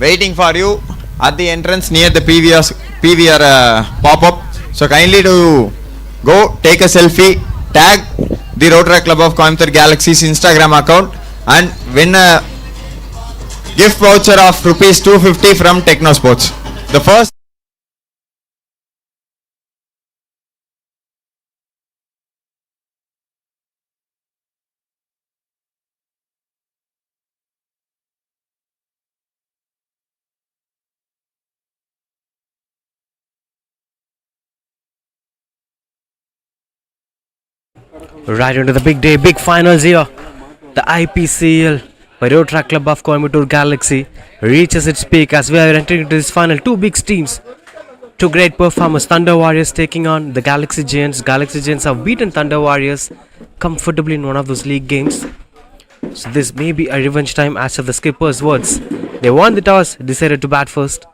waiting for you at the entrance near the PVR pop-up. So kindly to go take a selfie, tag the Rotaract Club of Coimbatore Gaalaxy's Instagram account and win a gift voucher of rupees 250 from Techno Sports. The first Right into the big day, big finals here. The IPCL by Rotaract Club of Coimbatore Galaxy reaches its peak as we are entering into this final. Two big teams, two great performers. Thunder Warriors taking on the Galaxy Giants. Galaxy Giants have beaten Thunder Warriors comfortably in one of those league games. So this may be a revenge time as of the skipper's words. They won the toss, decided to bat first.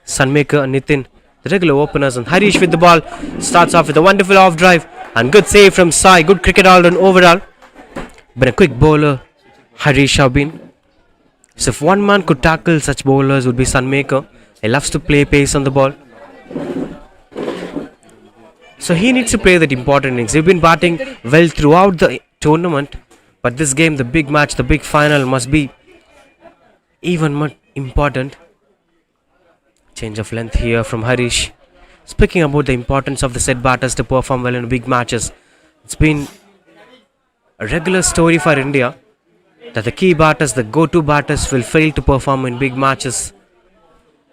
Sunmaker and Nitin, the regular openers, and Harish with the ball starts off with a wonderful off drive and good save from Sai. Good cricket all done overall. But a quick bowler, Harish have been. So if one man could tackle such bowlers would be Sunmaker. He loves to play pace on the ball. So he needs to play that important innings. They've been batting well throughout the tournament. But this game, the big match, the big final must be even more important. Change of length here from Harish. Speaking about the importance of the set batters to perform well in big matches, it's been a regular story for India that the key batters, the go-to batters, will fail to perform in big matches.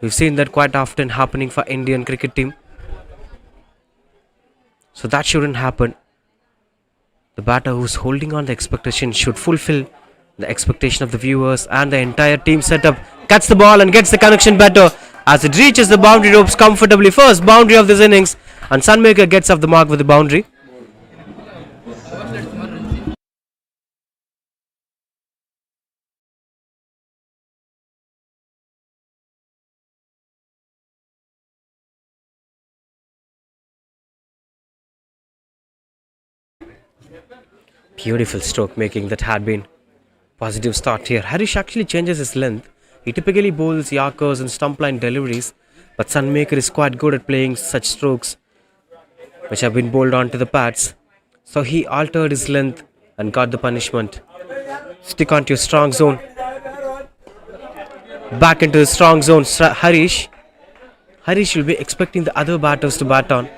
We've seen that quite often happening for Indian cricket team. So that shouldn't happen. The batter who's holding on the expectation should fulfill the expectation of the viewers and the entire team setup. Cuts the ball and gets the connection better as it reaches the boundary ropes comfortably. First boundary of this innings, and Sunmaker gets off the mark with the boundary. Beautiful stroke making that had been. Positive start here. Harish actually changes his length. He typically bowls Yorkers and stump line deliveries, but Sunmaker is quite good at playing such strokes which have been bowled onto the pads. So he altered his length and got the punishment. Stick onto your strong zone. Back into the strong zone. Harish will be expecting the other batters to bat on,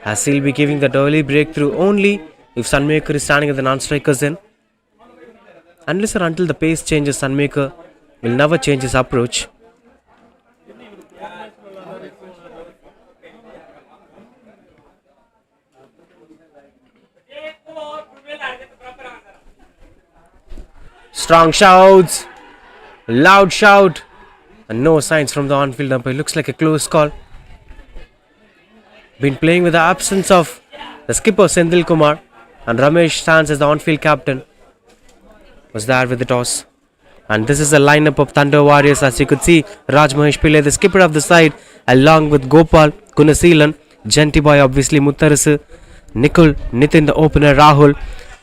as he'll be giving that early breakthrough only if Sunmaker is standing at the non-strikers end. Unless or until the pace changes, Sunmaker will never change his approach. Strong shouts, loud shout, and no signs from the on-field umpire. Looks like a close call. Been playing with the absence of the skipper Senthil Kumar, and Ramesh stands as the on-field captain. Was there with the toss. And this is the lineup of Thunder Warriors. As you could see, Raj Mahesh Pillai, the skipper of the side, along with Gopal, Gunaseelan, Gentiboy, obviously Muttarasu, Nikul, Nitin, the opener, Rahul,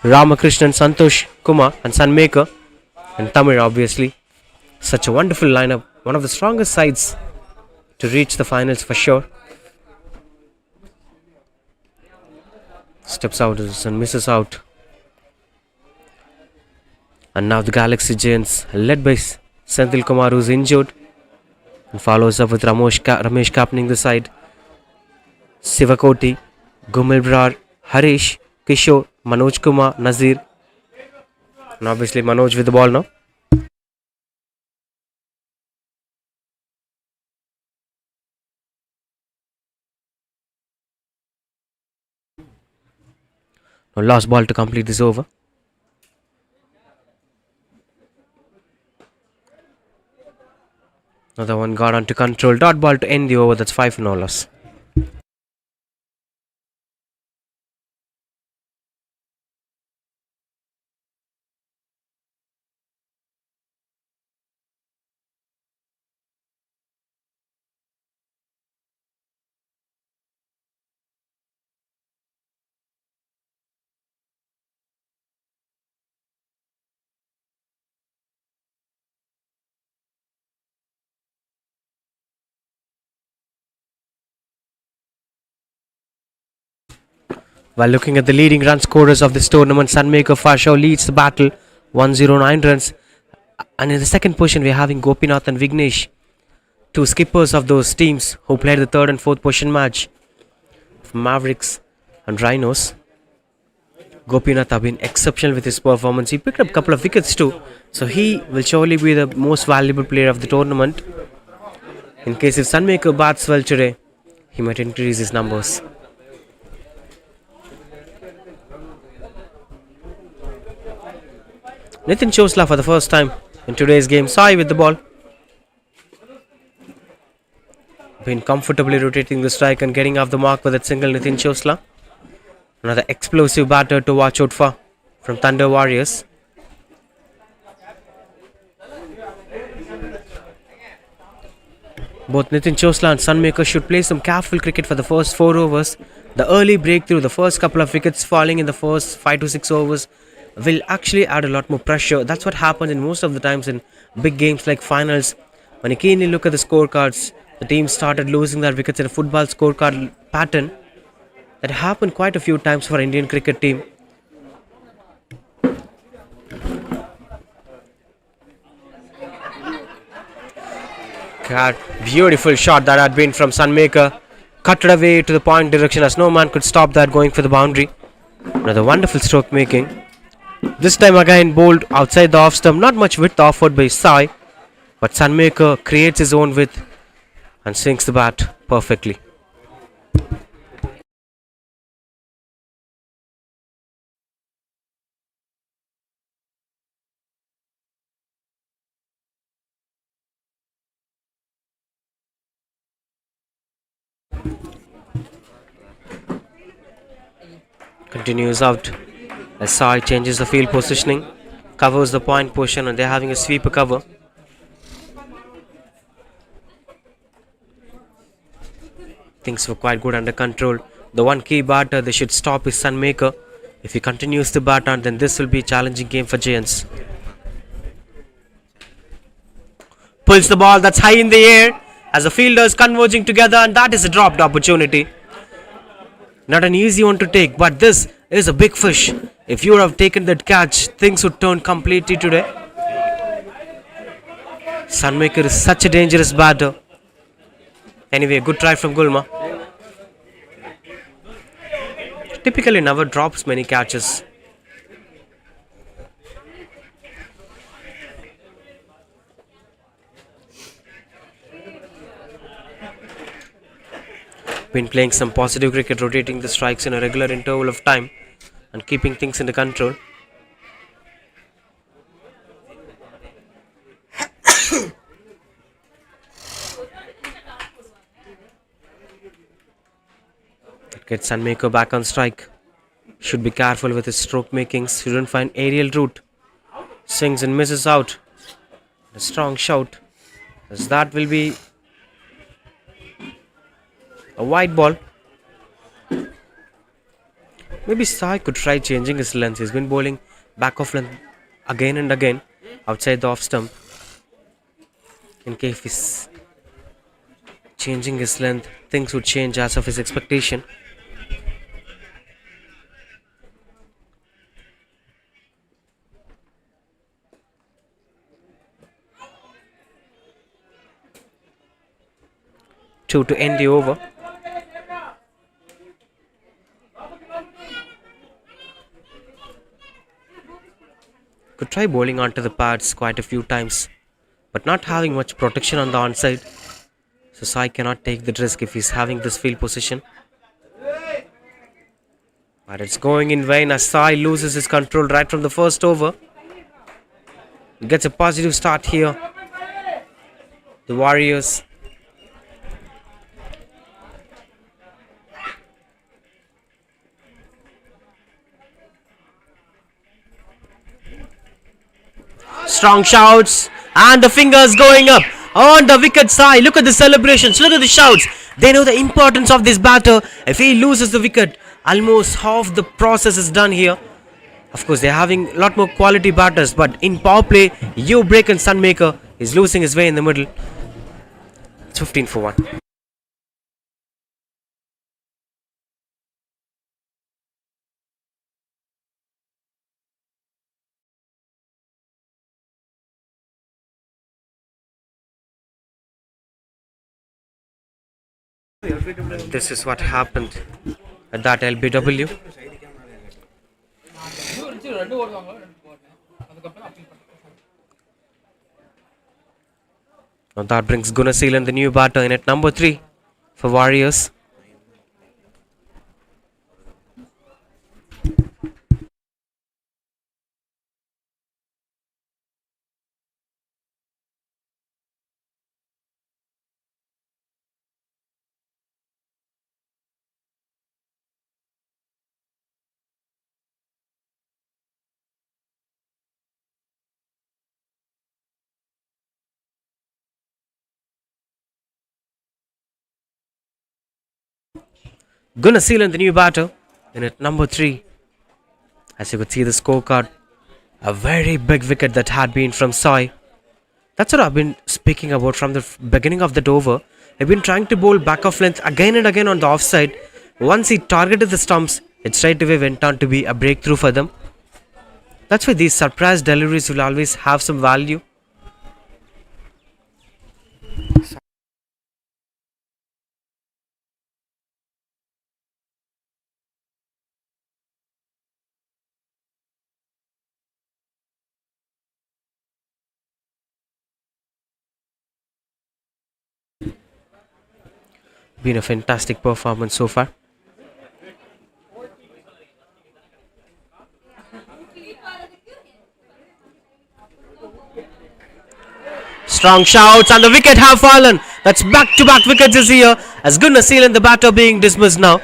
Ramakrishnan, Santosh Kumar, and Sunmaker, and Tamir, obviously. Such a wonderful lineup. One of the strongest sides to reach the finals for sure. Steps out and misses out. And now the Galaxy Giants, led by Senthil Kumar, who's injured, and follows up with Ramesh captaining the side. Sivakoti, Gumil Brar, Harish, Kishore, Manoj Kumar, Nazir, and obviously Manoj with the ball now. Now last ball to complete this over. Another one got on to control. Dot ball to end the over. That's 5 no loss. While looking at the leading run scorers of this tournament, Sunmaker Fashaw leads the battle 109 runs. And in the second position, we're having Gopinath and Vignesh, two skippers of those teams who played the third and fourth position match for Mavericks and Rhinos. Gopinath have been exceptional with his performance. He picked up a couple of wickets too, so he will surely be the most valuable player of the tournament. In case if Sunmaker bats well today, he might increase his numbers. Nitin Chosla for the first time in today's game. Sai with the ball. Been comfortably rotating the strike and getting off the mark with that single. Nitin Chosla, another explosive batter to watch out for from Thunder Warriors. Both Nitin Chosla and Sunmaker should play some careful cricket for the first 4 overs. The early breakthrough, the first couple of wickets falling in the first 5 to 6 overs will actually add a lot more pressure. That's what happens in most of the times in big games like finals. When you keenly look at the scorecards, the team started losing their wickets in a football scorecard pattern. That happened quite a few times for Indian cricket team. God, beautiful shot that had been from Sunmaker. Cut it away to the point direction as no man could stop that going for the boundary. Another wonderful stroke making. This time again bowled outside the off stump. Not much width offered by Sai, but Sunmaker creates his own width and sinks the bat perfectly. Continues out as Sai changes the field positioning, covers the point position, and they're having a sweeper cover. Things were quite good under control. The one key batter they should stop is Sunmaker. If he continues to bat on, then this will be a challenging game for Giants. Pulls the ball that's high in the air as the fielders converging together, and that is a dropped opportunity. Not an easy one to take, but this is a big fish. If you would have taken that catch, things would turn completely today. Sunmaker is such a dangerous batter. Anyway, good try from Gulma. Typically never drops many catches. Been playing some positive cricket, rotating the strikes in a regular interval of time and keeping things under control. Gets Sunmaker back on strike. Should be careful with his stroke makings. Shouldn't find aerial route. Swings and misses out. A strong shout, as that will be a wide ball. Maybe Sai could try changing his length. He's been bowling back off length again and again outside the off stump. In case he's changing his length, things would change as of his expectation. Two to end the over. Could try bowling onto the pads quite a few times, but not having much protection on the onside, so Sai cannot take the risk if he's having this field position. But it's going in vain as Sai loses his control right from the first over. He gets a positive start here. The Warriors. Strong shouts and the fingers going up on the wicket side. Look at the celebrations, look at the shouts. They know the importance of this batter. If he loses the wicket, almost half the process is done here. Of course, they're having a lot more quality batters, but in power play, you break and Sunmaker is losing his way in the middle. It's 15 for 1. This is what happened at that LBW. Now that brings Gunaseelan the new batter in at number 3 for Warriors. Gunaseelan the new batter in at number 3. As you could see the scorecard, a very big wicket that had been from Sai. That's what I've been speaking about from the beginning of that over. I've been trying to bowl back off length again and again on the offside. Once he targeted the stumps, it straight away went on to be a breakthrough for them. That's why these surprise deliveries will always have some value. Been a fantastic performance so far. Strong shouts and the wicket have fallen. That's back-to-back wickets this year as Gunaseelan the batter being dismissed now.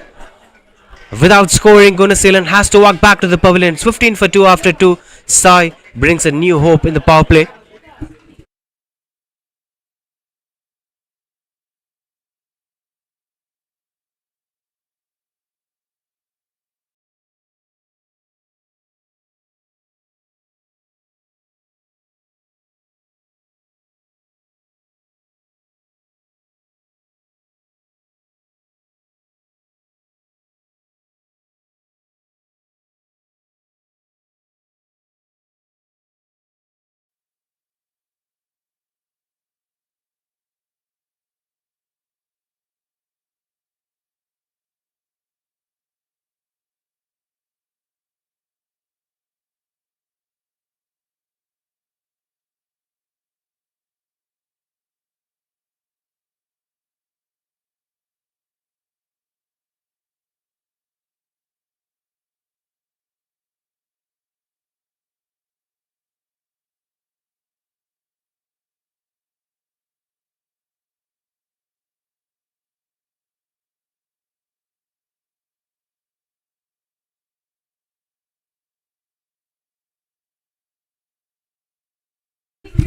Without scoring, Gunaseelan has to walk back to the pavilion. It's 15 for 2 after 2. Sai brings a new hope in the power play.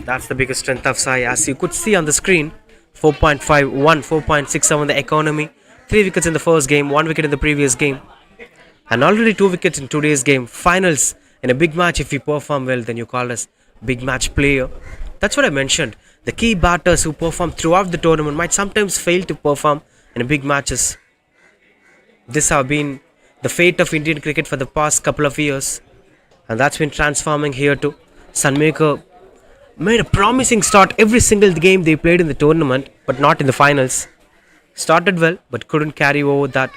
That's the biggest strength of Sai. As you could see on the screen, 4.51, 4.67 the economy, 3 wickets in the first game, 1 wicket in the previous game, and already 2 wickets in today's game. Finals in a big match, if you perform well, then you call us big match player. That's what I mentioned. The key batters who perform throughout the tournament might sometimes fail to perform in big matches. This have been the fate of Indian cricket for the past couple of years, and that's been transforming here too. Sunmaker made a promising start every single game they played in the tournament, but not in the finals. Started well, but couldn't carry over that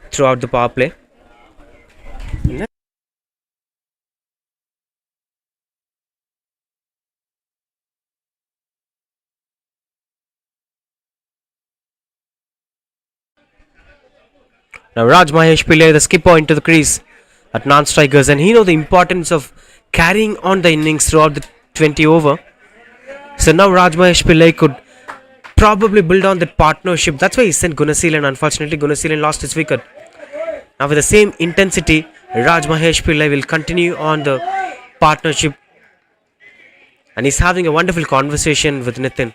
throughout the power play. Now Raj Mahesh Pillai, the skipper, into the crease at non-strikers, and he knows the importance of carrying on the innings throughout the 20 over. So now Raj Mahesh Pillai could probably build on that partnership. That's why he sent Gunaseelan. Unfortunately, Gunaseelan lost his wicket. Now with the same intensity, Raj Mahesh Pillai will continue on the partnership, and he's having a wonderful conversation with Nitin.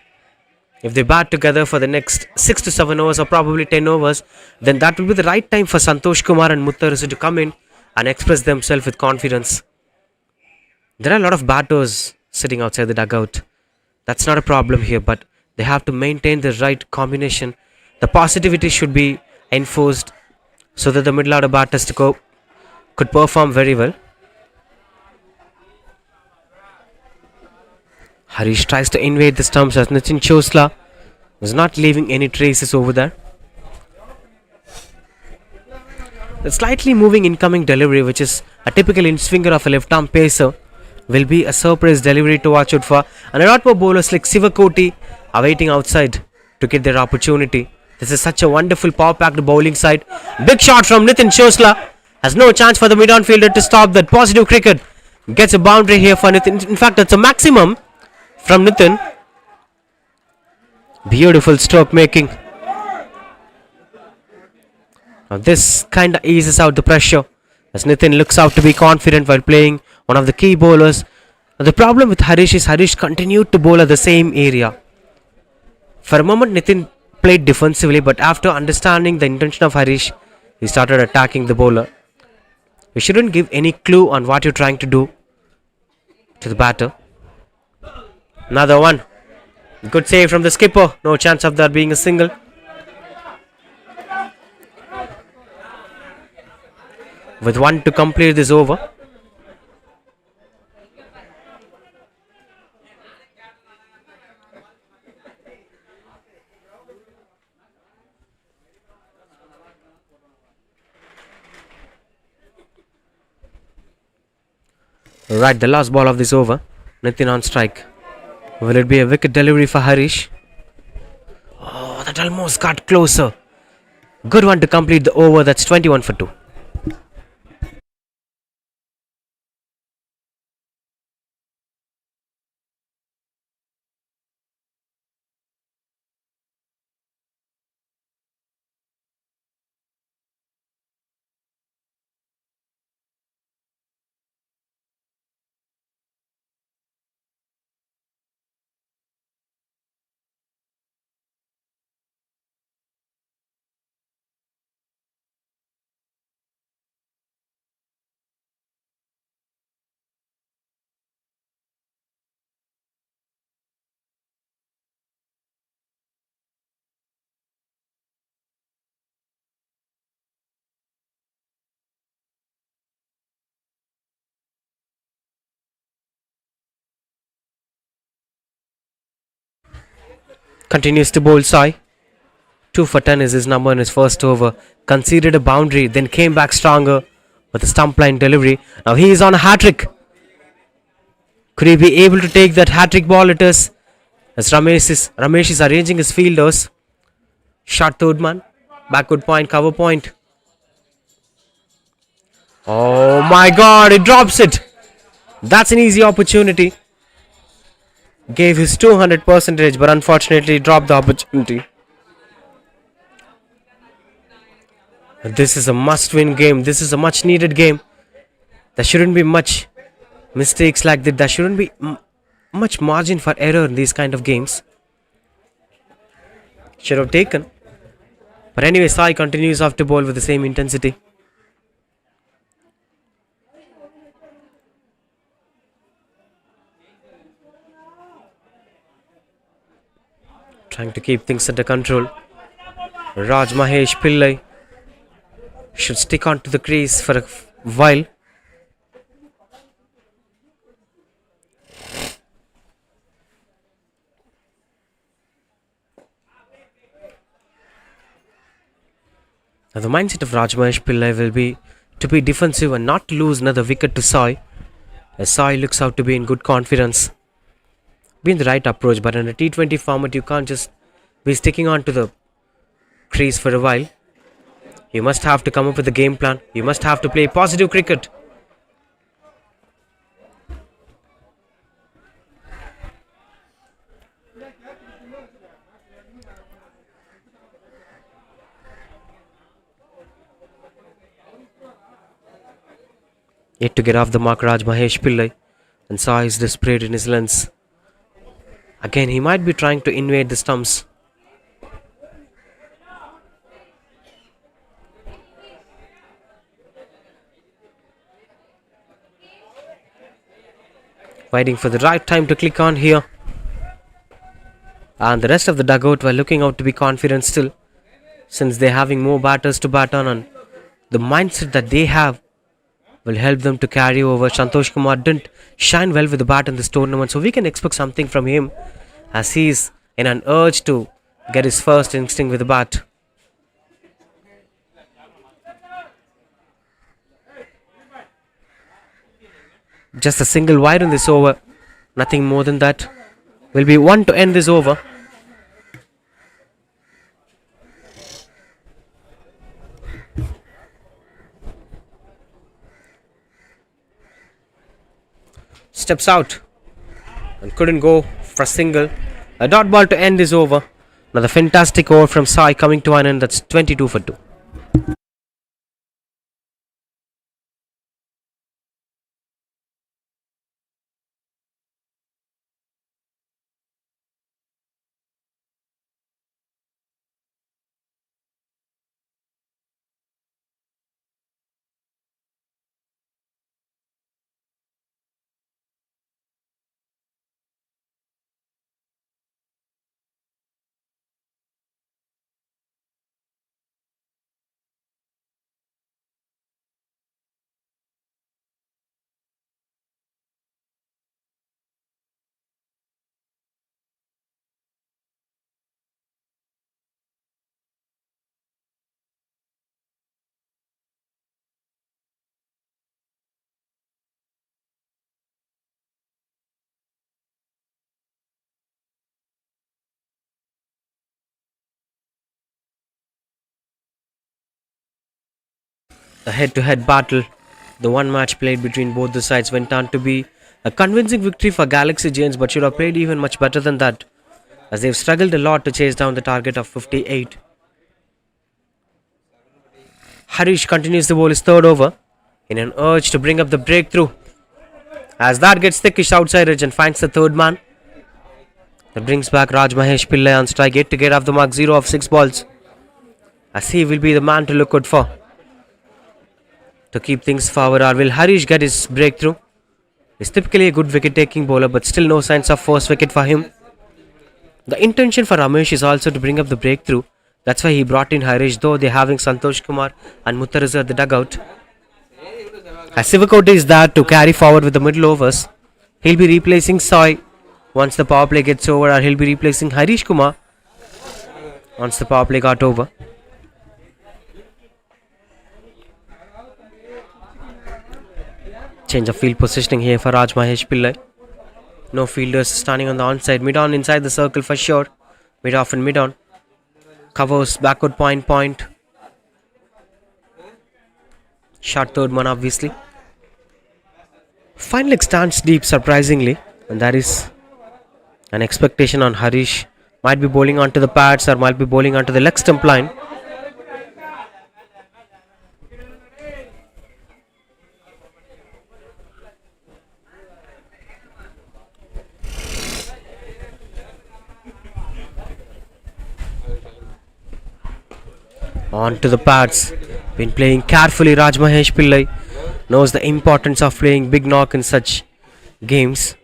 If they bat together for the next 6 to 7 overs or probably 10 overs, then that will be the right time for Santosh Kumar and Muttarasu to come in and express themselves with confidence. There are a lot of batters sitting outside the dugout. That's not a problem here, but they have to maintain the right combination. The positivity should be enforced so that the middle order batters could perform very well. Harish tries to invade the stumps as Nitin Chosla Was not leaving any traces over there. The slightly moving incoming delivery, which is a typical in swinger of a left-arm pacer, will be a surprise delivery to watch out for. And a lot more bowlers like Sivakoti are waiting outside to get their opportunity. This is such a wonderful power-packed bowling side. Big shot from Nitin Chosla. Has no chance for the mid-on fielder to stop that. Positive cricket. Gets a boundary here for Nitin. In fact, that's a maximum from Nitin. Beautiful stroke making. Now this kinda eases out the pressure as Nitin looks out to be confident while playing one of the key bowlers. Now the problem with Harish is Harish continued to bowl at the same area. For a moment Nitin played defensively, but after understanding the intention of Harish, he started attacking the bowler. You shouldn't give any clue on what you're trying to do to the batter. Another one. Good save from the skipper. No chance of that being a single. With one to complete this over. Right, the last ball of this over. Nitin on strike. Will it be a wicket delivery for Harish? Oh, that almost got closer. Good one to complete the over. That's 21 for 2. Continues to bowl Sai. 2 for 10 is his number in his first over. Conceded a boundary, then came back stronger with a stump line delivery. Now he is on a hat-trick. Could he be able to take that hat-trick ball it is? As Ramesh is arranging his fielders. Shot third man. Backward point, cover point. Oh my god, he drops it. That's an easy opportunity. Gave his 200%, but unfortunately dropped the opportunity. This is a must-win game. This is a much-needed game. There shouldn't be much mistakes like that. There shouldn't be much margin for error in these kind of games. Should have taken. But anyway, Sai continues off to bowl with the same intensity. Trying to keep things under control. Raj Mahesh Pillai should stick on to the crease for a while. Now the mindset of Raj Mahesh Pillai will be to be defensive and not to lose another wicket to Sai. As Sai looks out to be in good confidence. Been the right approach, but in a T20 format you can't just be sticking on to the crease for a while. You must have to come up with a game plan. You must have to play positive cricket. Yet to get off the mark, Raj Mahesh Pillai, and Sai is desperate in his lens. Again, he might be trying to invade the stumps. Waiting for the right time to click on here. And the rest of the dugout were looking out to be confident still, since they're having more batters to bat on, and the mindset that they have will help them to carry over. Santosh Kumar didn't shine well with the bat in this tournament, so we can expect something from him as he's in an urge to get his first instinct with the bat. Just a single wide in this over. Nothing more than that. Will be one to end this over. Steps out and couldn't go for a single. A dot ball to end this over. Another fantastic over from Sai coming to an end. That's 22 for 2. The head-to-head battle, the one match played between both the sides, went on to be a convincing victory for Galaxy Giants, but should have played even much better than that, as they've struggled a lot to chase down the target of 58. Harish continues to bowl his third over in an urge to bring up the breakthrough, as that gets thickish outside edge and finds the third man. That brings back Raj Mahesh Pillai on strike 8 to get off the mark, 0 of 6 balls, as he will be the man to look good for to keep things forward. Or will Harish get his breakthrough? He's typically a good wicket-taking bowler, but still no signs of first wicket for him. The intention for Ramesh is also to bring up the breakthrough. That's why he brought in Harish, though they're having Santosh Kumar and Muttarazu at the dugout. As Sivakote is there to carry forward with the middle overs, he'll be replacing Soy once the power play gets over, or he'll be replacing Harish Kumar once the power play got over. Change of field positioning here for Raj Mahesh Pillai. No fielders standing on the onside. Mid-on inside the circle for sure. Mid-off and mid-on. Covers backward point. Short third man obviously. Fine leg stands deep surprisingly. And that is an expectation on Harish. Might be bowling onto the pads or might be bowling onto the leg stump line. On to the pads. Been playing carefully. Raj Mahesh Pillai knows the importance of playing big knock in such games,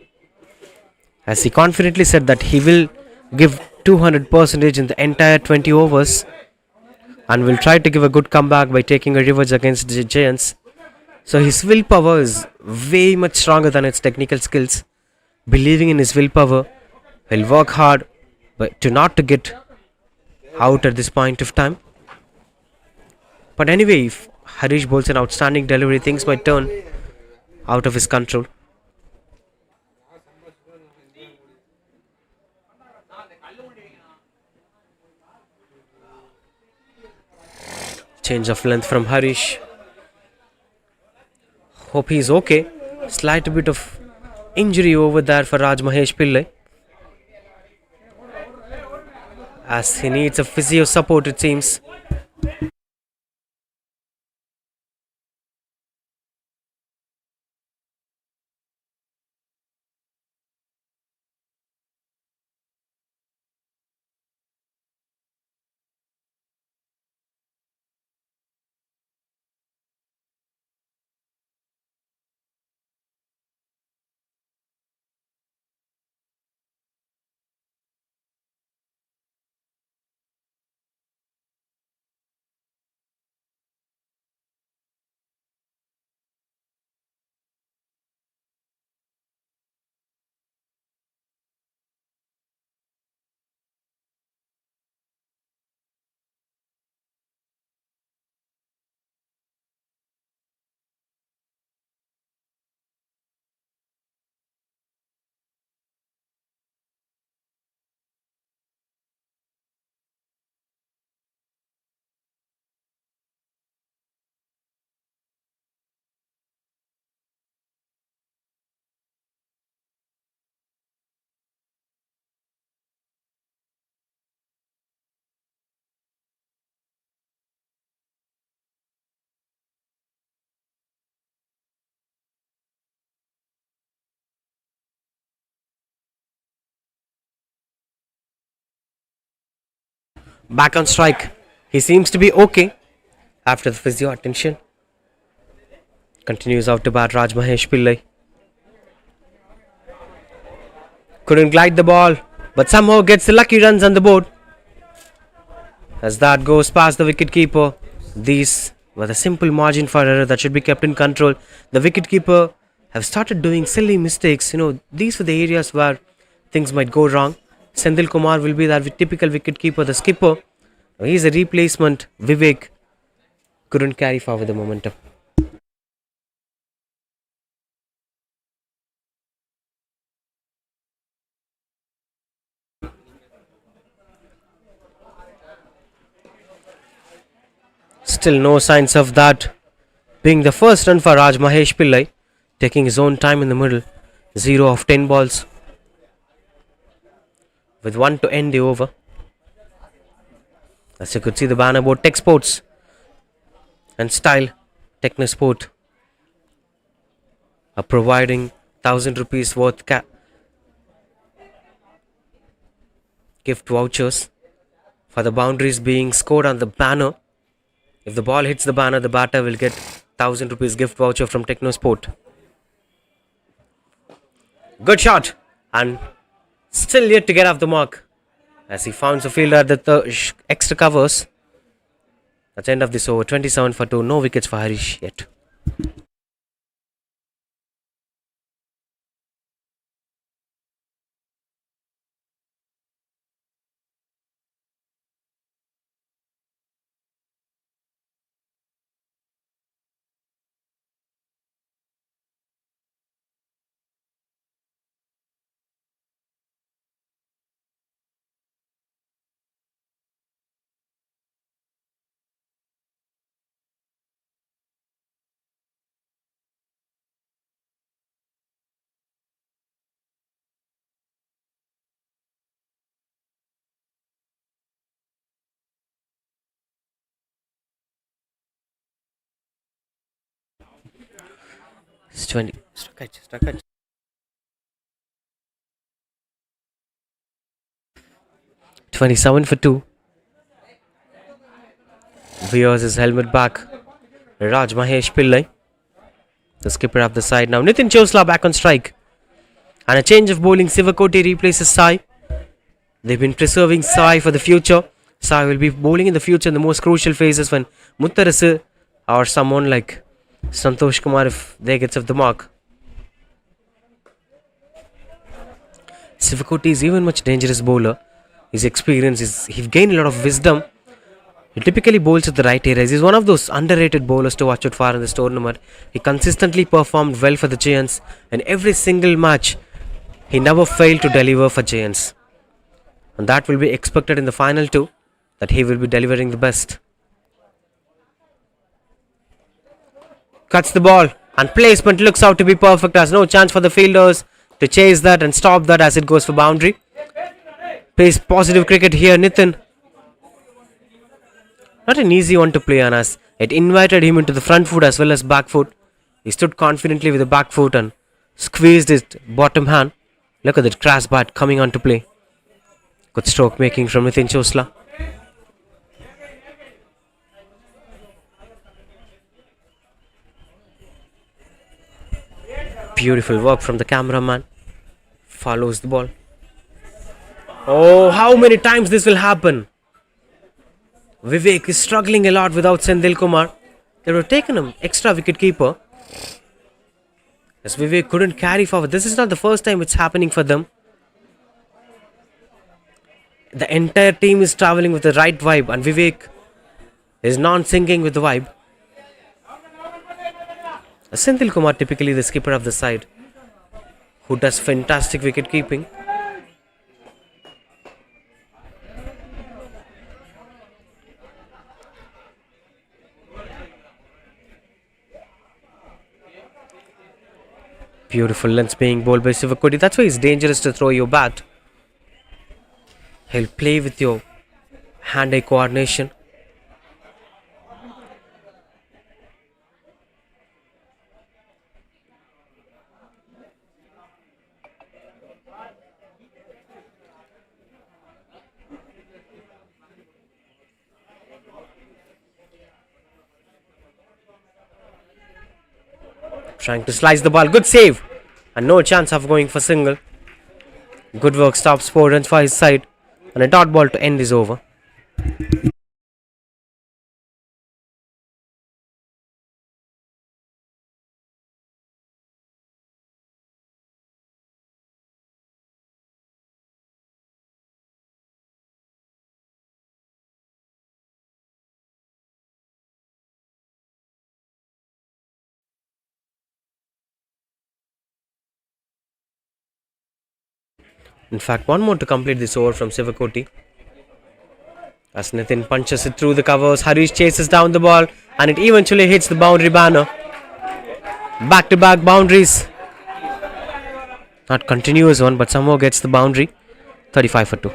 as he confidently said that he will give 200% in the entire 20 overs and will try to give a good comeback by taking a reverse against the Giants. So his willpower is way much stronger than his technical skills. Believing in his willpower, he'll work hard but to not to get out at this point of time. But anyway, if Harish bowls an outstanding delivery, things might turn out of his control. Change of length from Harish. Hope he's okay. Slight bit of injury over there for Raj Mahesh Pillai, as he needs a physio support, it seems. Back on strike. He seems to be okay after the physio attention. Continues out to bat Raj Mahesh Pillai. Couldn't glide the ball, but somehow gets the lucky runs on the board. As that goes past the wicketkeeper, these were the simple margin for error that should be kept in control. The wicketkeeper have started doing silly mistakes. These were the areas where things might go wrong. Sendil Kumar will be that typical wicketkeeper, the skipper. He's a replacement. Vivek couldn't carry forward the momentum. Still no signs of that being the first run for Raj Mahesh Pillai, taking his own time in the middle. 0 of 10 balls with 1 to end the over. As you could see the banner board, Tech Sports and Style Technosport are providing 1,000 rupees worth gift vouchers for the boundaries being scored on the banner. If the ball hits the banner, the batter will get 1,000 rupees gift voucher from Technosport. Good shot, and still yet to get off the mark as he founds the fielder at the extra covers. That's the end of this over. 27 for 2. No wickets for Harish yet. It's 20. Struck out. 27 for 2. Wears his helmet back. Raj Mahesh Pillai, the skipper of the side now. Nitin Chosla back on strike. And a change of bowling. Sivakoti replaces Sai. They've been preserving Sai for the future. Sai will be bowling in the future in the most crucial phases when Muttarasu or someone like Santosh Kumar, if they gets off the mark. Sivakoti is even much dangerous bowler. His experience is he's gained a lot of wisdom. He typically bowls at the right areas. He's one of those underrated bowlers to watch out for in this tournament. He consistently performed well for the Giants, and every single match he never failed to deliver for Giants. And that will be expected in the final too, that he will be delivering the best. Cuts the ball, and placement looks out to be perfect. There's no chance for the fielders to chase that and stop that as it goes for boundary. Plays positive cricket here, Nitin. Not an easy one to play on us. It invited him into the front foot as well as back foot. He stood confidently with the back foot and squeezed his bottom hand. Look at that crash bat coming on to play. Good stroke making from Nitin Chosla. Beautiful work from the cameraman. Follows the ball. Oh, how many times this will happen? Vivek is struggling a lot without Sendil Kumar. They would have taken him extra wicket keeper. As Vivek couldn't carry forward. This is not the first time it's happening for them. The entire team is traveling with the right vibe and Vivek is non-syncing with the vibe. Sendil Kumar, typically the skipper of the side, who does fantastic wicket keeping. Beautiful lengths being bowled by Sivakoti. That's why it's dangerous to throw your bat. He'll play with your hand-eye coordination. Trying to slice the ball. Good save. And no chance of going for single. Good work. Stops 4 runs for his side. And a dot ball to end his over. In fact, one more to complete this over from Sivakoti. As Nitin punches it through the covers, Harish chases down the ball and it eventually hits the boundary banner. Back-to-back boundaries. Not continuous one, but somehow gets the boundary. 35 for 2.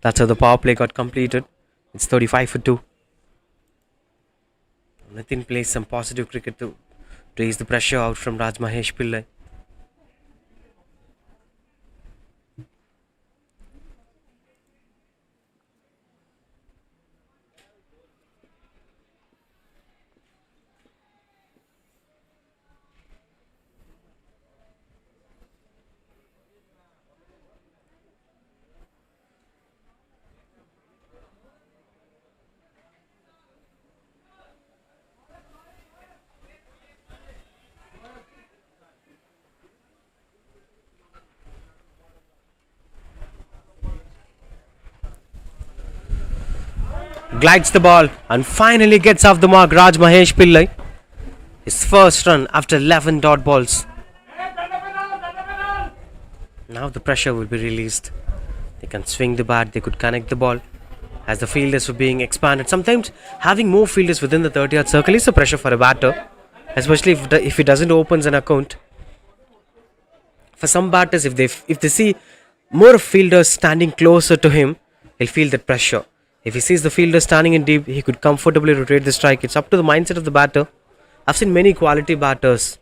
That's how the power play got completed. It's 35 for 2. Nitin plays some positive cricket to raise the pressure out from Raj Mahesh Pillai. Glides the ball and finally gets off the mark Raj Mahesh Pillai. His first run after 11 dot balls. Now the pressure will be released. They can swing the bat, they could connect the ball as the fielders were being expanded. Sometimes having more fielders within the 30-yard circle is a pressure for a batter, especially if he doesn't open an account. For some batters, if they see more fielders standing closer to him, he'll feel that pressure. If he sees the fielder standing in deep, he could comfortably rotate the strike. It's up to the mindset of the batter. I've seen many quality batters,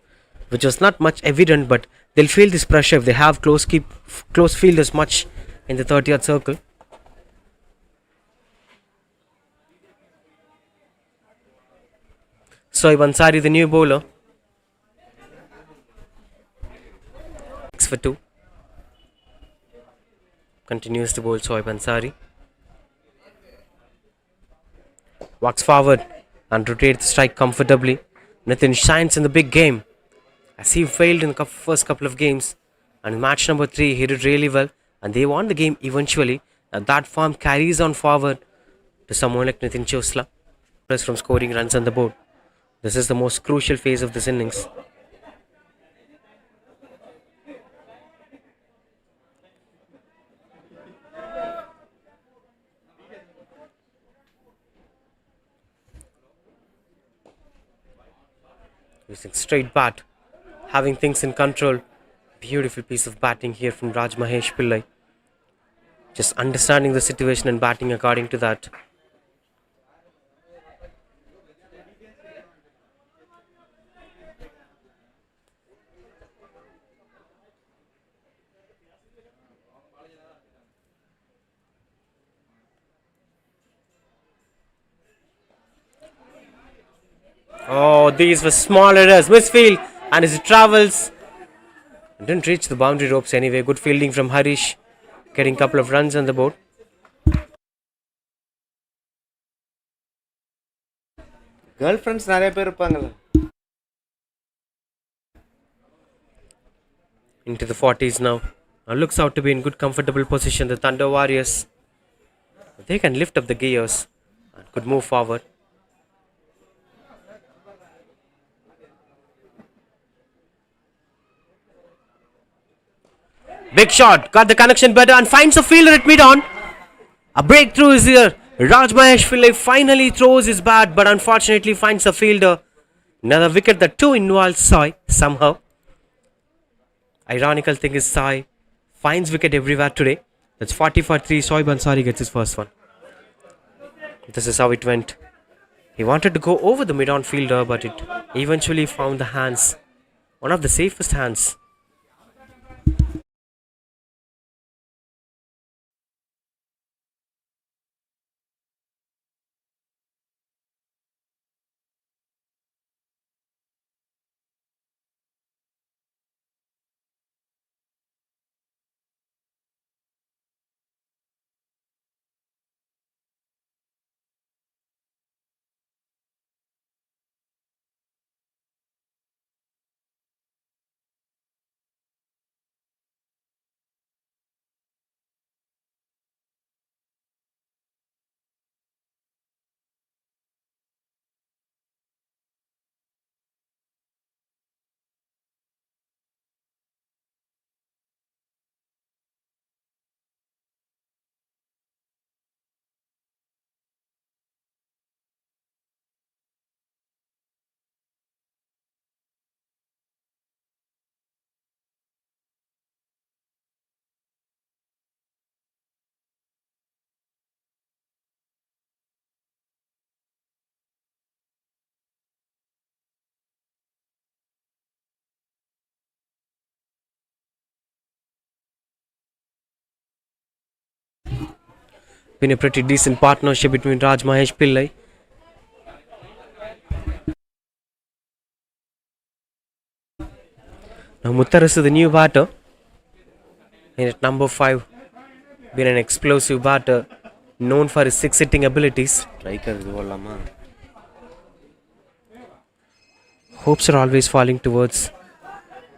which was not much evident, but they'll feel this pressure if they have close fielders much in the 30-yard circle. Sohaib Ansari, the new bowler. 6 for 2. Continues to bowl Sohaib Ansari. Walks forward and rotates the strike comfortably. Nitin shines in the big game as he failed in the first couple of games. And in match number 3, he did really well and they won the game eventually. And that form carries on forward to someone like Nitin Chosla. Plus from scoring runs on the board. This is the most crucial phase of this innings. Using straight bat, having things in control. Beautiful piece of batting here from Raj Mahesh Pillai. Just understanding the situation and batting according to that. Oh, these were small errors. Misfield, and as it travels, didn't reach the boundary ropes anyway. Good fielding from Harish, getting a couple of runs on the board. Girlfriends நிறைய பேர் இருப்பாங்கல்ல. Into the 40s now. Now looks out to be in good comfortable position. The Thunder Warriors, they can lift up the gears and could move forward. Big shot, got the connection better and finds a fielder at mid-on. A breakthrough is here. Raj Mahesh Pillai finally throws his bat but unfortunately finds a fielder. Another wicket that too involves Sai somehow. Ironical thing is Sai finds wicket everywhere today. That's 40 for 3. Soy Bansari gets his first one. This is how it went. He wanted to go over the mid-on fielder but it eventually found the hands. One of the safest hands. Been a pretty decent partnership between Raj Mahesh Pillai. Now Muttaras is the new batter. And at number 5, been an explosive batter, known for his 6 hitting abilities. Striker இது போடலாமா? Hopes are always falling towards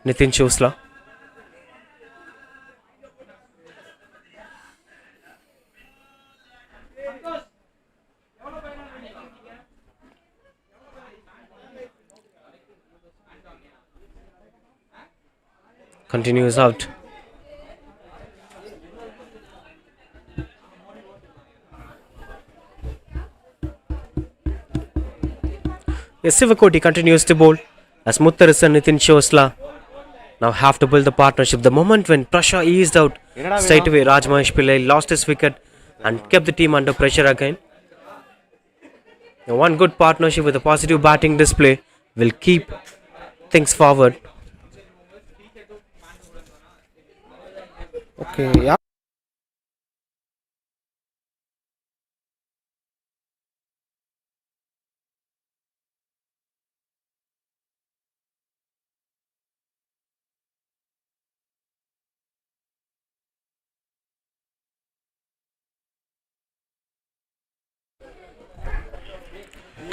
Nitin Chosla. Continues out. Yes, Sivakoti continues to bowl as Muttaras and Nitin Chosla now have to build the partnership. The moment when pressure eased out, straight away Raj Mahesh Pillai lost his wicket and kept the team under pressure again. Now one good partnership with a positive batting display will keep things forward. Okay, yeah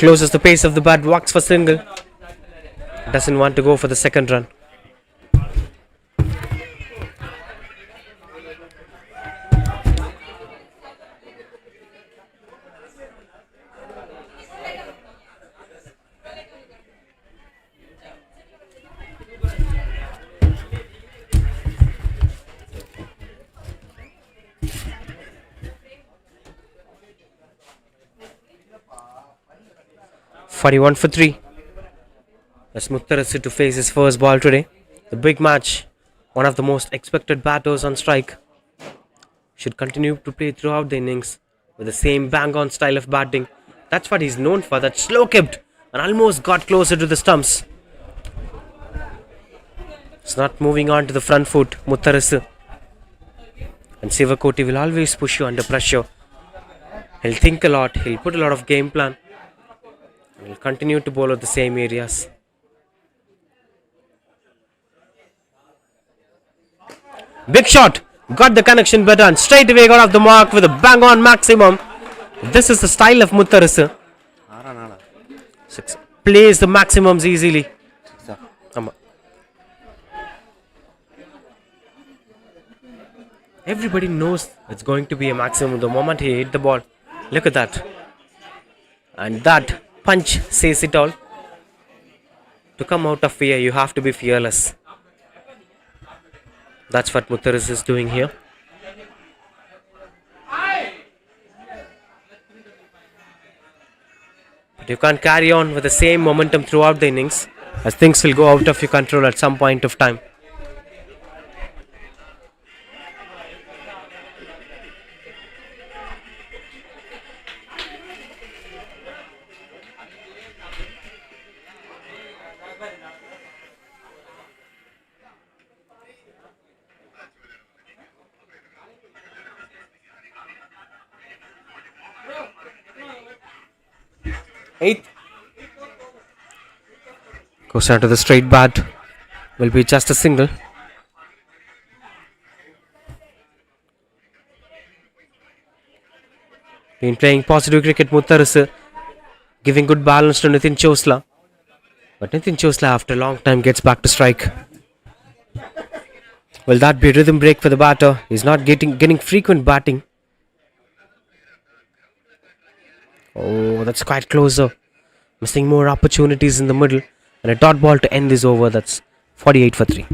Closes the pace of the bat, walks for single. Doesn't want to go for the second run. 41 for 3. As Muttarasu to face his first ball today. The big match, one of the most expected batters on strike, should continue to play throughout the innings with the same bang on style of batting. That's what he's known for, that slow kept and almost got closer to the stumps. It's not moving on to the front foot, Muttarasu. And Sivakoti will always push you under pressure. He'll think a lot, he'll put a lot of game plan. And he'll continue to bowl at the same areas. Big shot! Got the connection better and straight away got off the mark with a bang on maximum. This is the style of Muttarasu. Six. Plays the maximums easily. Everybody knows it's going to be a maximum the moment he hit the ball. Look at that. And that punch says it all. To come out of fear, you have to be fearless. That's what Muttarasu is doing here. But you can't carry on with the same momentum throughout the innings, as things will go out of your control at some point of time. Eighth. Goes down to the straight bat. Will be just a single. Been playing positive cricket, Muttarasu. Giving good balance to Nitin Chosla. But Nitin Chosla after a long time gets back to strike. Will that be a rhythm break for the batter? He's not getting frequent batting. Oh, that's quite closer. Missing more opportunities in the middle. And a dot ball to end this over. That's 48 for 3.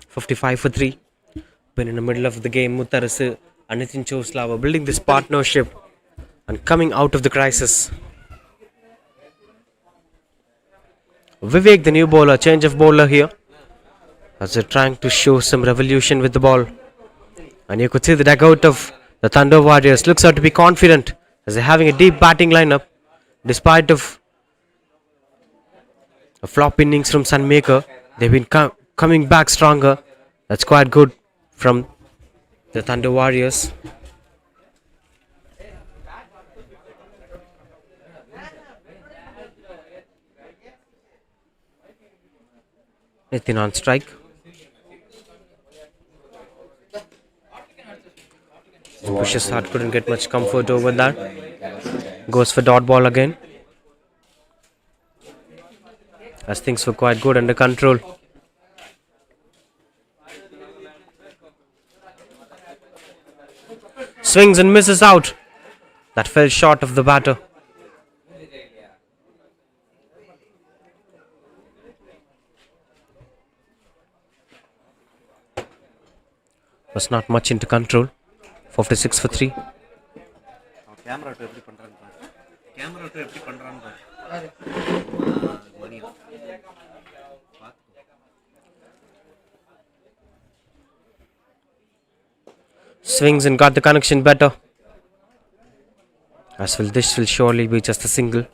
55 for 3. Been in the middle of the game, Muttarasu and Nitin Choslava building this partnership and coming out of the crisis. Vivek, the new bowler, change of bowler here, as they're trying to show some revolution with the ball. And you could see the dugout of the Thunder Warriors looks out to be confident as they're having a deep batting lineup despite of a flop innings from Sunmaker. They've been coming back stronger. That's quite good from the Thunder Warriors. Nitin on strike. Pushes hard, couldn't get much comfort over that. Goes for dot ball again. As things were quite good under control. Swings and misses out. That fell short of the batter. Was not much into control. 46 for 3. Camera எப்படி பண்றான்னு பாரு. Camera எப்படி பண்றான்னு பாரு. Swings and got the connection better. As well, this will surely be just a single.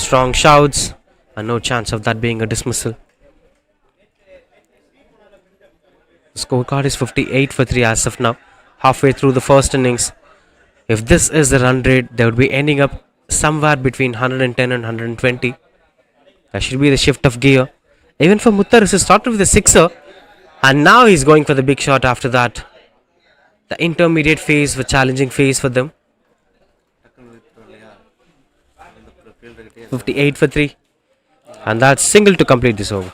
Strong shouts and no chance of that being a dismissal. The scorecard is 58 for 3 as of now, halfway through the first innings. If this is the run rate, they would be ending up somewhere between 110 and 120. That should be the shift of gear. Even for Muttar, he started with a sixer and now he's going for the big shot after that. The intermediate phase, the challenging phase for them. 58 for 3. And that's single to complete this over.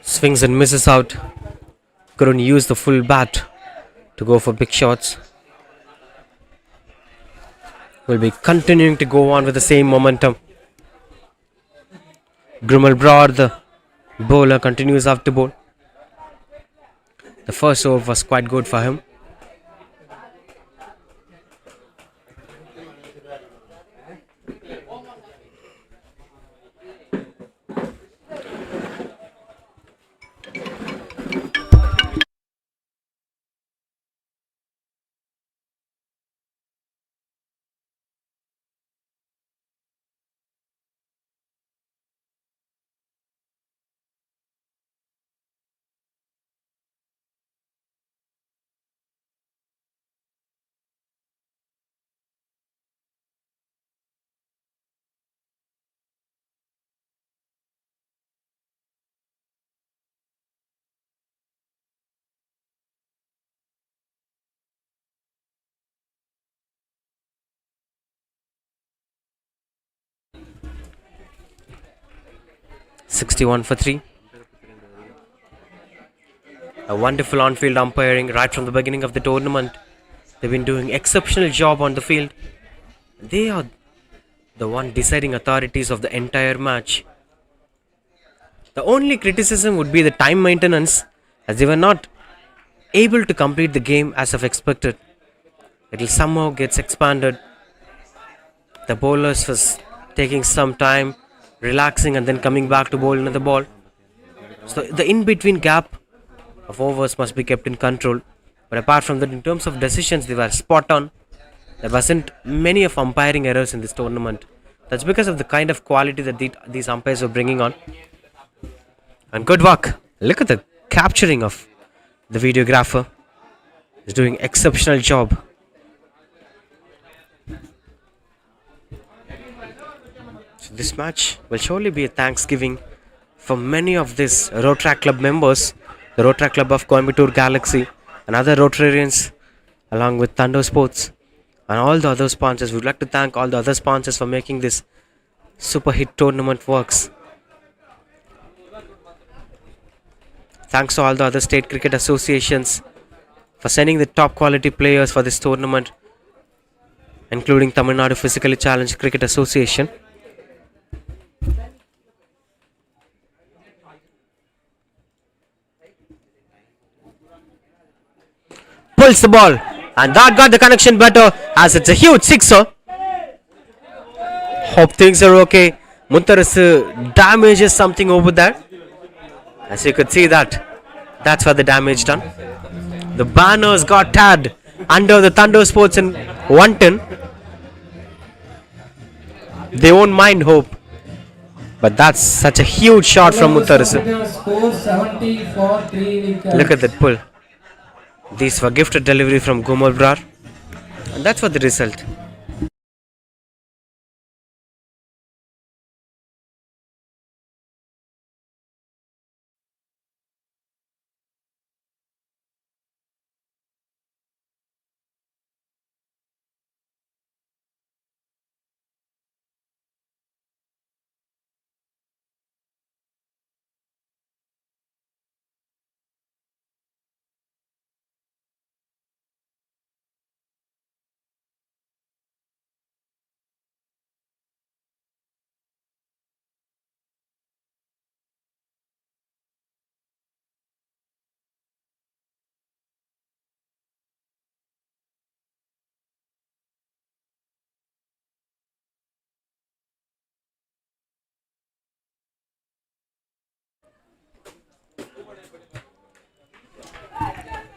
Swings and misses out. Couldn't use the full bat to go for big shots. Will be continuing to go on with the same momentum. Grimal Broad, the bowler, continues after bowl. The first over was quite good for him. .61 for 3. A wonderful on-field umpiring right from the beginning of the tournament. They've been doing exceptional job on the field. They are the one deciding authorities of the entire match. The only criticism would be the time maintenance, as they were not able to complete the game as of expected. It will somehow gets expanded. The bowlers was taking some time, relaxing and then coming back to bowl another ball. So the in-between gap of overs must be kept in control. But apart from that, in terms of decisions, they were spot on. There wasn't many of umpiring errors in this tournament. That's because of the kind of quality that these umpires were bringing on. And good work. Look at the capturing of the videographer. He's doing exceptional job. So this match will surely be a Thanksgiving for many of these Rotaract Club members, the Rotaract Club of Coimbatore Gaalaxy, and other Rotarians, along with Thunder Sports and all the other sponsors. We'd like to thank all the other sponsors for making this super hit tournament works. Thanks to all the other state cricket associations for sending the top quality players for this tournament, including Tamil Nadu Physically Challenged Cricket Association. Pulls the ball, and that got the connection better as it's a huge sixer. Hope things are okay. Muntarasu damages something over there. As you could see that's where the damage done. The banners got tagged under the Thunder Sports in Wanton. They won't mind Hope. But that's such a huge shot from Muttarasu. Look at that pull. These were gifted delivery from Gomol Brar. And that's what the result.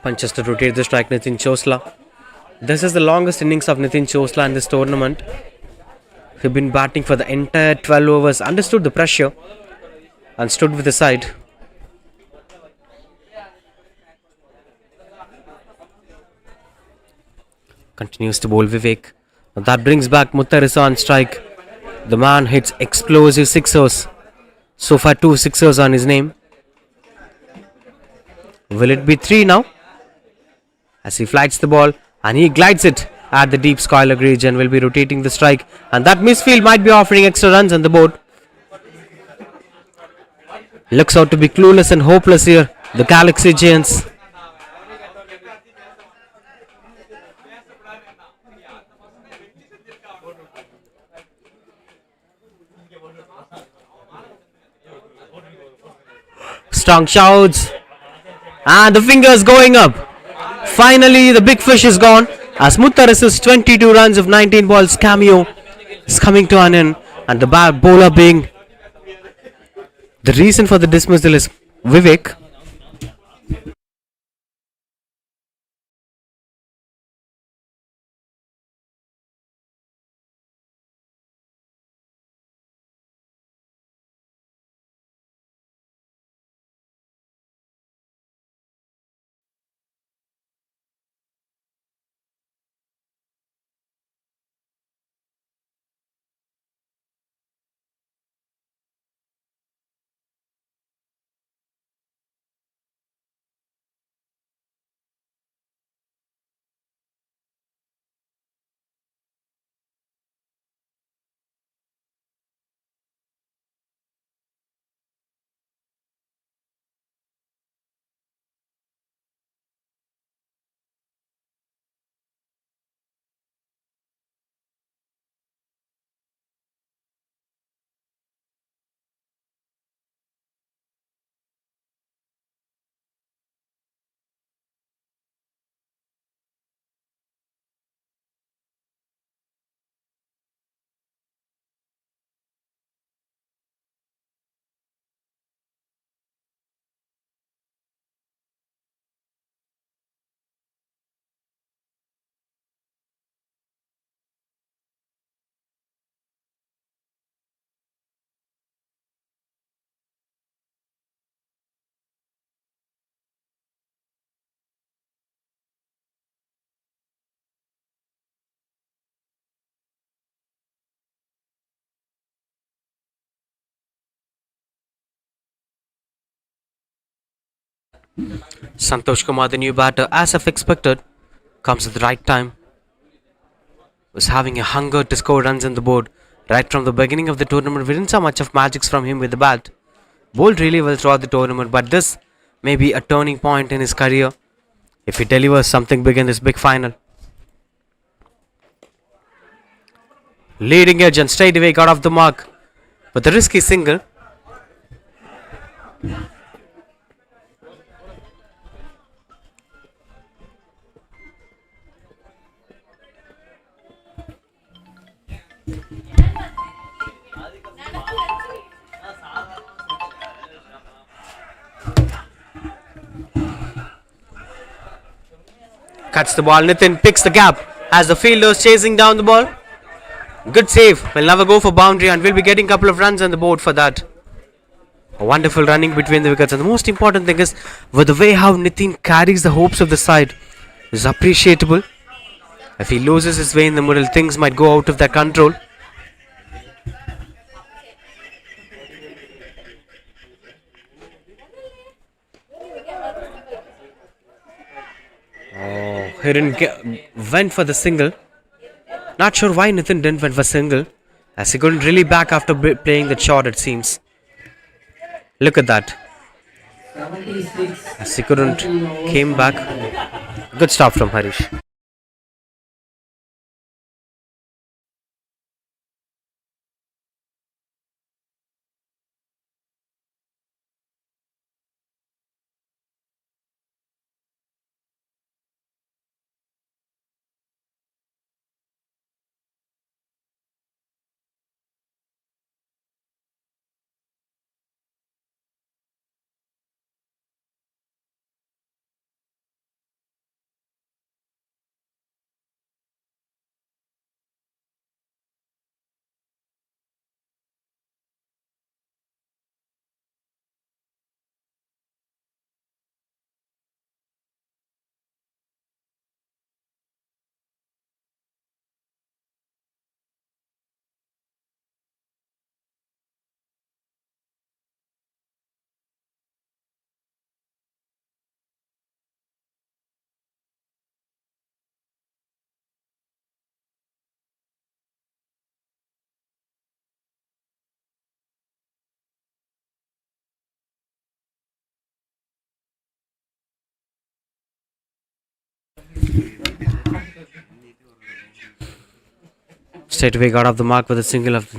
Punches to rotate the strike Nitin Chosla. This is the longest innings of Nitin Chosla in this tournament. He's been batting for the entire 12 overs, understood the pressure and stood with the side. Continues to bowl Vivek. That brings back Muttarasu on strike. The man hits explosive sixers. So far 2 sixers on his name. Will it be 3 now? As he flights the ball and he glides it at the deep skylar ridge and will be rotating the strike, and that misfield might be offering extra runs on the board. Looks out to be clueless and hopeless here, the Galaxy Giants. Strong shouts and the fingers going up. Finally, the big fish is gone as Muttarasu's 22 runs of 19 balls cameo is coming to an end, and the bowler being the reason for the dismissal is Vivek. Santosh Kumar, the new batter, as I've expected, comes at the right time. Was having a hunger to score runs on the board right from the beginning of the tournament. We didn't saw much of magics from him with the bat. Bowled really well throughout the tournament, but this may be a turning point in his career if he delivers something big in this big final. Leading edge and straight away got off the mark with a risky single. Cuts the ball. Nitin picks the gap as the fielder's chasing down the ball. Good save. Will never go for boundary and we'll be getting a couple of runs on the board for that. A wonderful running between the wickets, and the most important thing is with the way how Nitin carries the hopes of the side is appreciable. If he loses his way in the middle, things might go out of their control. He didn't went for the single. Not sure why Nitin didn't went for single, as he couldn't really back after playing the shot, it seems. Look at that. As he couldn't came back. Good stop from Harish. Straight away got off the mark with a single of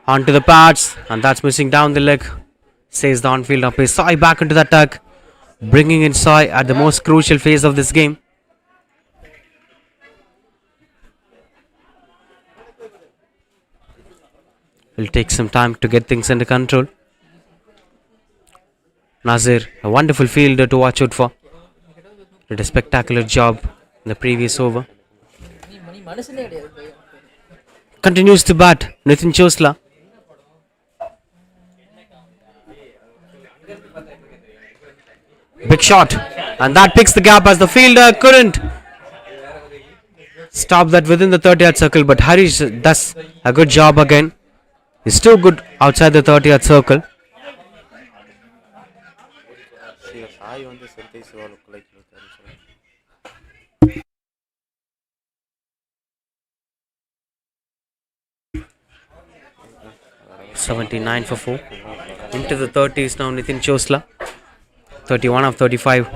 onto the pads, and that's missing down the leg. Says the on-field umpire. Sai back into the attack, bringing in Sai at the most crucial phase of this game. Will take some time to get things under control. Nazir, a wonderful fielder to watch out for. Did a spectacular job in the previous over. Continues to bat Nitin Chosla. Big shot, and that picks the gap as the fielder couldn't stop that within the 30-yard circle, but Harish does a good job again. He's still good outside the 30-yard circle. $79 for 4. Into the 30s now, Nitin Chosla. 31 of 35.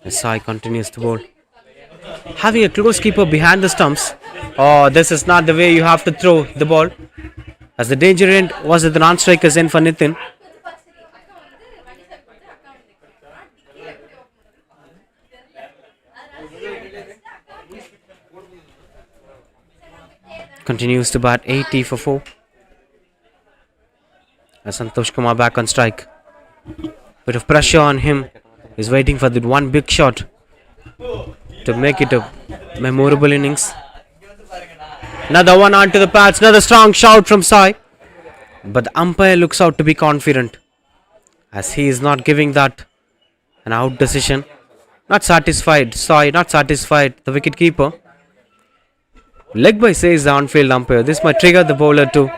Sai continues to bowl. Having a close keeper behind the stumps. Oh, this is not the way you have to throw the ball. As the danger end was at the non-striker's end for Nitin. Continues to bat 80 for 4. As Santosh Kumar back on strike. Bit of pressure on him. He's waiting for that one big shot to make it a memorable innings. Another one onto the pads. Another strong shout from Sai. But the umpire looks out to be confident, as he is not giving that an out decision. Not satisfied. Sai not satisfied. The wicket keeper. Leg by says the on-field umpire. This might trigger the bowler too.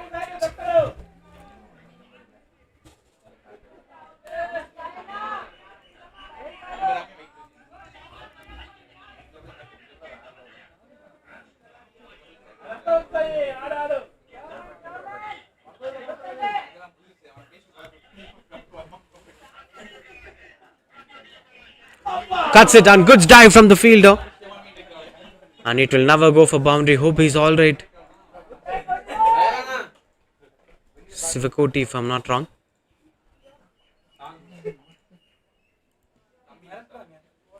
Cuts it and good dive from the fielder. And it will never go for boundary. Hope he's alright. Sivakoti, if I'm not wrong.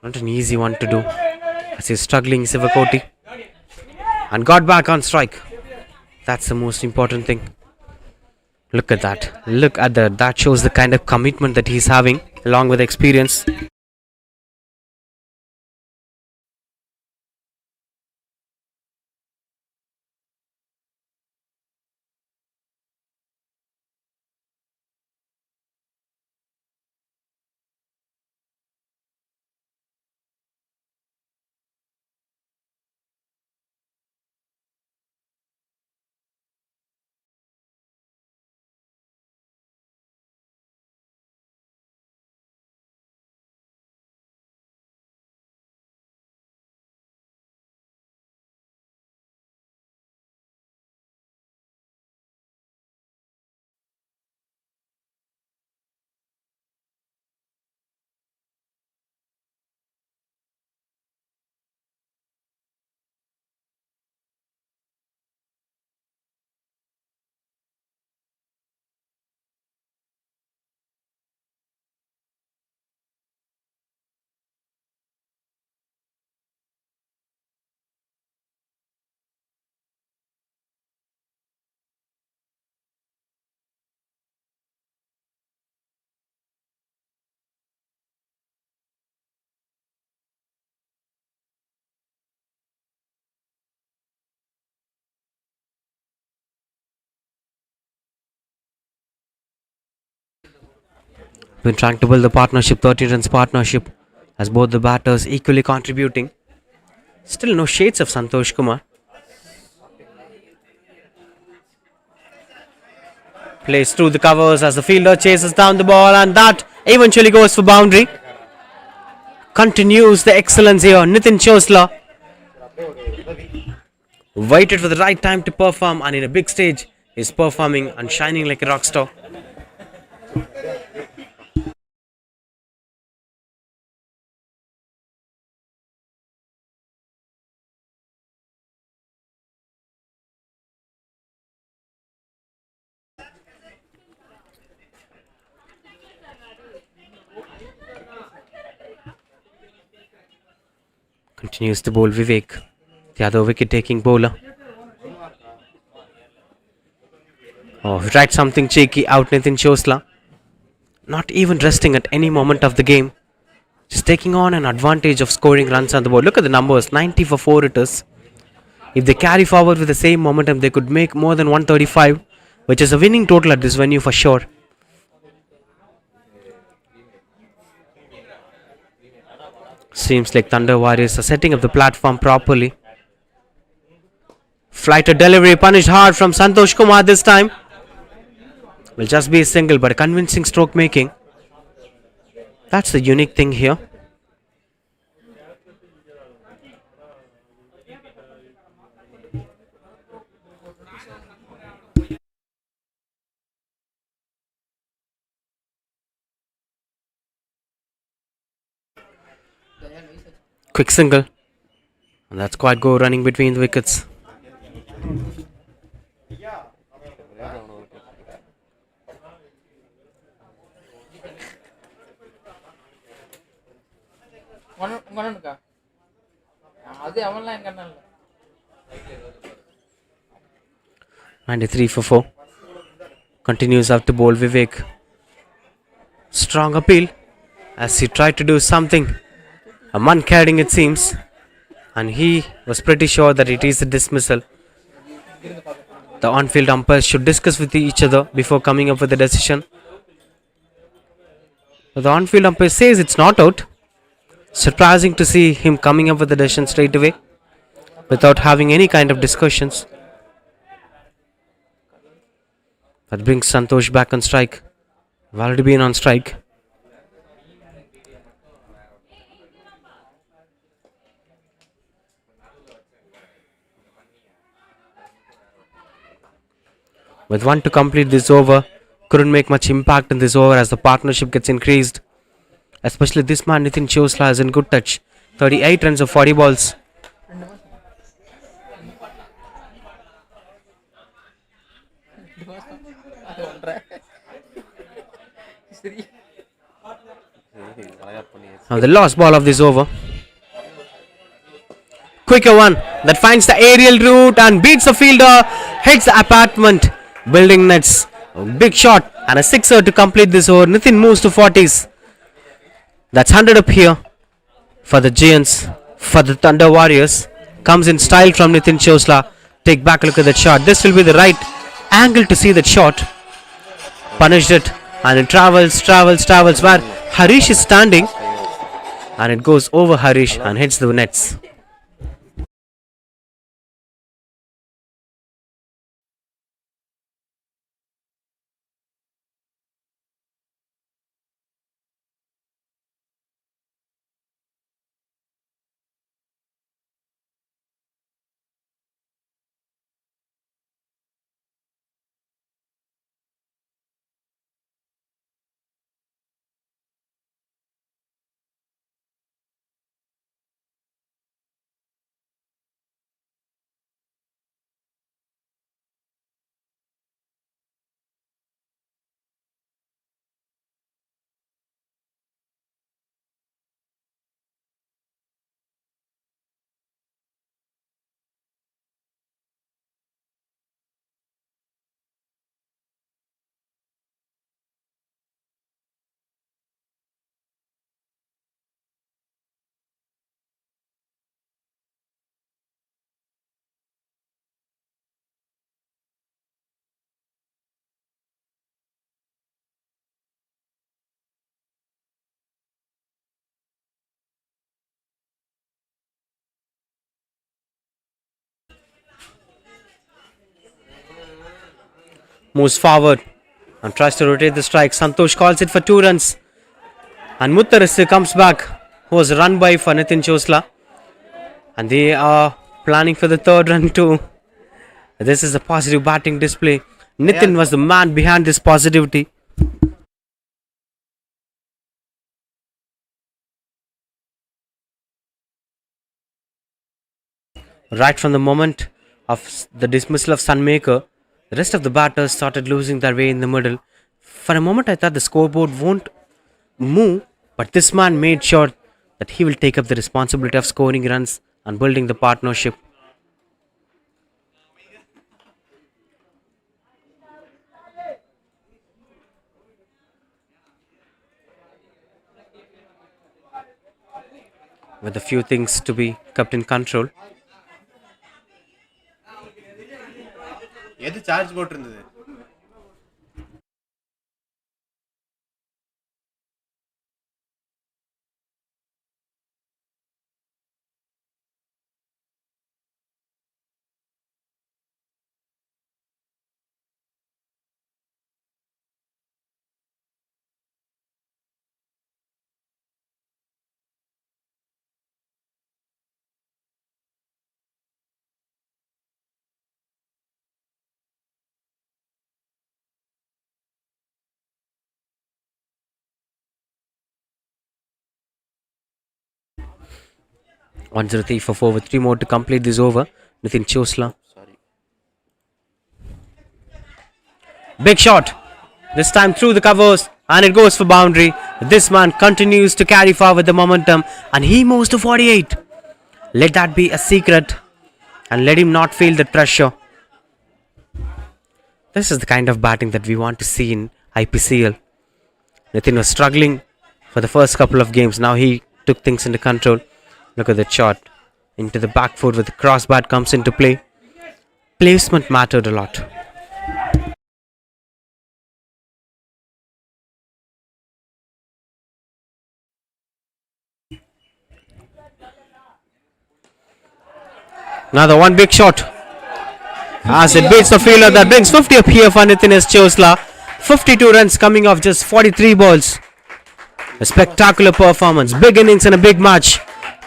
Not an easy one to do. As he's struggling, Sivakoti. And got back on strike. That's the most important thing. Look at that. Look at that. That shows the kind of commitment that he's having along with experience. Been trying to build the partnership, 30 runs partnership, as both the batters equally contributing. Still no shades of Santosh Kumar. Plays through the covers as the fielder chases down the ball, and that eventually goes for boundary. Continues the excellence here. Nitin Chosla waited for the right time to perform, and in a big stage is performing and shining like a rock star. Continues to bowl Vivek, the other wicket taking bowler. Oh, he tried something cheeky out Nitin Chosla. Not even resting at any moment of the game. Just taking on an advantage of scoring runs on the board. Look at the numbers, 90 for 4 it is. If they carry forward with the same momentum, they could make more than 135, which is a winning total at this venue for sure. Seems like Thunder Warriors are setting up the platform properly. Flighted delivery punished hard from Santosh Kumar this time. Will just be a single, but a convincing stroke making. That's the unique thing here. Quick single. And that's quite go running between the wickets. "93 for 4. Continues out to bowl Vivek. Strong appeal as he tried to do something. A man carrying it seems. And he was pretty sure that it is a dismissal. The on-field umpires should discuss with each other before coming up with a decision. But the on-field umpire says it's not out. Surprising to see him coming up with a decision straight away without having any kind of discussions. That brings Santosh back on strike. We've already been on strike. With one to complete this over, couldn't make much impact in this over as the partnership gets increased. Especially this man Nitin Chosla is in good touch. 38 runs of 40 balls. Now the last ball of this over. Quicker one that finds the aerial route and beats the fielder, hits the apartment building nets. A big shot and a sixer to complete this over. Nitin moves to 40s. That's 100 up here for the Giants. For the Thunder Warriors, comes in style from Nitin Chosla. Take back a look at that shot. This will be the right angle to see that shot. Punished it and it travels where Harish is standing, and it goes over Harish and hits the nets. Moves forward and tries to rotate the strike. Santosh calls it for 2 runs. And Muttarasu comes back, who was run by for Nitin Chosla. And they are planning for the 3rd run too. This is a positive batting display. Nitin was the man behind this positivity. Right from the moment of the dismissal of Sunmaker, the rest of the batters started losing their way in the middle. For a moment, I thought the scoreboard won't move, but this man made sure that he will take up the responsibility of scoring runs and building the partnership. With a few things to be kept in control. எது charge போட்டிருந்தது? One zero three for 4 with 3 more to complete this over. Nitin Chosla. Big shot. This time through the covers and it goes for boundary. This man continues to carry forward the momentum and he moves to 48. Let that be a secret and let him not feel that pressure. This is the kind of batting that we want to see in IPCL. Nitin was struggling for the first couple of games. Now he took things into control. Look at the shot. Into the back foot with the crossbar comes into play. Placement mattered a lot. Another one big shot. As it beats the fielder, that brings 50 up here for Nitin Chosla. 52 runs coming off just 43 balls. A spectacular performance. Big innings and a big match.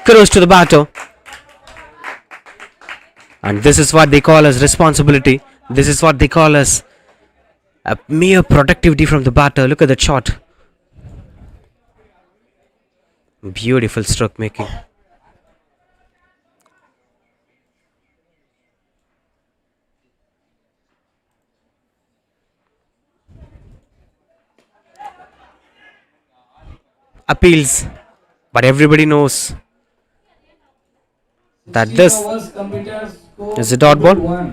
Kudos to the batter. And this is what they call as responsibility. This is what they call as a mere productivity from the batter. Look at that shot. Beautiful stroke making. Appeals, but everybody knows that this is a dot ball.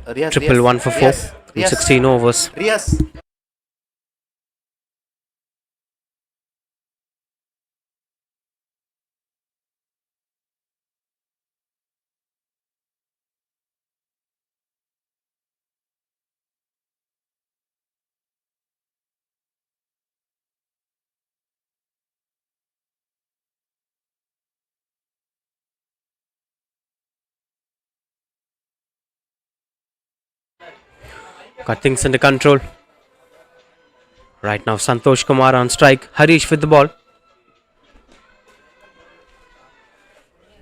Riyaz, Triple Riyaz. 1 for 4 Riyaz, in Riyaz. 16 overs. Riyaz. Got things under control. Right now, Santosh Kumar on strike. Harish with the ball.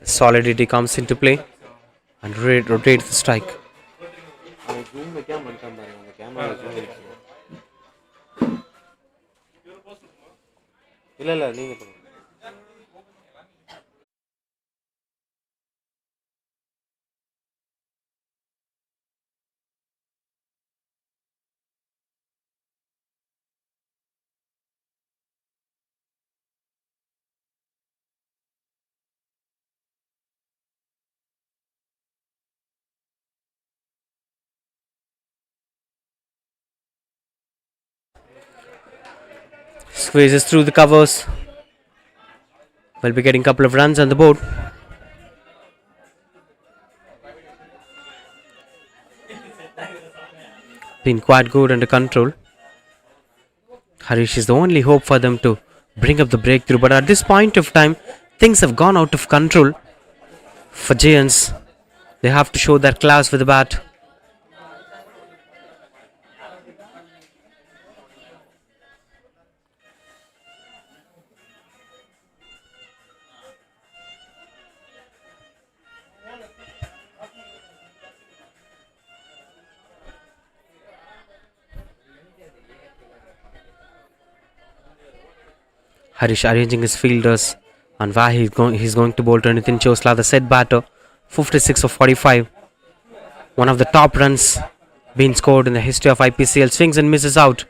Solidity comes into play and rotate the strike. இல்ல இல்ல நீங்க பண்ணுங்க. Squeezes through the covers. We'll be getting a couple of runs on the board. Been quite good under control. Harish is the only hope for them to bring up the breakthrough, but at this point of time, things have gone out of control for Giants. They have to show their class with the bat. Harish arranging his fielders and where he's going to bowl to Nitin Chosla, the set batter. 56 of 45. One of the top runs being scored in the history of IPCL. Swings and misses out.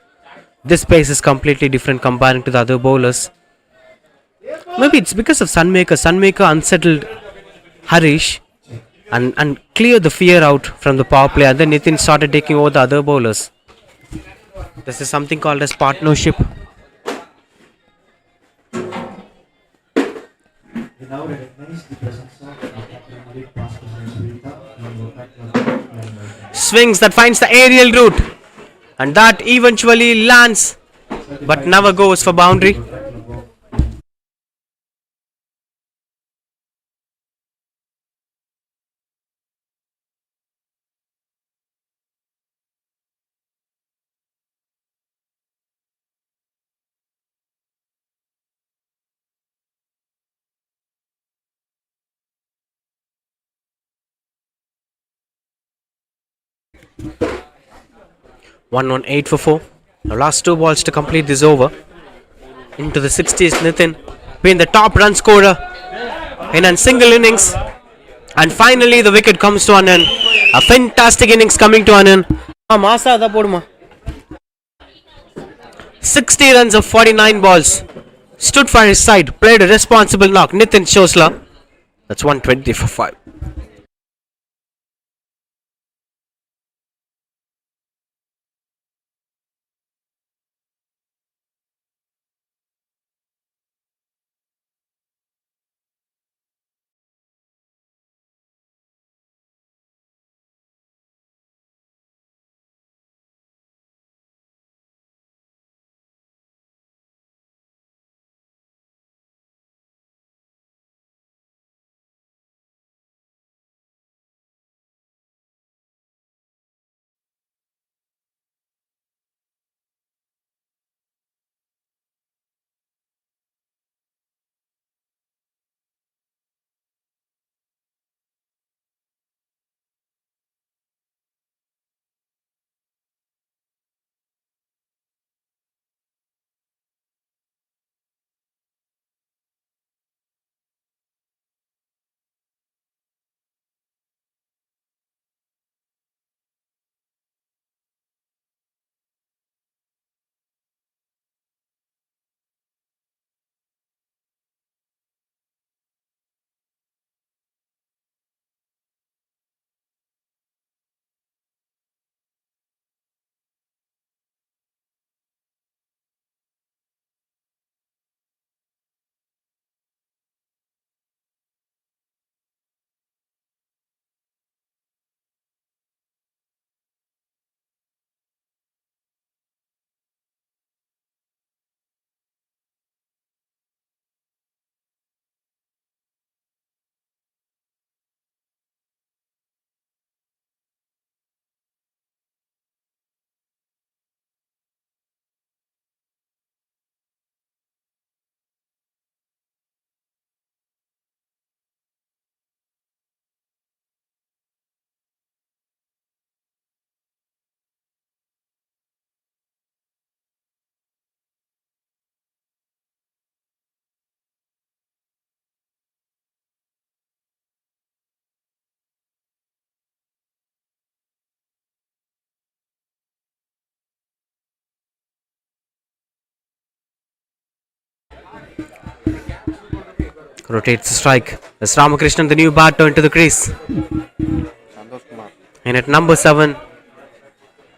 This pace is completely different comparing to the other bowlers. Maybe it's because of Sunmaker. Sunmaker unsettled Harish and cleared the fear out from the power play, and then Nitin started taking over the other bowlers. This is something called as partnership. Now recognize the presence of accumulated past performance Swings that finds the aerial route, and that eventually lands but never goes for boundary. One on 8 for 4. The last two balls to complete this over. Into the 60s, Nitin being the top run scorer in a single innings. And finally, the wicket comes to an end. A fantastic innings coming to an end. Masa adha poduma. 60 runs of 49 balls. Stood for his side. Played a responsible knock. Nitin Chosla. That's 120 for 5. Rotates the strike. As Ramakrishnan, the new batter, into the crease. Santosh Kumar. And at number 7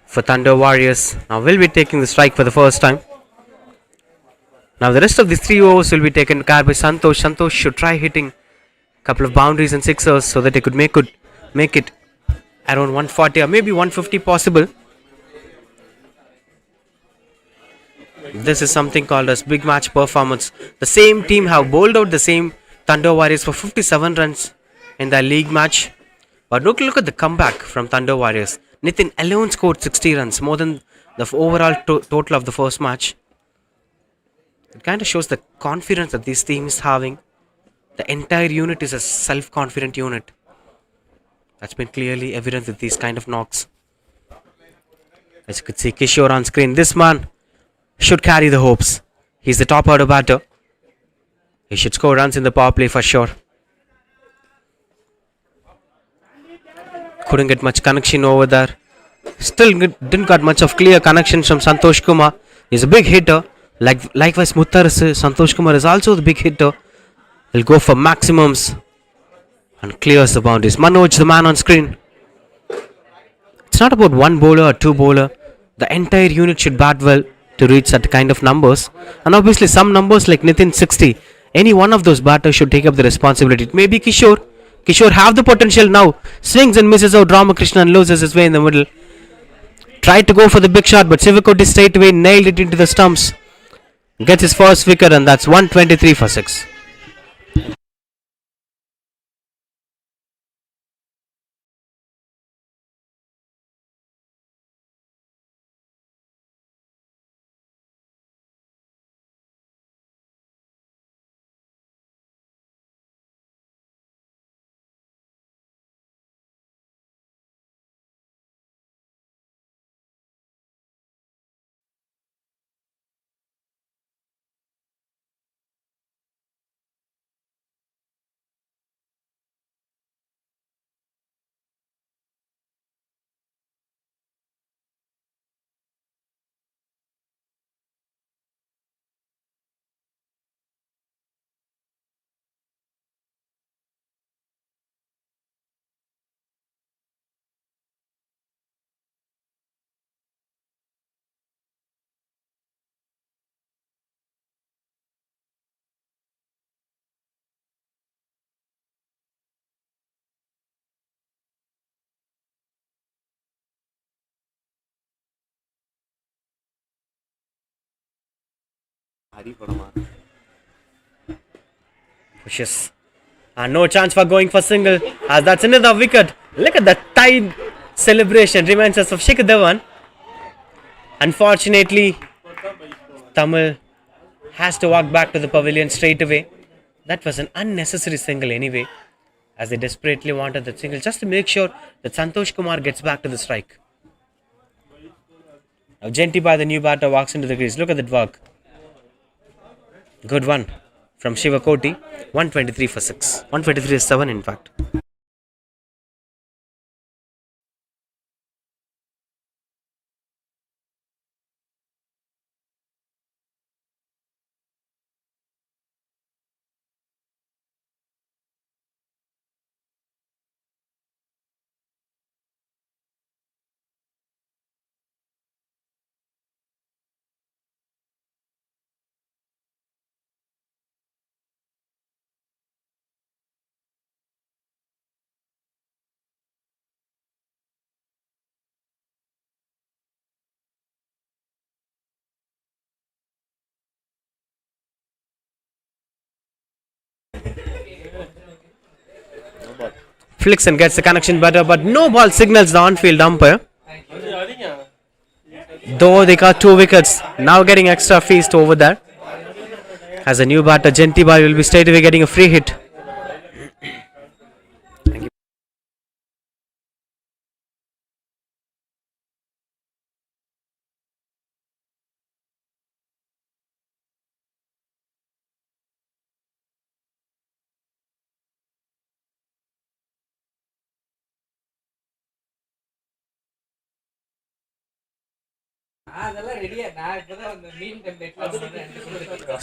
for Thunder Warriors. Now will be taking the strike for the first time. Now the rest of the 3 overs will be taken care by Santosh. Santosh should try hitting a couple of boundaries and sixers so that he could make it around 140 or maybe 150 possible. This is something called as big match performance. The same team have bowled out the same Thunder Warriors for 57 runs in their league match. But look at the comeback from Thunder Warriors. Nitin alone scored 60 runs, more than the overall total of the first match. It kind of shows the confidence that this team is having. The entire unit is a self-confident unit. That's been clearly evident with these kind of knocks. As you could see Kishore on screen, this man should carry the hopes. He's the top order batter. He should score runs in the power play for sure. Couldn't get much connection over there. Still didn't got much of clear connections from Santosh Kumar. He's a big hitter. Likewise Muttar, Santosh Kumar is also the big hitter. He'll go for maximums and clears the boundaries. Manoj, the man on screen. It's not about one bowler or two bowler. The entire unit should bat well to reach that kind of numbers. And obviously some numbers like Nitin 60. Any one of those batters should take up the responsibility. It may be Kishore. Kishore have the potential now. Swings and misses out. Ramakrishnan and loses his way in the middle. Tried to go for the big shot, but Sivakoti straight away nailed it into the stumps. Gets his first wicket, and that's 123 for 6. Hari படமா? Pushes. And no chance for going for single. As that's another wicket. Look at the tide celebration. Reminds us of Shikhar Dhawan. Unfortunately, Tamil has to walk back to the pavilion straight away. That was an unnecessary single anyway. As they desperately wanted that single just to make sure that Santosh Kumar gets back to the strike. Now Genti by the new batter walks into the crease. Look at that work. Good one from Shiva Koti. 123 for 6. 123 is 7 in fact. Flixen gets the connection better, but no ball signals the on-field umpire. Though they got 2 wickets, now getting extra feast over there. As a new batter, Genti Bhai will be straight away getting a free hit.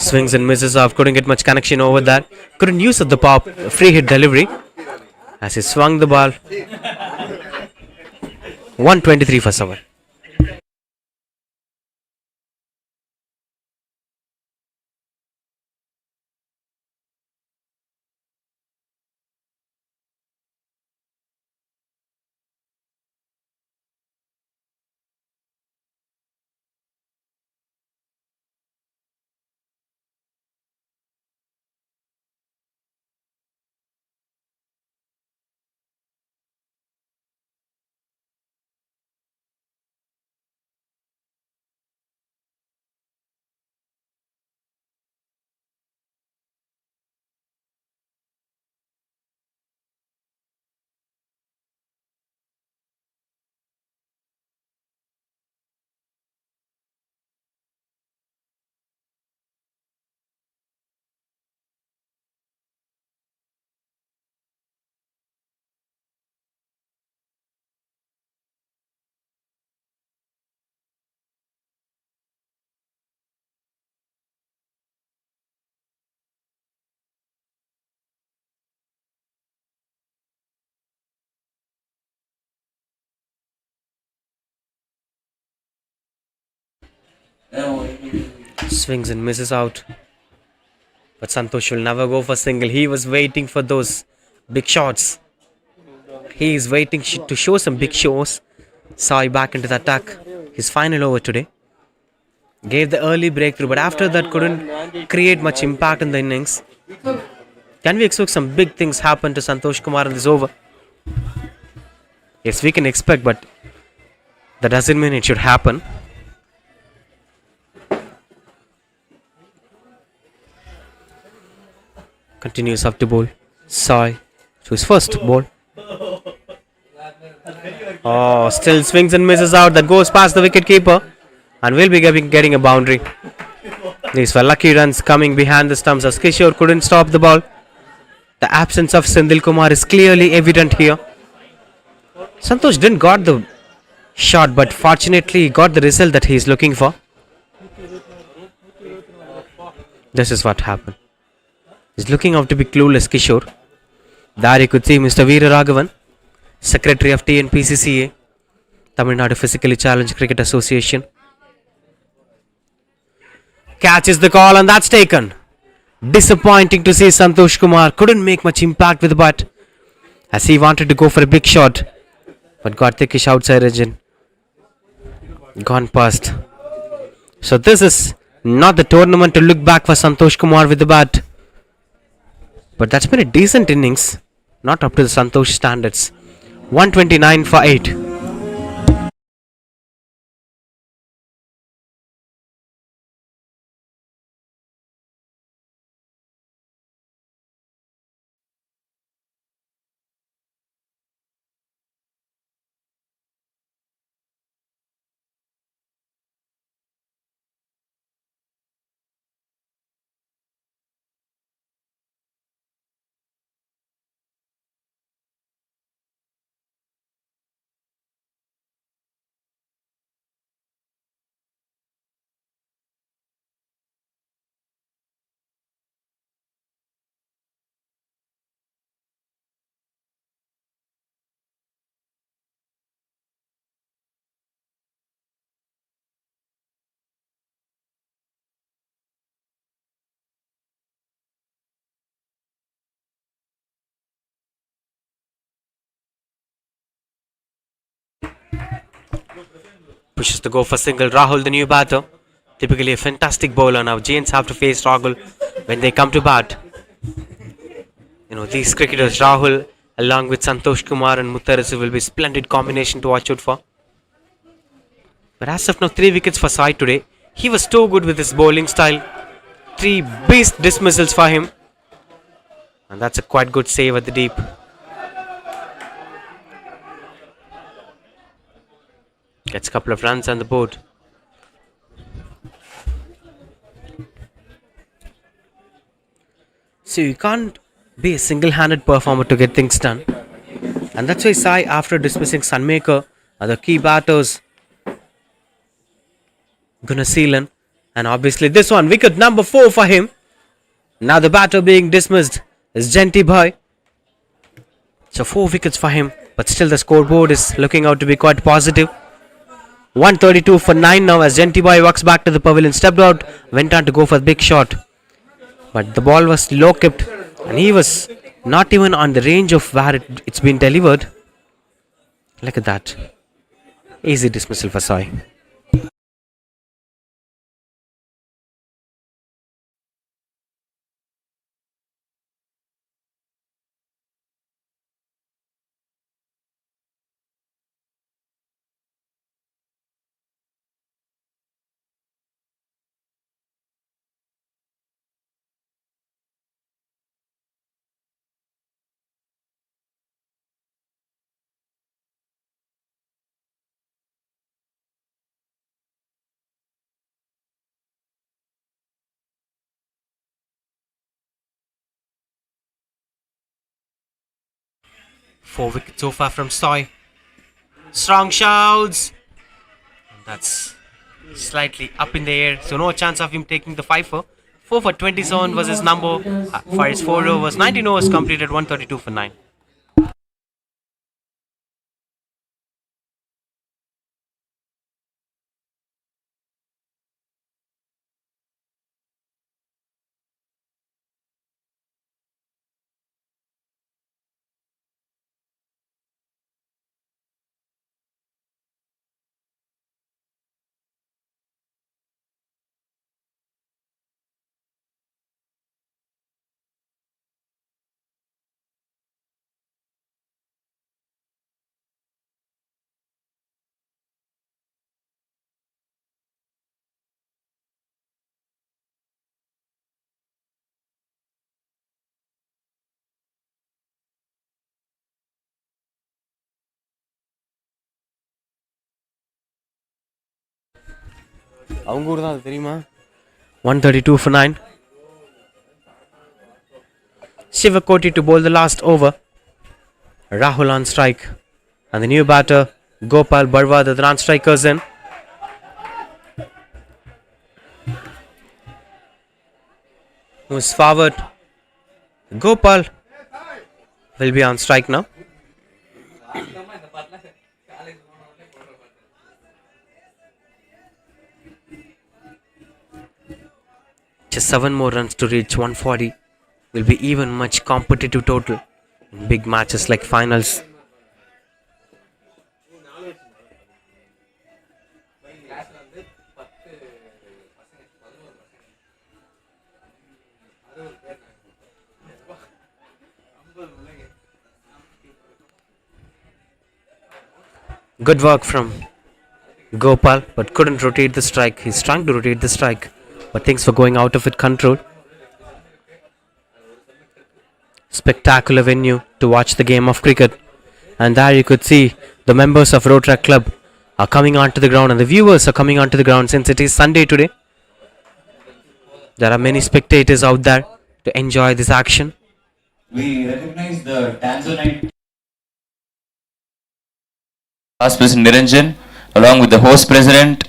Swings and misses off, couldn't get much connection over that. Couldn't use of the pop free hit delivery as he swung the ball. 123 for 7. Swings and misses out. But Santosh will never go for single. He was waiting for those big shots. He is waiting to show some big shows. Sai back into the attack. His final over today. Gave the early breakthrough, but after that couldn't create much impact in the innings. Can we expect some big things happen to Santosh Kumar in this over? Yes, we can expect, but that doesn't mean it should happen. Continues up to bowl. Sai to his first ball. Oh, still swings and misses out. That goes past the wicket keeper. And will be getting a boundary. These were lucky runs coming behind the stumps as Kishore couldn't stop the ball. The absence of Sendil Kumar is clearly evident here. Santosh didn't got the shot, but fortunately he got the result that he is looking for. This is what happened. He's looking out to be clueless, Kishore. There you could see Mr. Veera Raghavan, Secretary of TNPCCA, Tamil Nadu Physically Challenged Cricket Association. Catches the call and that's taken. Disappointing to see Santosh Kumar couldn't make much impact with the bat as he wanted to go for a big shot, but got thickish outside edge and gone past. So this is Not the tournament to look back for Santosh Kumar with the bat. But that's been a decent innings. Not up to the Santosh standards. 129 for 8. Pushes to go for single. Rahul, the new batter. Typically a fantastic bowler. Now Giants have to face Rahul when they come to bat. These cricketers, Rahul, along with Santosh Kumar and Muttarasu, will be splendid combination to watch out for. But as of now, 3 wickets for Sai today. He was too good with his bowling style. 3 beast dismissals for him. And that's a quite good save at the deep. Gets a couple of runs on the board. So you can't be a single-handed performer to get things done. And that's why Sai, after dismissing Sunmaker, are the key batters. Gunaseelan. And obviously this one, wicket number 4 for him. Now the batter being dismissed is Genti Bhai. So 4 wickets for him. But still the scoreboard is looking out to be quite positive. 132 for 9 now as Genti Bhai walks back to the pavilion. Stepped out, went on to go for the big shot. But the ball was low kept. And he was not even on the range of where it's been delivered. Look at that. Easy dismissal for Sai. Four wickets so far from Sai. Strong shouts. That's slightly up in the air, so no chance of him taking the 5-4. 4 for 27 was his number. For his 4 overs, 19 overs completed, 132 for 9. அவங்க ஊர் தான் அது தெரியுமா 132 for 9. Shivakoti to bowl the last over. Rahul on strike. And the new batter, Gopal Barwa, the non-strikers in. Moves forward. Gopal will be on strike now. Just 7 more runs to reach 140. Will be even much competitive total in big matches like finals. Good work from Gopal, but couldn't rotate the strike. He's trying to rotate the strike, but things were going out of it control. Spectacular venue to watch the game of cricket. And there you could see the members of Rotaract Club are coming onto the ground, and the viewers are coming onto the ground since it is Sunday today. There are many spectators out there to enjoy this action. We recognize the Tanzanite past president Niranjan, along with the host president,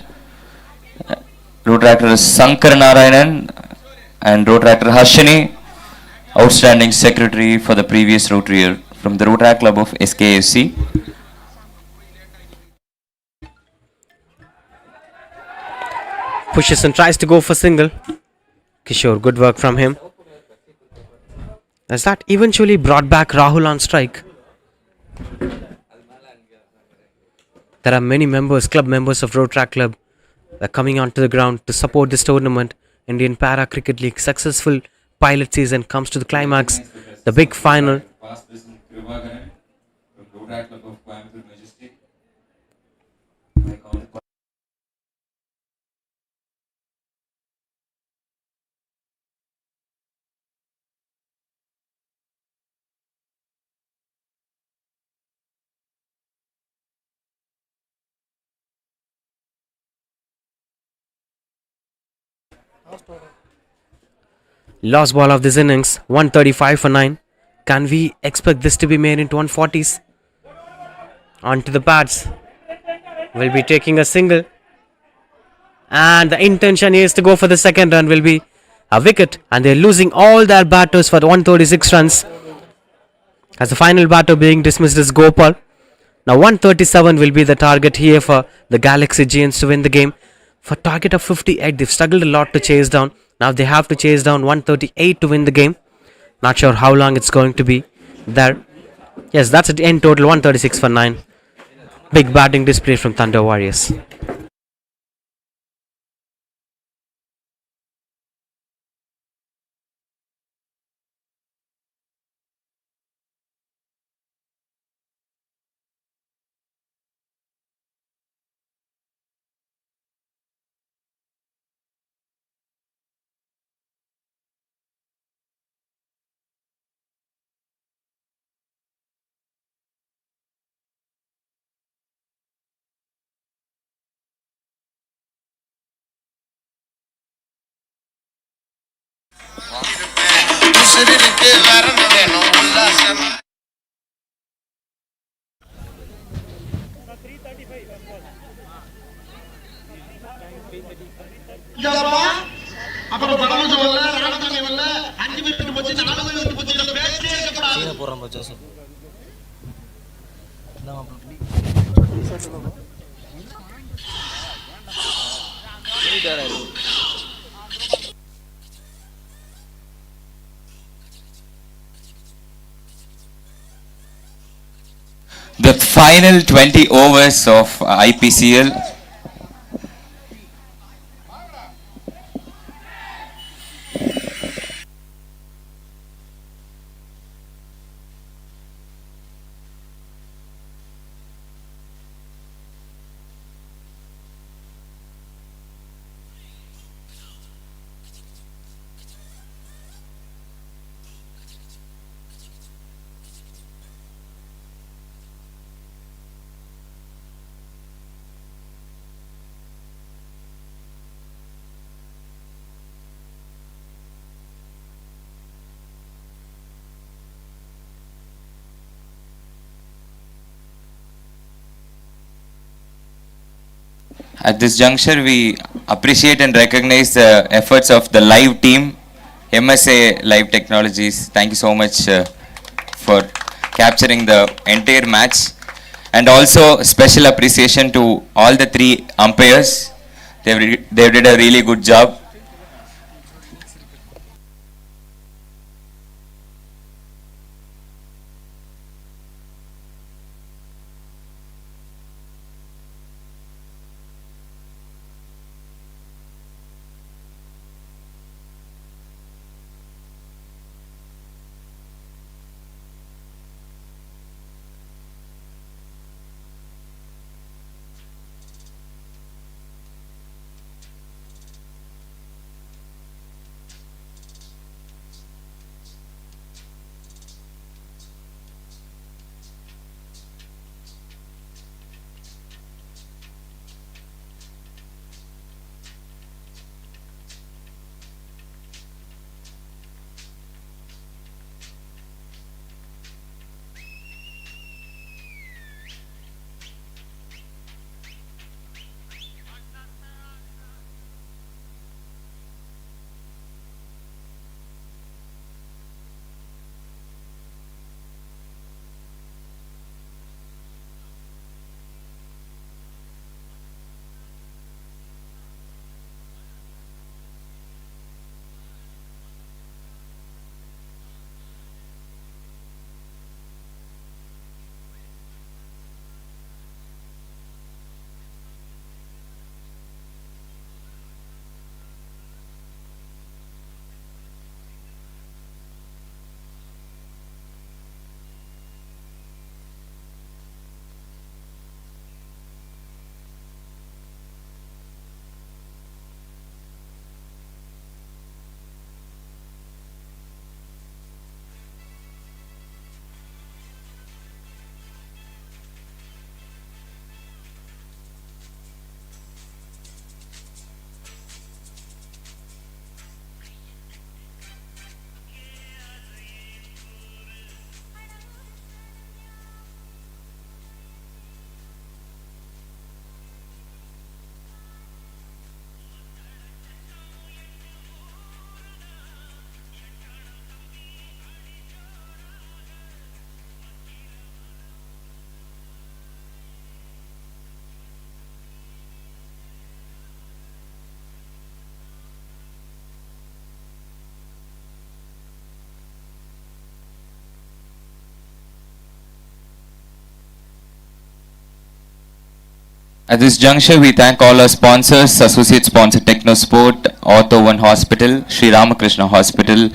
Rotaractor Sankar Narayanan, and Rotaractor Harshini, outstanding secretary for the previous Rotary year from the Rotaract Club of SKFC. Pushes and tries to go for single. Kishore, good work from him. As that eventually brought back Rahul on strike. There are many members, club members of Rotaract Club that are coming onto the ground to support this tournament. Indian Para Cricket League successful pilot season comes to the climax. The big final. Past president Kribagaran from Rotaract Club of Coimbatore Majestic. Last ball of this innings, 135 for 9. Can we expect this to be made into 140s? Onto the pads. Will be taking a single. And the intention is to go for the second run will be a wicket. And they're losing all their batters for 136 runs. As the final batter being dismissed as Gopal. Now 137 will be the target here for the Galaxy Giants to win the game. For target of 58, they've struggled a lot to chase down. Now they have to chase down 138 to win the game. Not sure how long it's going to be there. Yes, that's at end total 136 for 9. Big batting display from Thunder Warriors. அப்புறம் பணமும் சொல்லல ராமதானி வரல 5 wicket போச்சு 4 wicket போச்சு இந்த பேச்சே இருக்கப்படாது போறோம் Jose The final 20 overs of IPCL. At this juncture, we appreciate and recognize the efforts of the live team, MSA Live Technologies. Thank you so much for capturing the entire match. And also special appreciation to all the 3 umpires. They did a really good job. At this juncture, we thank all our sponsors, associate sponsor Technosport, Ortho One Hospital, Sri Ramakrishna Hospital,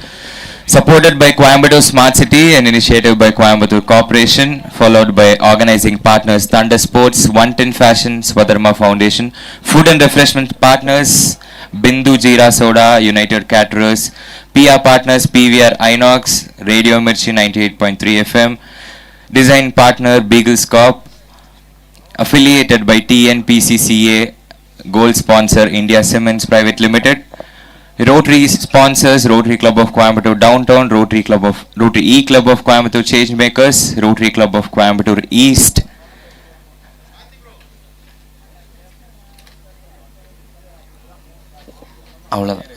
supported by Coimbatore Smart City, an initiative by Coimbatore Corporation, followed by organizing partners Thunder Sports, 110 Fashion, Swadharma Foundation, food and refreshment partners, Bindu Jeera Soda, United Caterers, PR partners PVR Inox, Radio Mirchi 98.3 FM, design partner Beagles Corp, affiliated by TNPCCA, gold sponsor India Cements Private Limited, Rotary sponsors Rotary Club of Coimbatore Downtown, Rotary E Club of Coimbatore Changemakers, Rotary Club of Coimbatore East. அவ்வளவுதான்.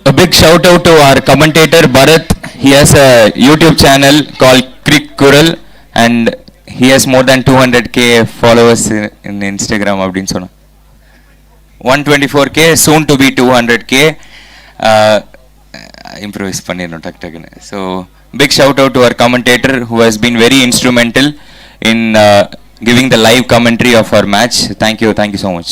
A big shout out to our commentator Bharat. He has a YouTube channel called Crick Kural and he has more than 200k followers in Instagram அப்படின்னு சொன்னா 124k soon to be 200k. Improvise பண்ணிரணும் duck டக்னு. So big shout out to our commentator who has been very instrumental in giving the live commentary of our match. Thank you so much.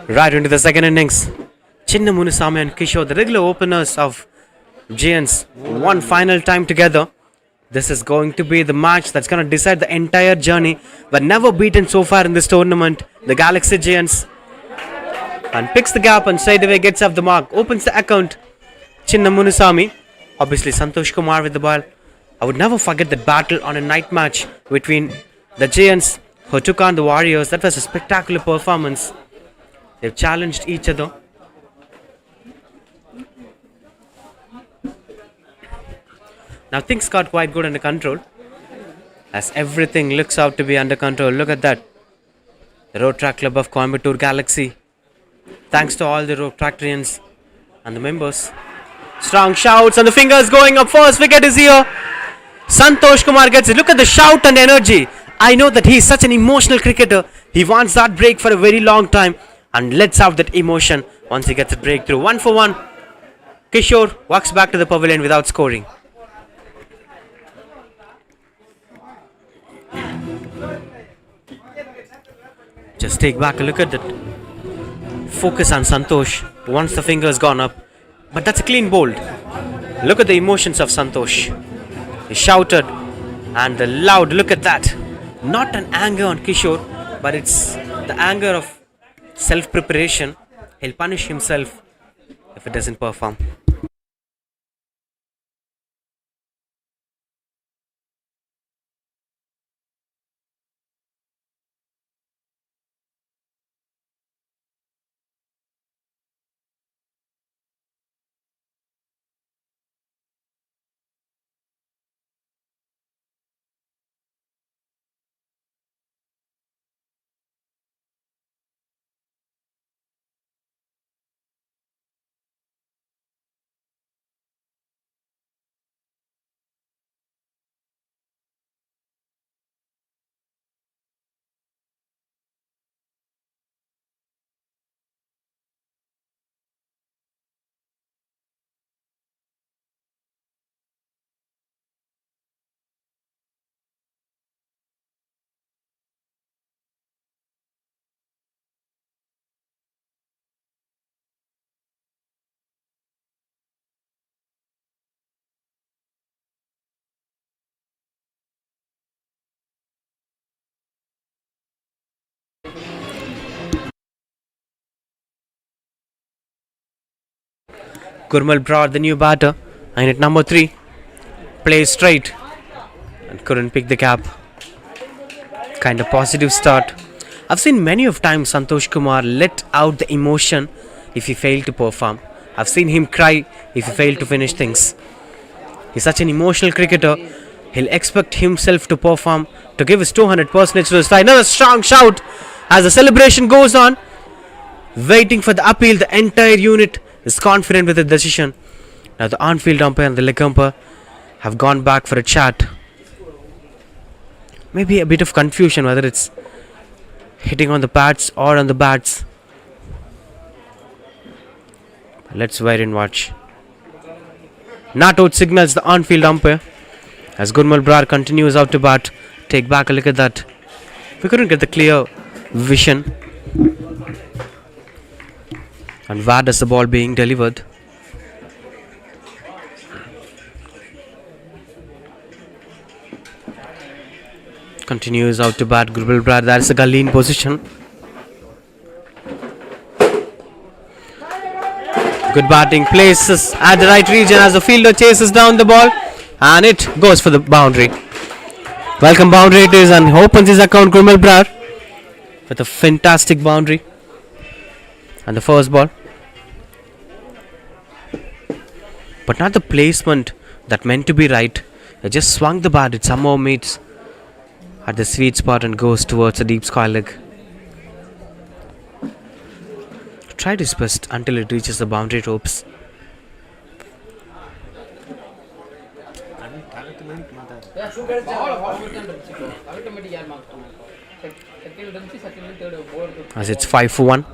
Right into the second innings. Chinna Munusamy and Kishore, the regular openers of Giants, one final time together. This is going to be the match that's going to decide the entire journey. But never beaten so far in this tournament. The Galaxy Giants. And picks the gap and straight away gets off the mark. Opens the account. Chinna Munusamy. Obviously Santosh Kumar with the ball. I would never forget that battle on a night match between the Giants who took on the Warriors. That was a spectacular performance. They've challenged each other. Now things got quite good under control, as everything looks out to be under control. Look at that. The Rotaract Club of Coimbatore Gaalaxy. Thanks to all the Rotaractians and the members. Strong shouts and the fingers going up. First wicket is here. Santosh Kumar gets it. Look at the shout and energy. I know that he is such an emotional cricketer. He wants that break for a very long time and lets out that emotion once he gets a breakthrough. 1 for 1. Kishore walks back to the pavilion without scoring. Just take back a look at that. Focus on Santosh once the finger's gone up. But that's a clean bowled. Look at the emotions of Santosh. He shouted and the loud, look at that. Not an anger on Kishore, but it's the anger of self-preparation. He'll punish himself if it doesn't perform. Gurmal brought the new batter, and at number 3, plays straight and couldn't pick the cap. Kind of positive start. I've seen many of times Santosh Kumar let out the emotion if he failed to perform. I've seen him cry if he failed to finish things. He's such an emotional cricketer. He'll expect himself to perform, to give his 200% to the side. Another strong shout as the celebration goes on. Waiting for the appeal, the entire unit is confident with the decision. Now the on-field umpire and the leg umpire have gone back for a chat. Maybe a bit of confusion whether it's hitting on the pads or on the bats. Let's wait and watch. Not out signals the on-field umpire as Gurmal Brar continues out to bat. Take back a look at that. We couldn't get the clear vision. And where does the ball being delivered? Continues out to bat. Gurmal Brar. That is a gully in position. Good batting. Places at the right region as the fielder chases down the ball. And it goes for the boundary. Welcome boundary it is, and opens his account Gurmal Brar with a fantastic boundary. And the first ball. But not the placement that meant to be right. They just swung the bat. It somehow meets at the sweet spot and goes towards the deep square leg. Tried his best until it reaches the boundary ropes. As it's 5 for 1.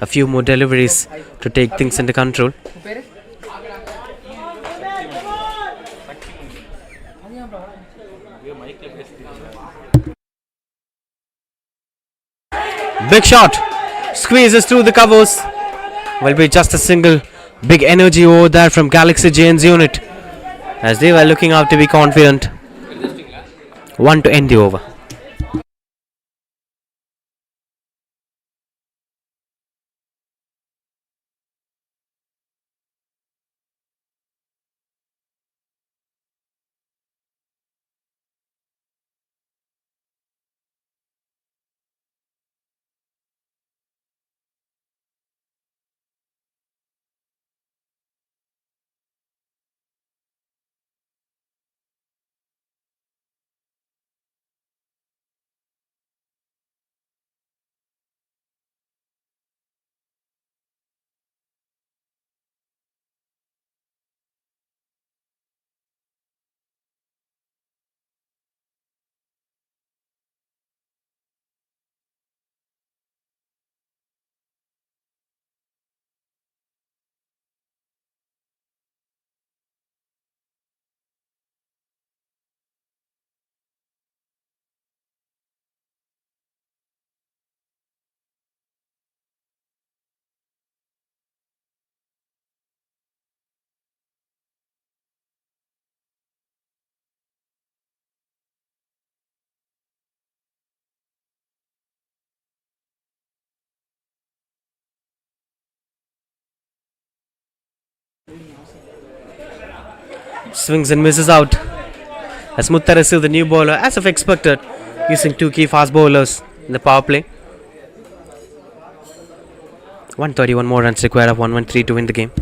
A few more deliveries to take things into control. Big shot. Squeezes through the covers. Will be just a single. Big energy over there from Galaxy Giants unit, as they were looking out to be confident. One to end the over. Swings and misses out. As Mutta received the new bowler as of expected, using two key fast bowlers in the power play. 131 more runs required of 113 to win the game.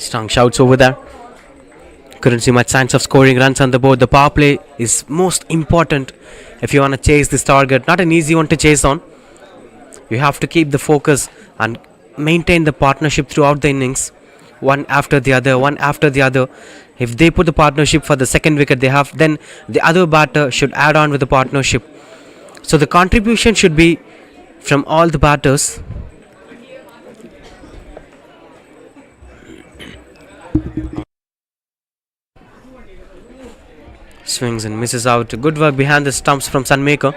Strong shouts over there. Couldn't see much signs of scoring runs on the board. The power play is most important if you want to chase this target. Not an easy one to chase on. You have to keep the focus and maintain the partnership throughout the innings. One after the other, one after the other. If they put the partnership for the second wicket, they have, then the other batter should add on with the partnership. So the contribution should be from all the batters. Swings and misses out. Good work behind the stumps from Sunmaker.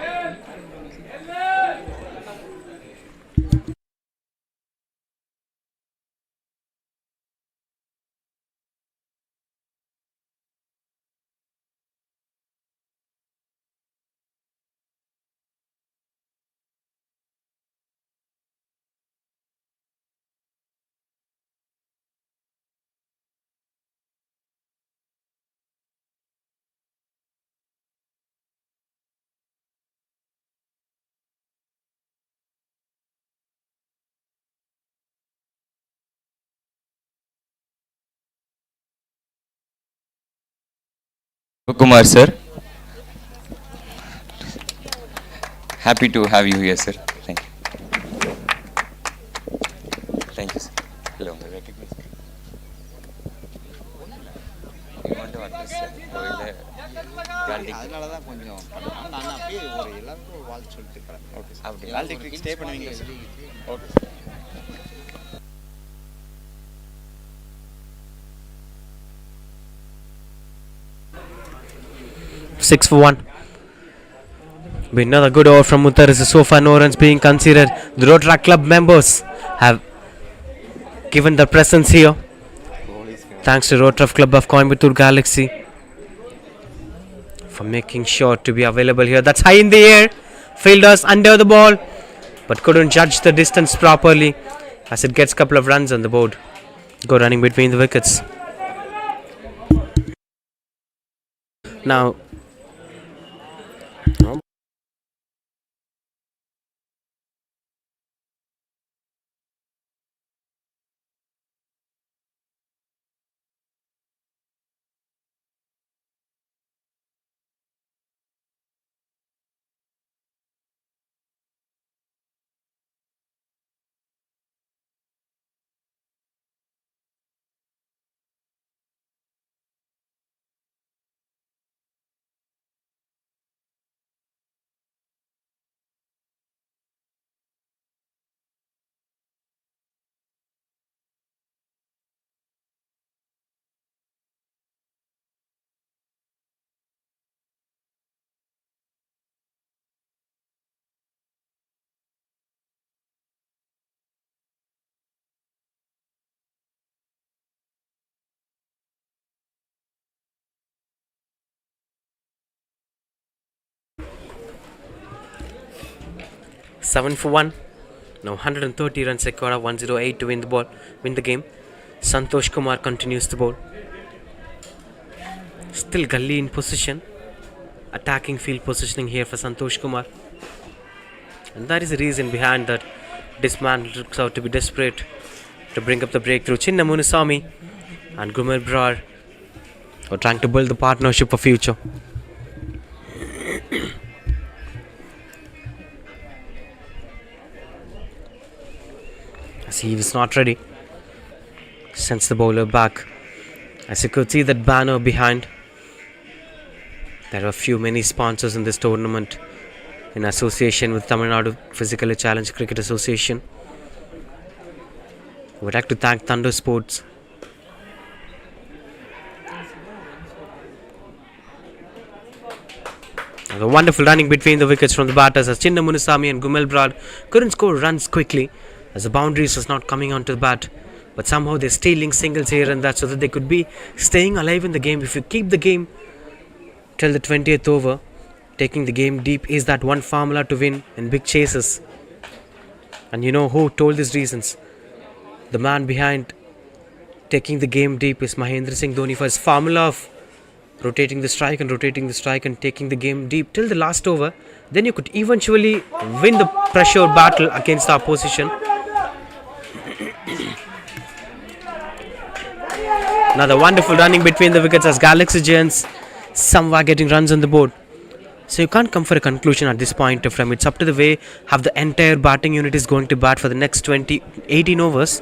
Kumar sir, happy to have you here, sir. Thank you. Thank you, sir. Hello. You want to address, sir? அதனால தான் கொஞ்சம் பண்ணலாம். நான் அப்படியே ஒரு எல்லாருக்கும் ஒரு வாழ்த்து சொல்லிட்டு இருக்கிறேன். Okay sir. அப்படி வேல்டிக் ஸ்டே பண்ணுவீங்க sir. Okay sir. 6 for 1. But another good over from Muttar is so far no runs being considered. The Rotaract club members have given their presence here. Thanks to Rotaract Club of Coimbatore Gaalaxy for making sure to be available here. That's high in the air. Fielders under the ball, but couldn't judge the distance properly as it gets a couple of runs on the board. Go running between the wickets. Now 7 for 1. Now 130 runs required, 108 to win the game. Santosh Kumar continues the ball. Still Gully in position. Attacking field positioning here for Santosh Kumar. And that is the reason behind that this man looks out to be desperate to bring up the breakthrough. Chinna Munusamy and Gumel Brar are trying to build the partnership for future. As he was not ready, sends the bowler back. As you could see that banner behind, there are many sponsors in this tournament in association with Tamil Nadu Physically Challenged Cricket Association. We would like to thank Thunder Sports. The wonderful running between the wickets from the batters as Chinna Munusamy and Gumel Brad couldn't score runs quickly as the boundaries was not coming onto the bat. But somehow they're stealing singles here and that so that they could be staying alive in the game. If you keep the game till the 20th over, taking the game deep is that one formula to win in big chases. And you know who told these reasons? The man behind taking the game deep is Mahendra Singh Dhoni for his formula of rotating the strike and taking the game deep till the last over. Then you could eventually win the pressure battle against the opposition. Another wonderful running between the wickets as Galaxy Giants somewhere getting runs on the board. So you can't come for a conclusion at this point of time. It's up to the way how the entire batting unit is going to bat for the next 18 overs.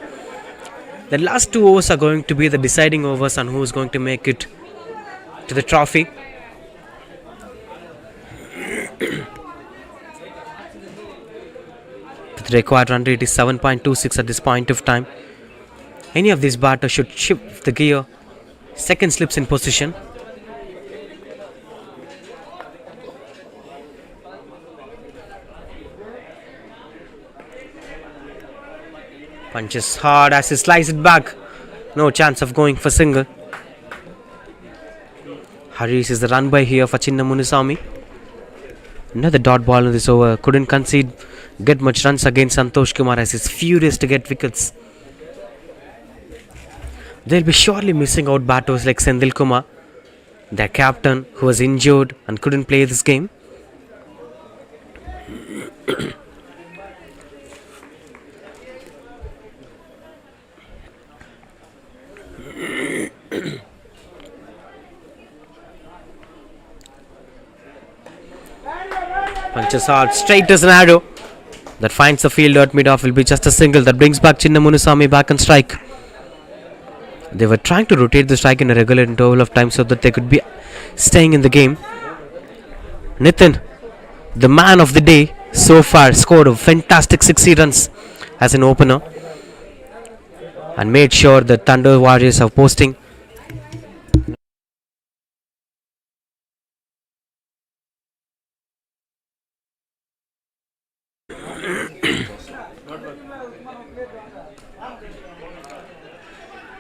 The last 2 overs are going to be the deciding overs on who is going to make it to the trophy. The required run rate is 7.26 at this point of time. Any of these batters should shift the gear. Second slips in position. Punches hard as he slices it back. No chance of going for single. Harish is the run by here for Chinna Munusamy. Another dot ball in this over. Couldn't get much runs against Santosh Kumar as he's furious to get wickets. They'll be surely missing out batters like Sendil Kumar, their captain, who was injured and couldn't play this game. Punches hard, straight as an arrow. That finds the fielder at mid-off will be just a single that brings back Chinna Munusamy back on strike. They were trying to rotate the strike in a regular interval of time so that they could be staying in the game. Nitin, the man of the day so far, scored a fantastic 60 runs as an opener and made sure the Thunder Warriors are posting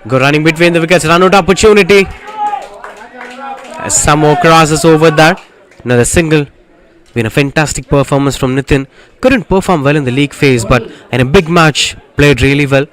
go running between the wickets, run out opportunity. As some more crosses over that. Another single. Been a fantastic performance from Nitin. Couldn't perform well in the league phase, but in a big match, played really well.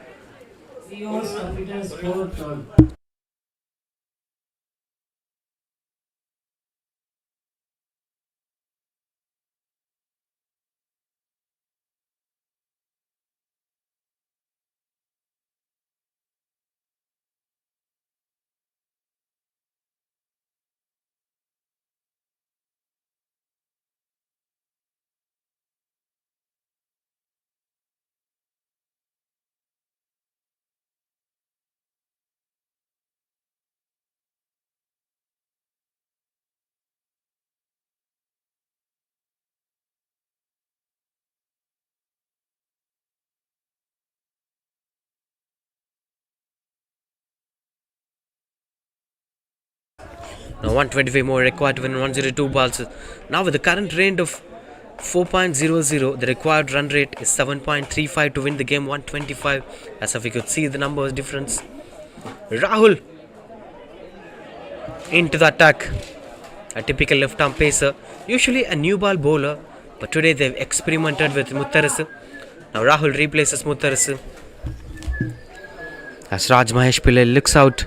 Now 125 more required to win 102 balls. Now with the current range of 4.00, the required run rate is 7.35 to win the game 125. As if we could see the numbers difference. Rahul into the attack. A typical left arm pacer. Usually a new ball bowler But today they've experimented with Muttarasu. Now Rahul replaces Muttarasu. As Raj Mahesh Pillai looks out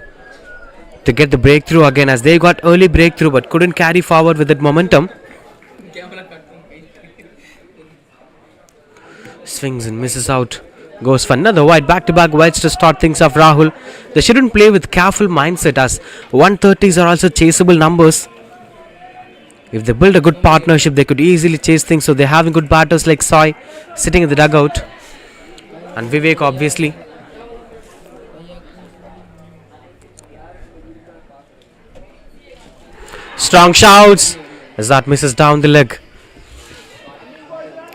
to get the breakthrough again, as they got early breakthrough but couldn't carry forward with that momentum. Swings and misses out. Goes for another wide, back-to-back wides to start things off. Rahul. They shouldn't play with careful mindset, as 130s are also chaseable numbers. If they build a good partnership, they could easily chase things. So they're having good batters like Sai sitting in the dugout, and Vivek obviously. Strong shouts as that misses down the leg.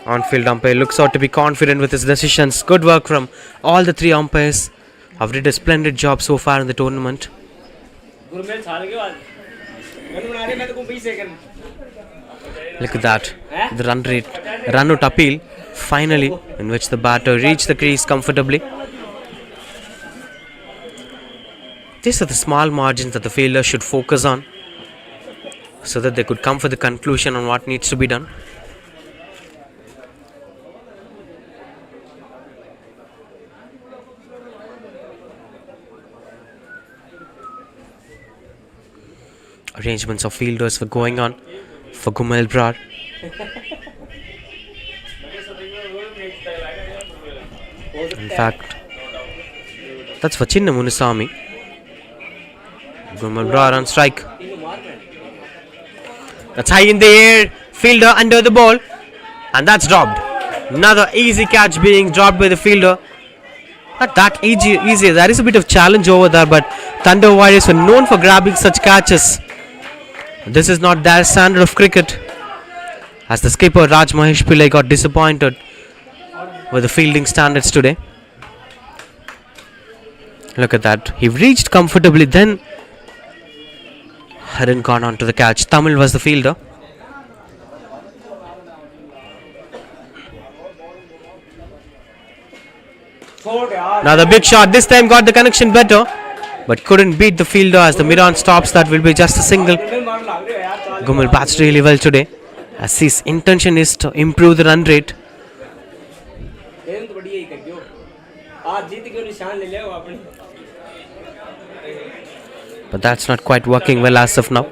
On-field umpire looks out to be confident with his decisions. Good work from all the three umpires. Have did a splendid job so far in the tournament. Look at that. The run out appeal finally, in which the batter reached the crease comfortably. These are the small margins that the fielder should focus on, so that they could come for the conclusion on what needs to be done. Arrangements of fielders were going on for Coimbatore. In fact, that's for Chinna Munusamy. Coimbatore on strike. That's high in the air. Fielder under the ball. And that's dropped. Another easy catch being dropped by the fielder. Not that easy. There is a bit of challenge over there, but Thunder Warriors were known for grabbing such catches. This is not their standard of cricket, as the skipper Raj Mahesh Pillai got disappointed with the fielding standards today. Look at that. He reached comfortably, then hadn't gone on to the catch. Tamil was the fielder. Now the big shot, this time got the connection better, but couldn't beat the fielder as the mid-on stops. That will be just a single. Gumal bats really well today, as his intention is to improve the run rate. But that's not quite working well as of now.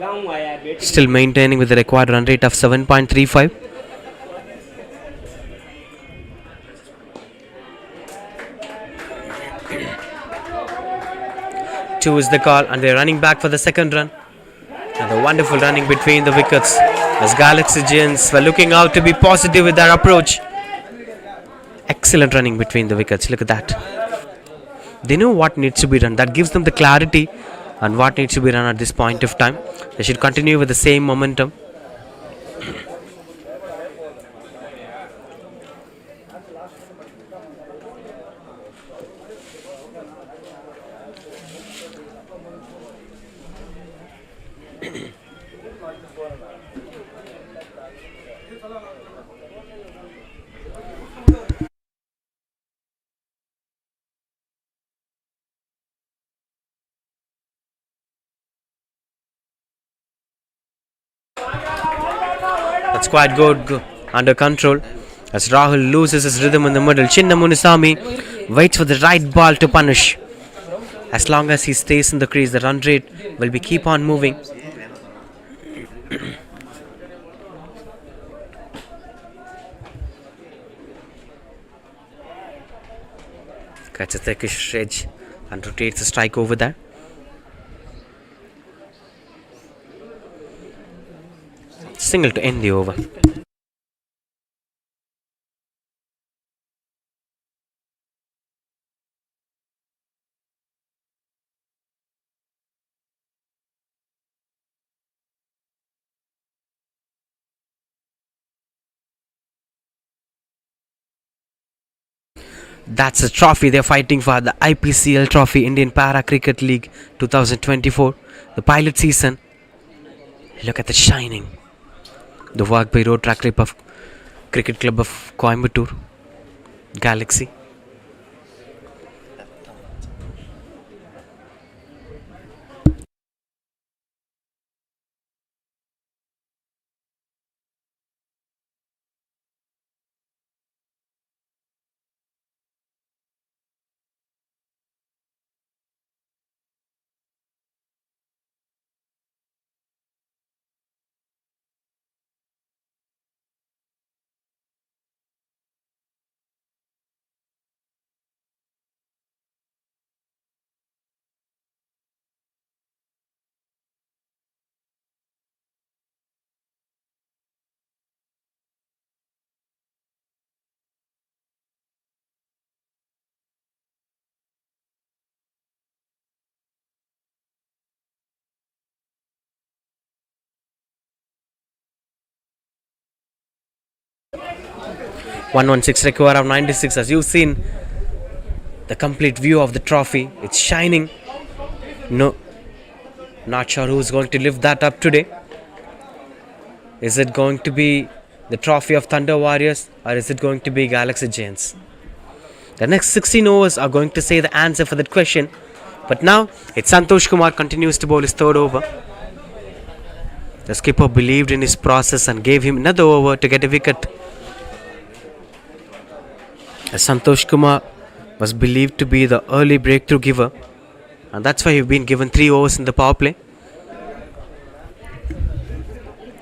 Still maintaining with the required run rate of 7.35. Two is the call, and they're running back for the second run. And the wonderful running between the wickets, as Galaxygians were looking out to be positive with their approach. Excellent running between the wickets. Look at that. They know what needs to be done. That gives them the clarity and what needs to be done at this point of time. They should continue with the same momentum. That's quite good, under control, as Rahul loses his rhythm in the middle. Chinna Munusamy waits for the right ball to punish. As long as he stays in the crease, the run rate will be keep on moving. Catches the Turkish edge and rotates the strike over there. Single to end the over. That's the trophy they're fighting for, the IPCL trophy, Indian Para Cricket League 2024, the pilot season. Look at the shining. The work by Rotaract Cricket Club of Coimbatore Galaxy. 116 require of 96. As you've seen the complete view of the trophy, it's shining. No, not sure who's going to lift that up today. Is it going to be the trophy of Thunder Warriors or is it going to be Galaxy Giants? The next 16 overs are going to say the answer for that question. But now it's Santosh Kumar continues to bowl his third over. The skipper believed in his process and gave him another over to get a wicket. As Santosh Kumar was believed to be the early breakthrough giver, and that's why he's been given 3 overs in the power play.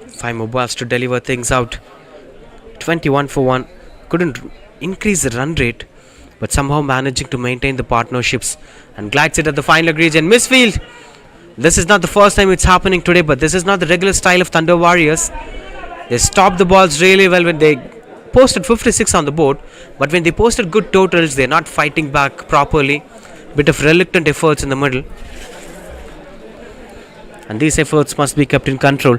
5 more balls to deliver things out. 21 for 1. Couldn't increase the run rate, but somehow managing to maintain the partnerships and glides it at the final region. Misfield! This is not the first time it's happening today, but this is not the regular style of Thunder Warriors. They stopped the balls really well when they posted 56 on the board, but when they posted good totals, they're not fighting back properly. Bit of reluctant efforts in the middle, and these efforts must be kept in control.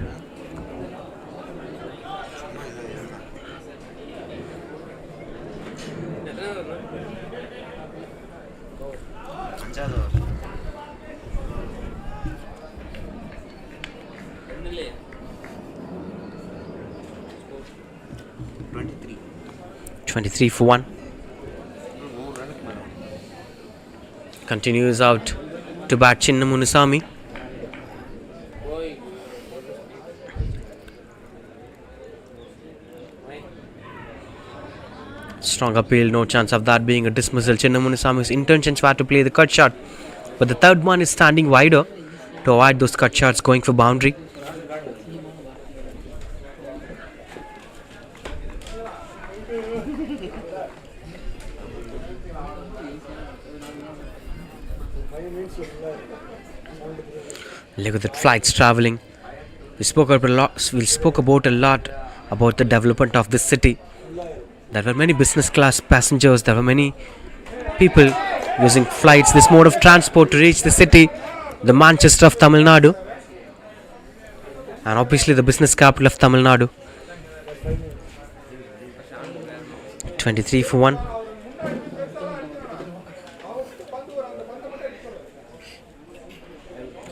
Twenty-three. 23 for 1. Continues out to bat Chinna Munusamy. Strong appeal, no chance of that being a dismissal. Chinna Munusamy's intentions were to play the cut shot, but the third man is standing wider to avoid those cut shots going for boundary. Look at the flights traveling. We spoke about a lot about the development of this city. There were many business class passengers. There were many people using flights, this mode of transport to reach the city, the Manchester of Tamil Nadu, and obviously the business capital of Tamil Nadu. 23 for 1.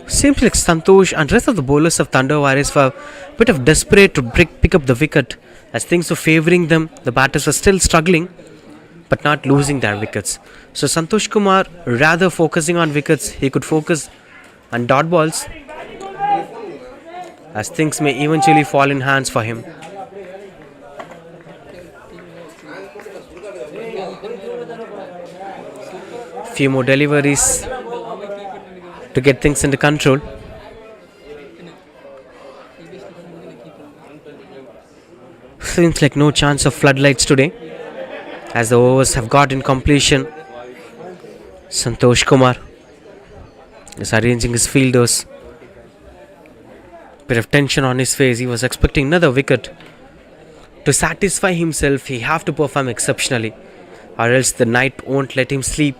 Seems like Santosh and rest of the bowlers of Thunder Warriors were a bit of desperate to pick up the wicket. As things were favouring them, the batters were still struggling but not losing their wickets. So Santosh Kumar, rather focusing on wickets, he could focus on dot balls, as things may eventually fall in hands for him. Few more deliveries to get things under control. Seems like no chance of floodlights today, as the overs have got in completion. Santosh Kumar is arranging his fielders. Bit of tension on his face. He was expecting another wicket. To satisfy himself, he have to perform exceptionally, or else the night won't let him sleep.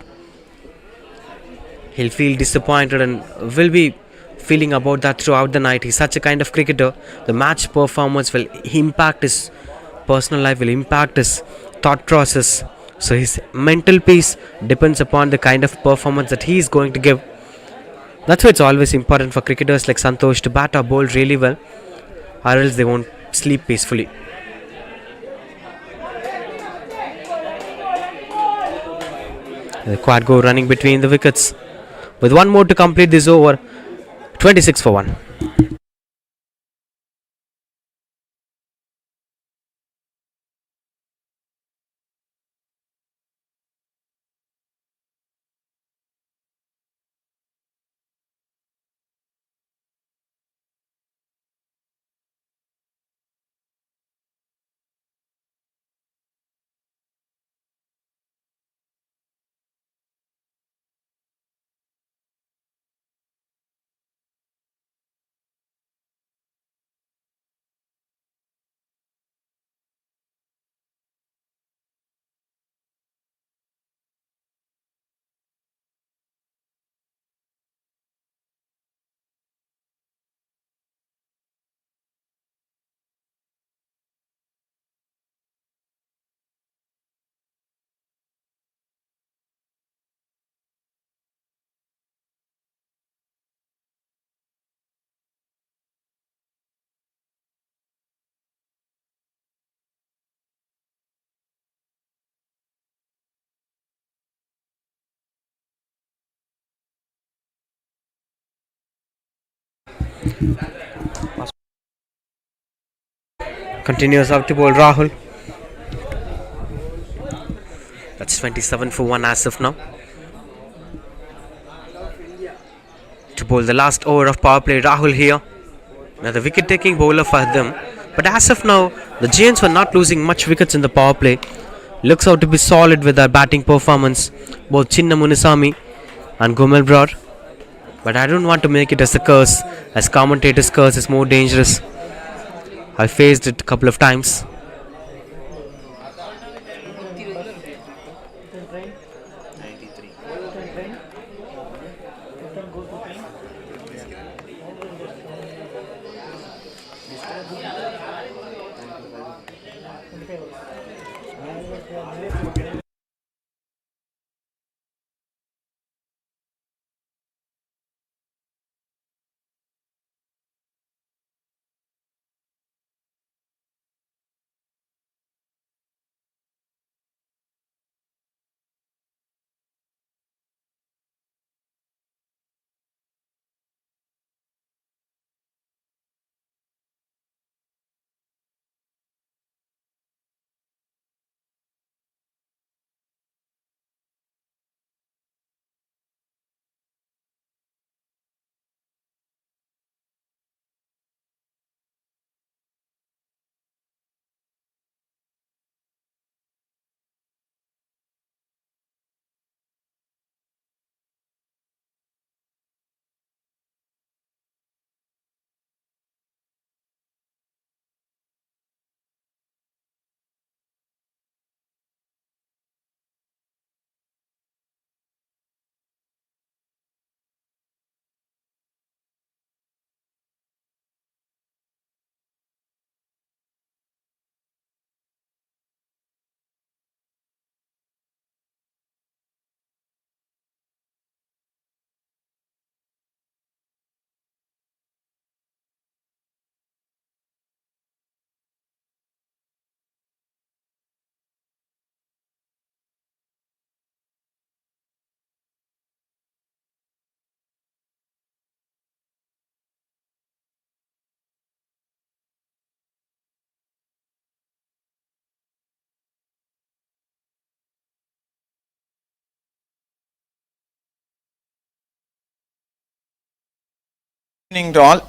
He'll feel disappointed and will be feeling about that throughout the night. He's such a kind of cricketer. The match performance will impact his personal life, will impact his thought process. So his mental peace depends upon the kind of performance that he is going to give. That's why it's always important for cricketers like Santosh to bat or bowl really well, or else they won't sleep peacefully. The quad go running between the wickets. With one more to complete this over, 26 for 1. Continues out to bowl Rahul. That's 27 for 1 as of now. To bowl the last over of power play, Rahul here. Now the wicket taking bowler for them. But as of now, the Giants were not losing much wickets in the power play. Looks out to be solid with their batting performance, both Chinna Munisamy and Gomel Broad. But I don't want to make it as a curse, as commentators' curse is more dangerous. I faced it a couple of times. Evening to all.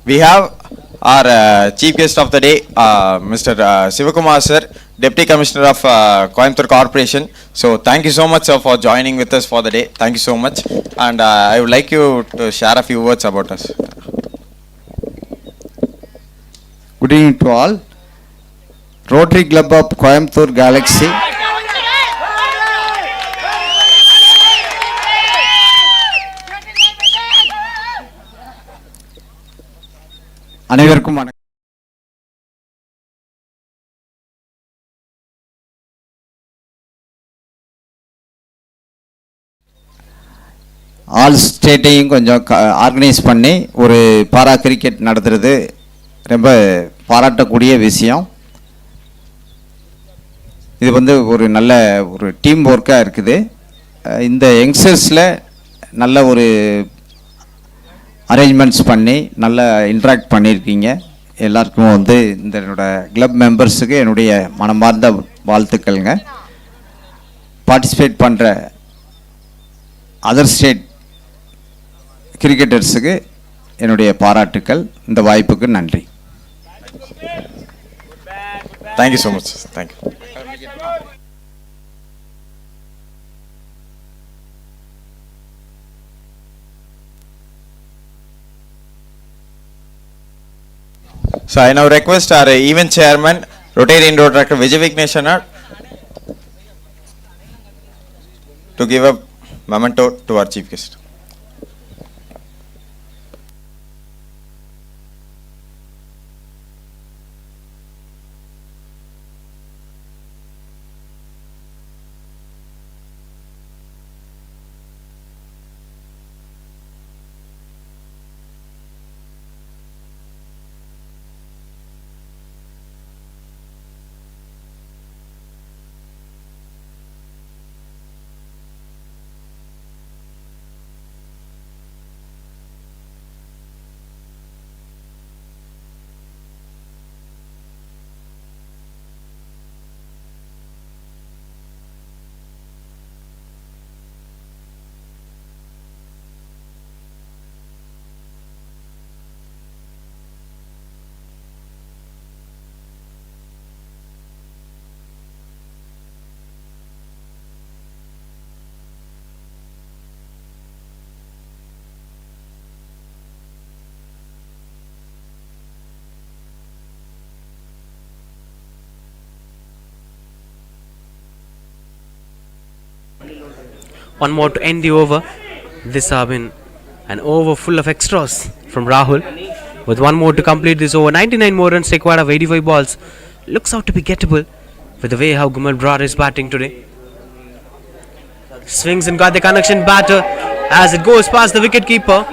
We have our chief guest of the day, Mr. Sivakumar sir, Deputy Commissioner of Coimbatore Corporation. So thank you so much sir for joining with us for the day. Thank you so much. And I would like you to share a few words about us. Good evening to all. Rotary Club of Coimbatore Galaxy. அனைவருக்கும் வணக்கம். All ஸ்டேட்டையும் கொஞ்சம் organise பண்ணி ஒரு பாரா cricket நடத்துறது ரொம்ப பாராட்டக்கூடிய விஷயம். இது வந்து ஒரு நல்ல ஒரு டீம் ஒர்க்காக இருக்குது. இந்த யங்ஸ்டர்ஸில் நல்ல ஒரு அரேஞ்ச்மெண்ட்ஸ் பண்ணி நல்லா இன்ட்ராக்ட் பண்ணியிருக்கீங்க. எல்லாருக்கும் வந்து இந்த என்னோடய கிளப் மெம்பர்ஸுக்கு என்னுடைய மனமார்ந்த வாழ்த்துக்கள்ங்க. பார்ட்டிசிபேட் பண்ணுற அதர் ஸ்டேட் கிரிக்கெட்டர்ஸுக்கு என்னுடைய பாராட்டுக்கள். இந்த வாய்ப்புக்கு நன்றி. Thank you so much. Thank you. So I now request our event chairman, Rotarian Rotaract Vijay Vigneshanar, to give a memento to our chief guest. One more to end the over. This has been an over full of extras from Rahul. With one more to complete this over, 99 more runs required of 85 balls. Looks out to be gettable with the way how Coimbatore is batting today. Swings and got the connection batter as it goes past the wicket keeper.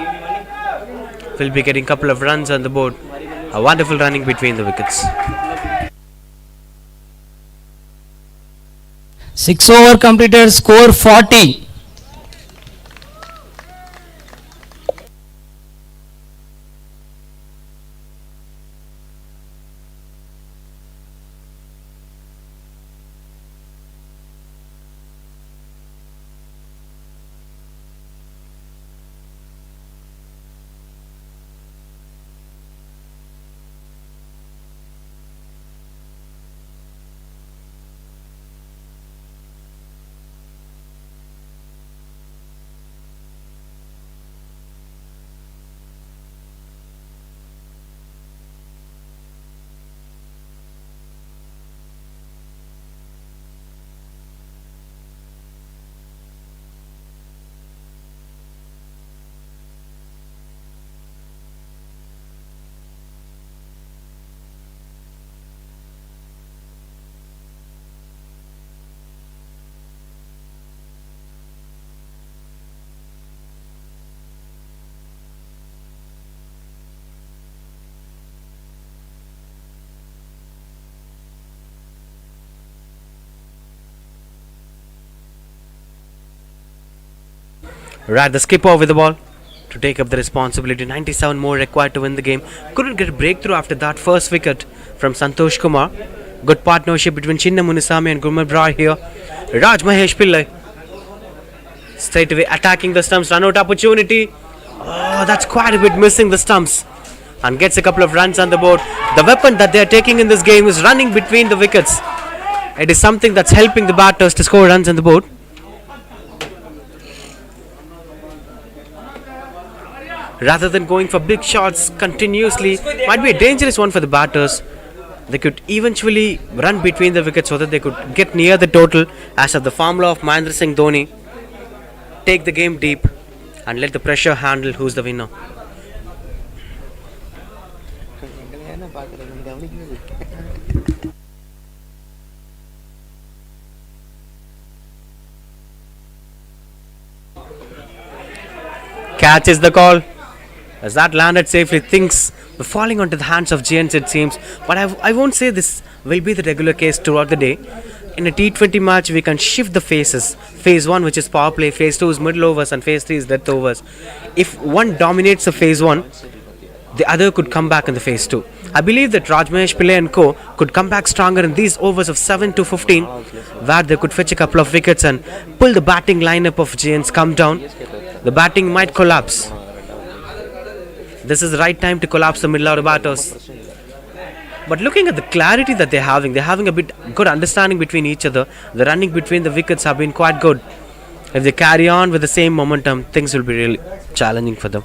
Will be getting a couple of runs on the board. A wonderful running between the wickets. 6 over completed, score 40. Right, the skipper with the ball to take up the responsibility. 97 more required to win the game. Couldn't get a breakthrough after that first wicket from Santosh Kumar. Good partnership between Chinna Munisamy and Coimbatore here. Raj Mahesh Pillai straight away attacking the stumps. Run out opportunity. Oh, that's quite a bit missing the stumps. And gets a couple of runs on the board. The weapon that they are taking in this game is running between the wickets. It is something that's helping the batters to score runs on the board. Rather than going for big shots continuously, might be a dangerous one for the batters. They could eventually run between the wickets so that they could get near the total, as of the formula of Mahendra Singh Dhoni. Take the game deep and let the pressure handle who's the winner. Catches the call. As that landed safely, things were falling onto the hands of Giants, it seems. But I won't say this will be the regular case throughout the day. In a T20 match, we can shift the phases. Phase 1, which is power play. Phase 2 is middle overs. And phase 3 is death overs. If one dominates the phase 1, the other could come back in the phase 2. I believe that Raj Mahesh Pillai and co could come back stronger in these overs of 7 to 15, where they could fetch a couple of wickets and pull the batting lineup of Giants come down. The batting might collapse. This is the right time to collapse the middle order batters. But looking at the clarity that they're having a bit good understanding between each other. The running between the wickets have been quite good. If they carry on with the same momentum, things will be really challenging for them.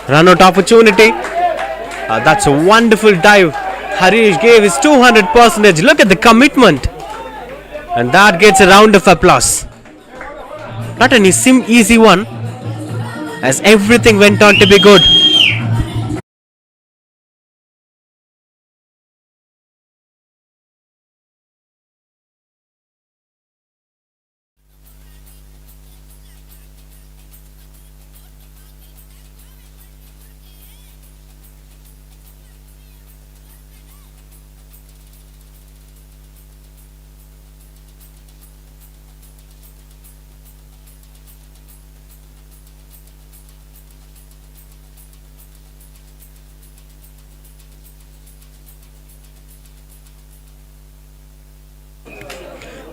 Run out opportunity. That's a wonderful dive. Harish gave his 200%. Look at the commitment. And that gets a round of applause. Not an easy one, as everything went on to be good.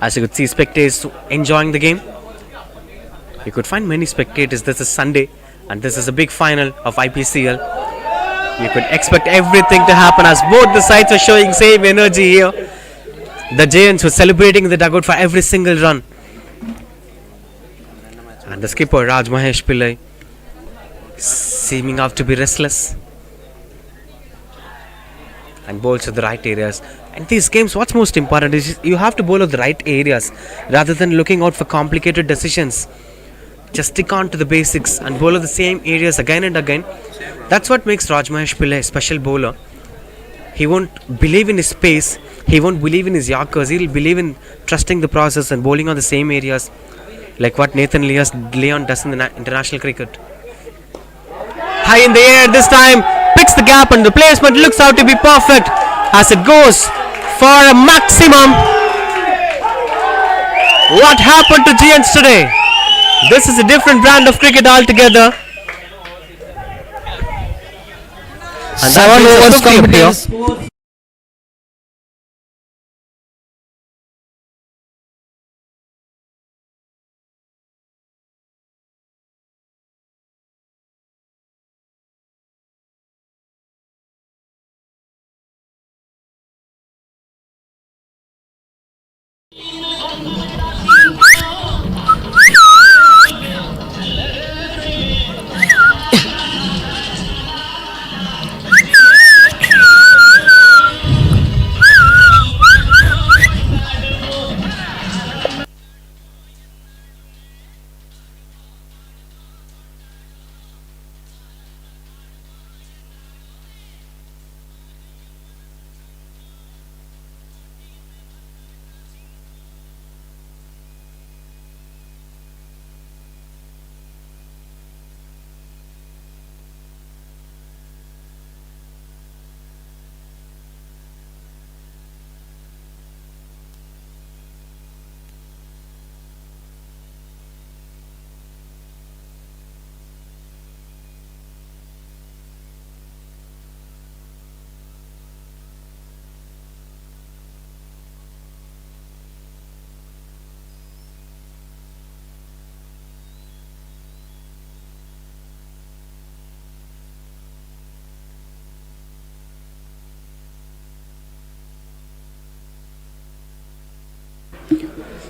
As you could see, spectators enjoying the game. You could find many spectators. This is Sunday and this is a big final of IPCL. You could expect everything to happen as both the sides were showing same energy here. The Giants were celebrating in the dugout for every single run. And the skipper Raj Mahesh Pillai seeming out to be restless. And bowls at the right areas. And these games, what's most important is you have to bowl at the right areas rather than looking out for complicated decisions. Just stick on to the basics and bowl at the same areas again and again. That's what makes Raj Mahesh Pillai a special bowler. He won't believe in his pace, he won't believe in his Yorkers, he'll believe in trusting the process and bowling on the same areas like what Nathan Leon does in the international cricket. High in the air this time, picks the gap and the placement looks out to be perfect as it goes for a maximum. What happened to Giants today? This is a different brand of cricket altogether. And 7 overs completed.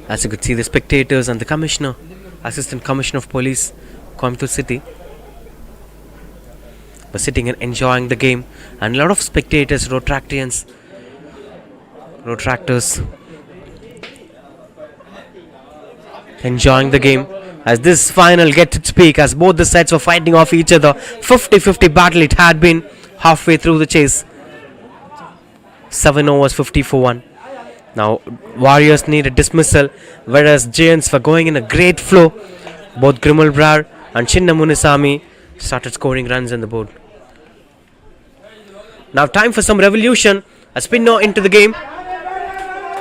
As you could see, the spectators and the commissioner, assistant commissioner of police, Coimbatore City, were sitting and enjoying the game, and a lot of spectators, Rotaractors, enjoying the game as this final gets its peak as both the sides were fighting off each other. 50-50 battle it had been halfway through the chase. 7 overs, 50 for 1. Now Warriors need a dismissal, whereas Giants were going in a great flow. Both Grimal Brar and Chinna Munisamy started scoring runs on the board. Now time for some revolution. A spinner into the game.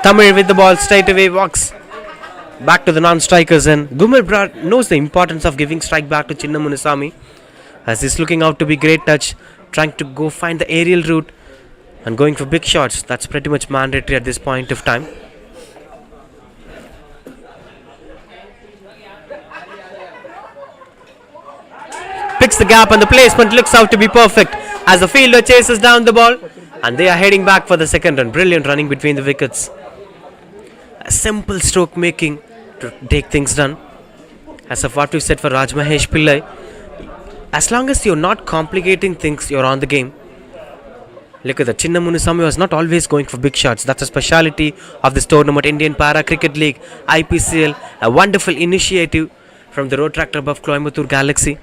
Tamil with the ball straight away walks back to the non-strikers, and Grimal Brar knows the importance of giving strike back to Chinna Munisamy as he's looking out to be great touch, trying to go find the aerial route and going for big shots. That's pretty much mandatory at this point of time. Picks the gap and the placement looks out to be perfect as the fielder chases down the ball and they are heading back for the second run. Brilliant running between the wickets. A simple stroke making to take things done. As of what we said for Raj Mahesh Pillai, as long as you're not complicating things, you're on the game. Look at that, Chinna Munisamy was not always going for big shots. That's a speciality of this tournament, Indian Para Cricket League, IPCL, a wonderful initiative from the Rotaract above Coimbatore Gaalaxy.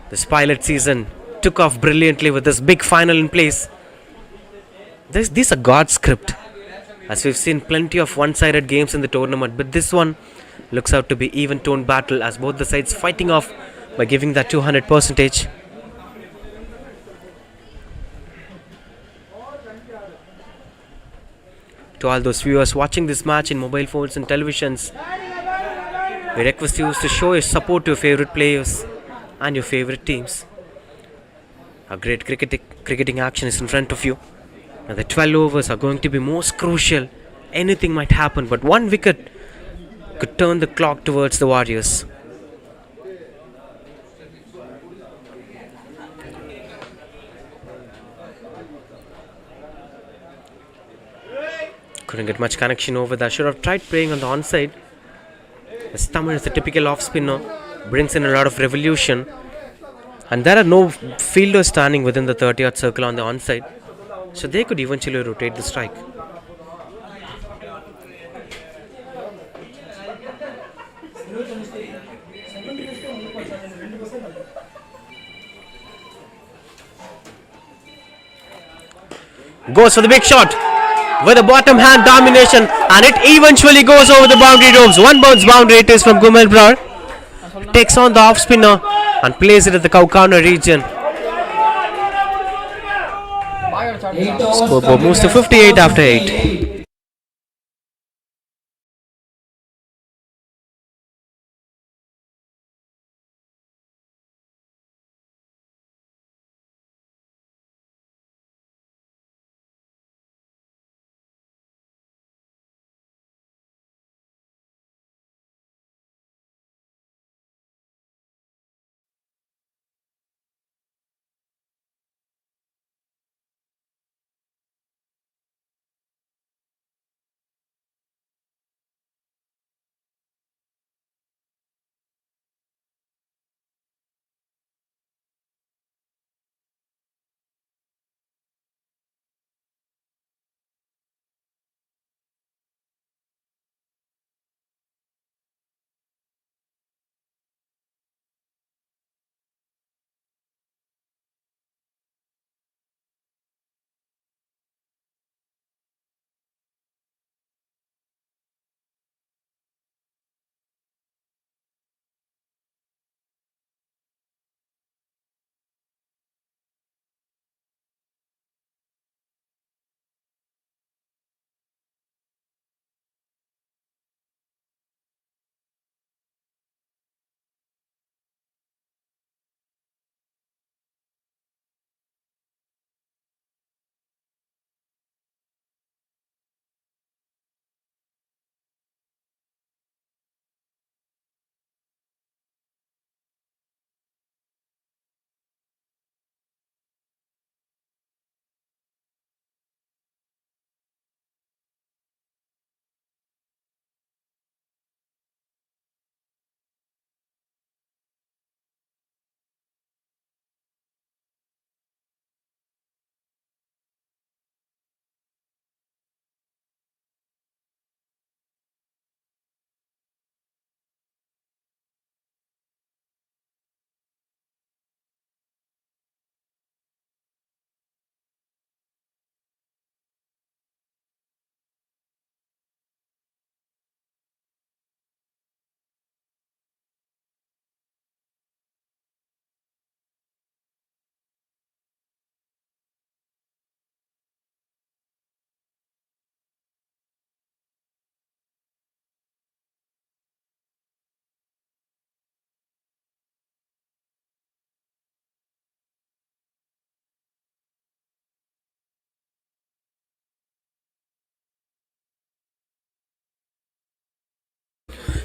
This pilot season took off brilliantly with this big final in place. These are God's script, as we've seen plenty of one-sided games in the tournament, but this one looks out to be even-toned battle as both the sides fighting off by giving that 200%. To all those viewers watching this match in mobile phones and televisions, we request you to show your support to your favorite players and your favorite teams. A great cricketing action is in front of you. Now the 12 overs are going to be most crucial. Anything might happen, but one wicket could turn the clock towards the Warriors. Couldn't get much connection over that. Should have tried playing on the onside. As Tamil is a typical off spinner, brings in a lot of revolution. And there are no fielders standing within the 30-yard circle on the onside. So they could eventually rotate the strike. Goes for the big shot with a bottom hand domination, and it eventually goes over the boundary ropes. One bounce boundary it is from Gumel Brar. Takes on the off spinner and plays it at the Kaukana region. Scoreboard moves to 58 after 8.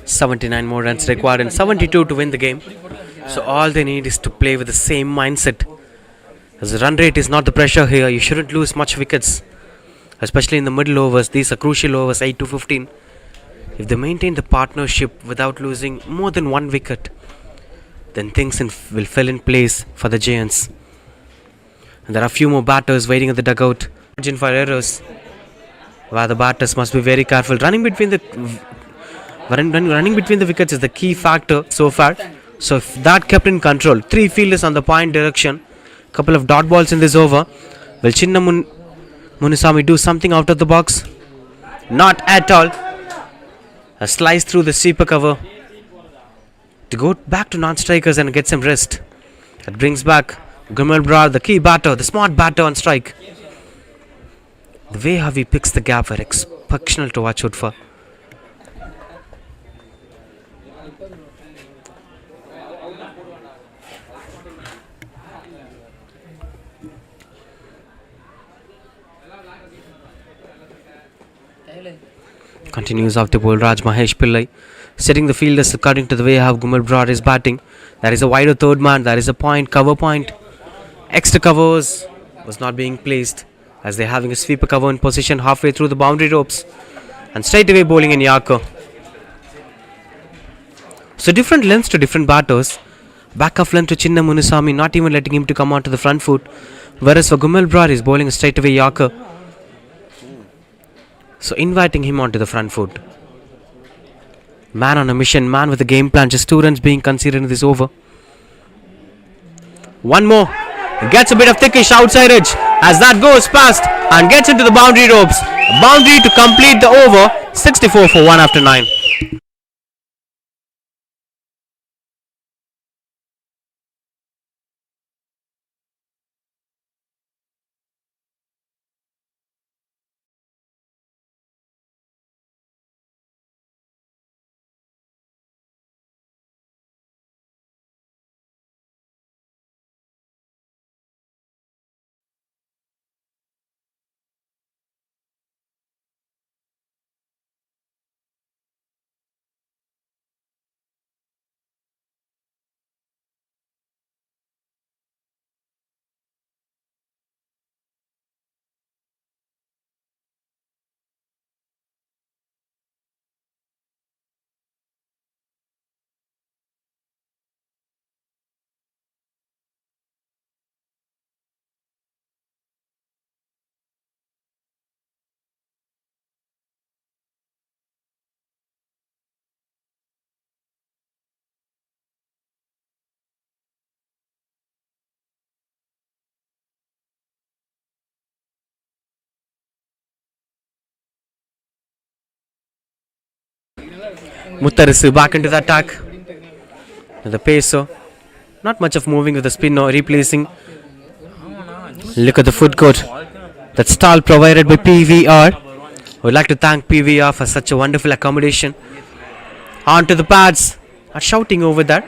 .79 more runs required and 72 to win the game. So all they need is to play with the same mindset. As the run rate is not the pressure here, you shouldn't lose much wickets, especially in the middle overs. These are crucial overs, 8 to 15. If they maintain the partnership without losing more than one wicket, then things will fall in place for the Giants. And there are a few more batters waiting at the dugout. Margin for errors, where the batters must be very careful. Running between the wickets is the key factor so far. So if that kept in control, 3 fielders on the point direction, couple of dot balls in this over. Will Chinna Munisamy do something out of the box? Not at all. A slice through the sweeper cover to go back to non-strikers and get some rest. That brings back Gumel Brar, the key batter, the smart batter on strike. The way how he picks the gap were exceptional to watch out for. Continues off to bowl Raj Mahesh Pillai, setting the fielders according to the way how Gumel Brar is batting. There is a wider third man, there is a point, cover point, extra covers was not being placed as they're having a sweeper cover in position halfway through the boundary ropes and straight away bowling in Yorker. So different lengths to different batters. Back of length to Chinna Munusamy, not even letting him to come onto the front foot. Whereas for Gumelbrar is bowling a straight away Yorker. So inviting him onto the front foot. Man on a mission, man with a game plan. Just 2 runs being considered in this over. One more. He gets a bit of thickish outside edge as that goes past and gets into the boundary ropes. A boundary to complete the over. 64 for 1 after 9. Muttarasu back into the attack. The pacer. Not much of moving with the spinner, replacing. Look at the foot court. That stall provided by PVR. Would like to thank PVR for such a wonderful accommodation. On to the pads. Are shouting over that.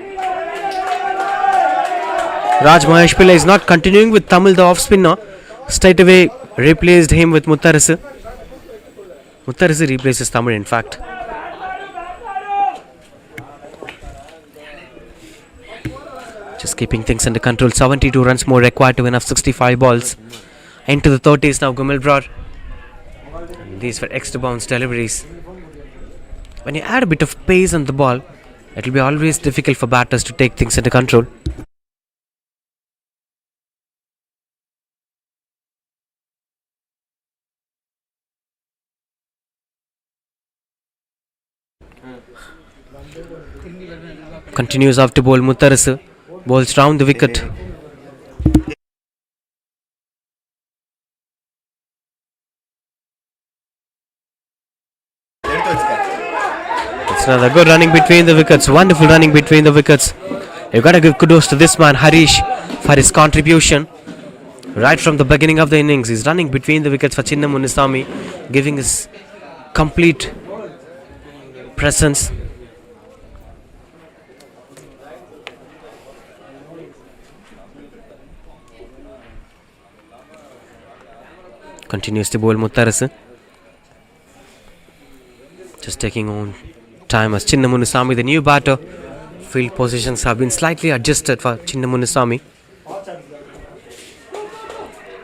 Raj Mahesh Pillai is not continuing with Tamil, the off spinner. Straight away replaced him with Muttarasu. Muttarasu replaces Tamil, in fact. Just keeping things under control. 72 runs more required to win off 65 balls. Into the 30s now, Gumelbrar. These were extra bounce deliveries. When you add a bit of pace on the ball, it will be always difficult for batters to take things under control. Continues off to bowl Muttarasu. Bowls round the wicket. It's another good running between the wickets. Wonderful running between the wickets. You've got to give kudos to this man, Harish, for his contribution. Right from the beginning of the innings, he's running between the wickets for Chinna Munusamy, giving his complete presence. Continues to bowl Muttarasu. Just taking on time as Chinna Munusamy, the new batter. Field positions have been slightly adjusted for Chinna Munusamy.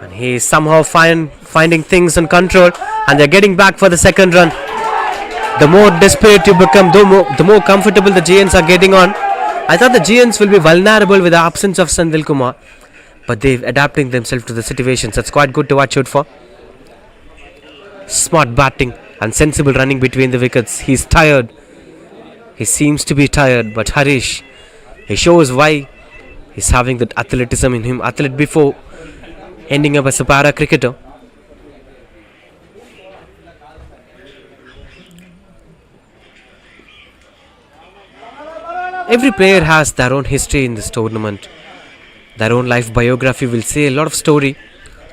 And he is somehow finding things in control, and they're getting back for the second run. The more desperate you become, the more comfortable the Giants are getting on. I thought the Giants will be vulnerable with the absence of Sandil Kumar, but they're adapting themselves to the situations. That's quite good to watch out for. Smart batting and sensible running between the wickets. He's tired. He seems to be tired, but Harish, he shows why he's having that athleticism in him. Athlete before ending up as a para cricketer. Every player has their own history in this tournament. Their own life biography will say a lot of story.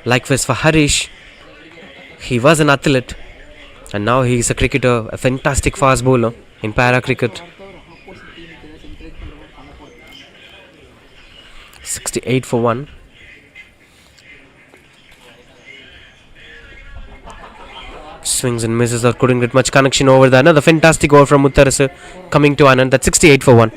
Likewise for Harish, he was an athlete and now he is a cricketer, a fantastic fast bowler in para cricket. 68 for 1. Swings and misses or couldn't get much connection over there. Another fantastic over from Muttarasu coming to an end. That's 68 for 1.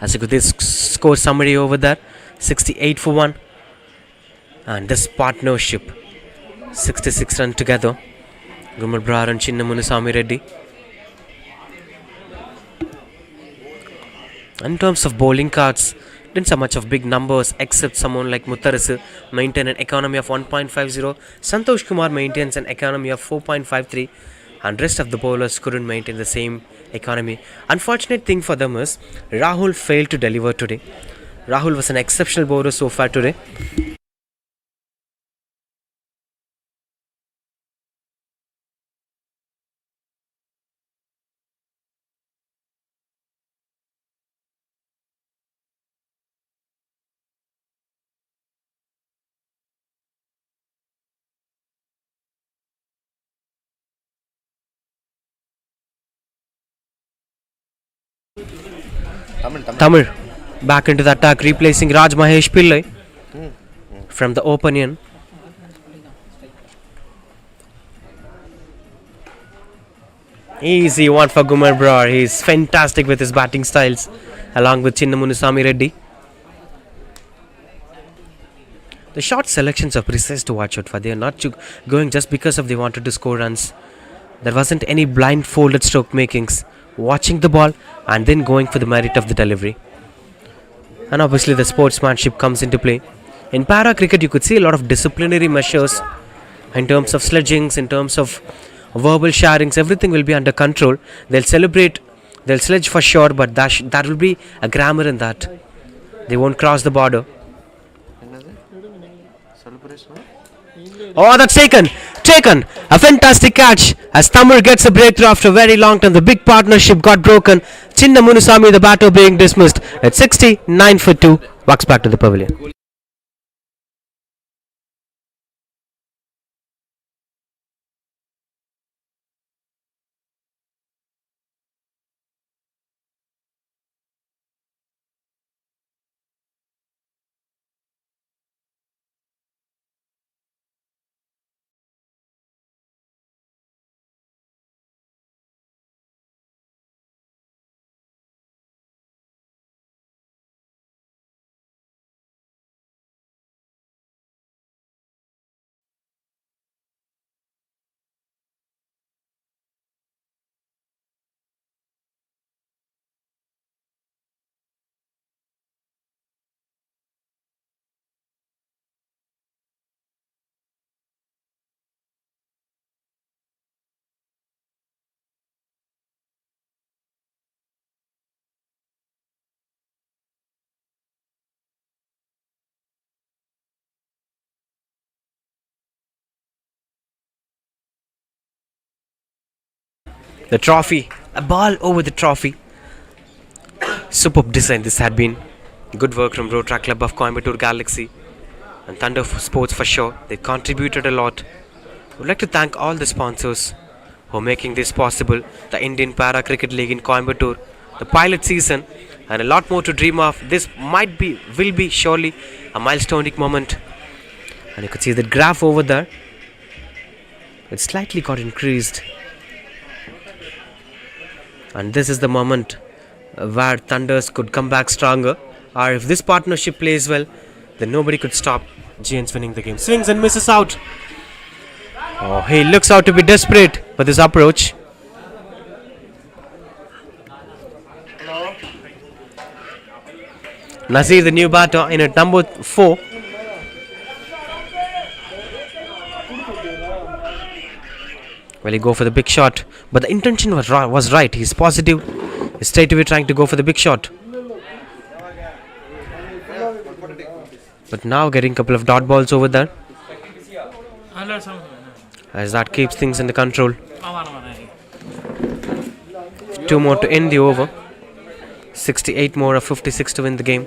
As you could this score summary over there, 68 for 1. And this partnership, 66 run together. Gumar Brar and Chinna Munusami Reddy. In terms of bowling cards, didn't so much of big numbers except someone like Muttarasu maintain an economy of 1.50. Santosh Kumar maintains an economy of 4.53, and rest of the bowlers couldn't maintain the same economy. Unfortunate thing for them is Rahul failed to deliver today. Rahul was an exceptional bowler so far today. Tamil back into the attack, replacing Raj Mahesh Pillai from the opening. Easy one for Gumar Brar. He's fantastic with his batting styles, along with Chinna Munusami Reddy. The short selections are precise to watch out for. They are not going just because of they wanted to score runs. There wasn't any blindfolded stroke makings. Watching the ball and then going for the merit of the delivery. And obviously the sportsmanship comes into play. In para cricket you could see a lot of disciplinary measures in terms of sledgings, in terms of verbal sharings. Everything will be under control. They'll celebrate, they'll sledge for sure, but that will be a grammar in that. They won't cross the border. Oh, that's taken! A fantastic catch as Tamil gets a breakthrough after a very long time. The big partnership got broken. Chinna Munusami, the batter, being dismissed at 69 for 2. Walks back to the pavilion. The trophy, a ball over the trophy. Superb design this had been. Good work from Rotaract Club of Coimbatore Gaalaxy and Thunder Sports for sure. They contributed a lot. I would like to thank all the sponsors for making this possible. The Indian Para Cricket League in Coimbatore, the pilot season, and a lot more to dream of. This will be surely a milestone moment. And you could see that graph over there. It slightly got increased. And this is the moment where Thunders could come back stronger. Or if this partnership plays well, then nobody could stop Giants winning the game. Swings and misses out. Oh, he looks out to be desperate with his approach. Nazir, the new batter, in at number 4. Well, he go for the big shot, but the intention was right. He's positive. He's straight away trying to go for the big shot. But now getting a couple of dot balls over there, as that keeps things under control. 2 more to end the over. 68 more of 56 to win the game.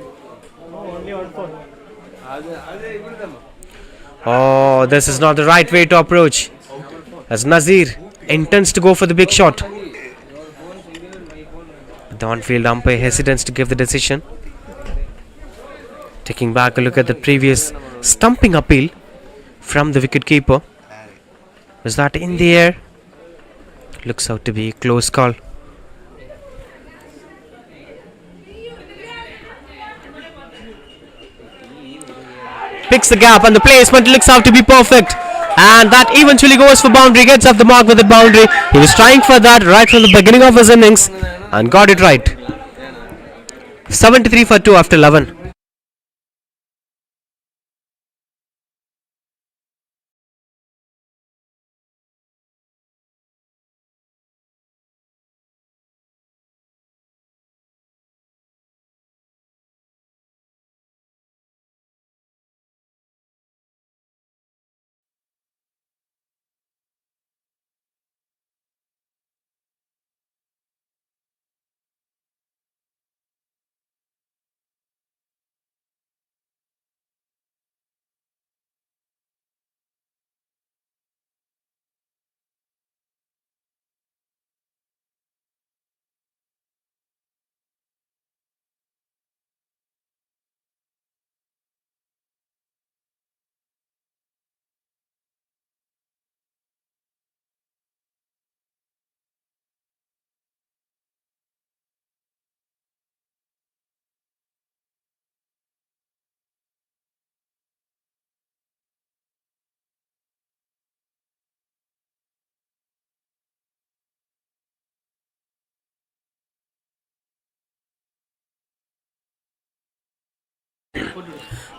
Oh, this is not the right way to approach, as Nazir intends to go for the big shot. The on-field umpire hesitates to give the decision. Taking back a look at the previous stumping appeal from the wicketkeeper. Was that in the air? Looks out to be a close call. Picks the gap and the placement looks out to be perfect. And that eventually goes for boundary, gets off the mark with the boundary. He was trying for that right from the beginning of his innings and got it right. 73 for 2 after 11.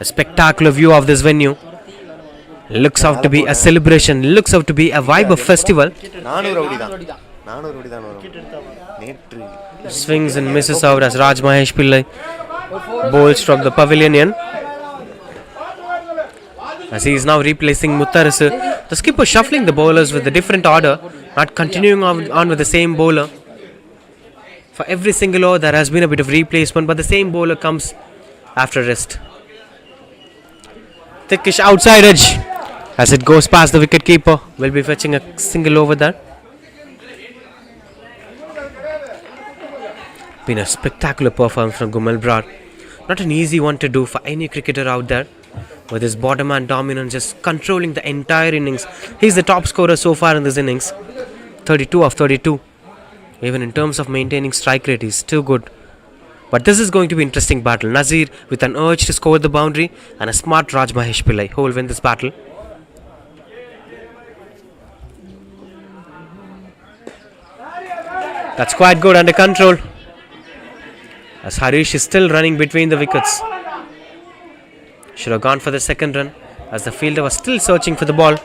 A spectacular view of this venue. Looks out to be a celebration, looks out to be a vibe of festival. 400 அடி தான் வரும் நேற்று. Swings and misses out as Raj Mahesh Pillai bowls from the pavilion in. As he is now replacing Muttarasu, the skipper shuffling the bowlers with a different order, not continuing on with the same bowler. For every single over there has been a bit of replacement, but the same bowler comes after rest. Thickish outside edge as it goes past the wicket keeper. Will be fetching a single over there. Been a spectacular performance from Gumal Brar. Not an easy one to do for any cricketer out there. With his bottom hand dominance just controlling the entire innings. He's the top scorer so far in this innings. 32 of 32. Even in terms of maintaining strike rate, he's too good. But this is going to be an interesting battle. Nazir with an urge to score the boundary and a smart Raj Mahesh Pillai who will win this battle. That's quite good, under control. As Harish is still running between the wickets. Should have gone for the second run as the fielder was still searching for the ball.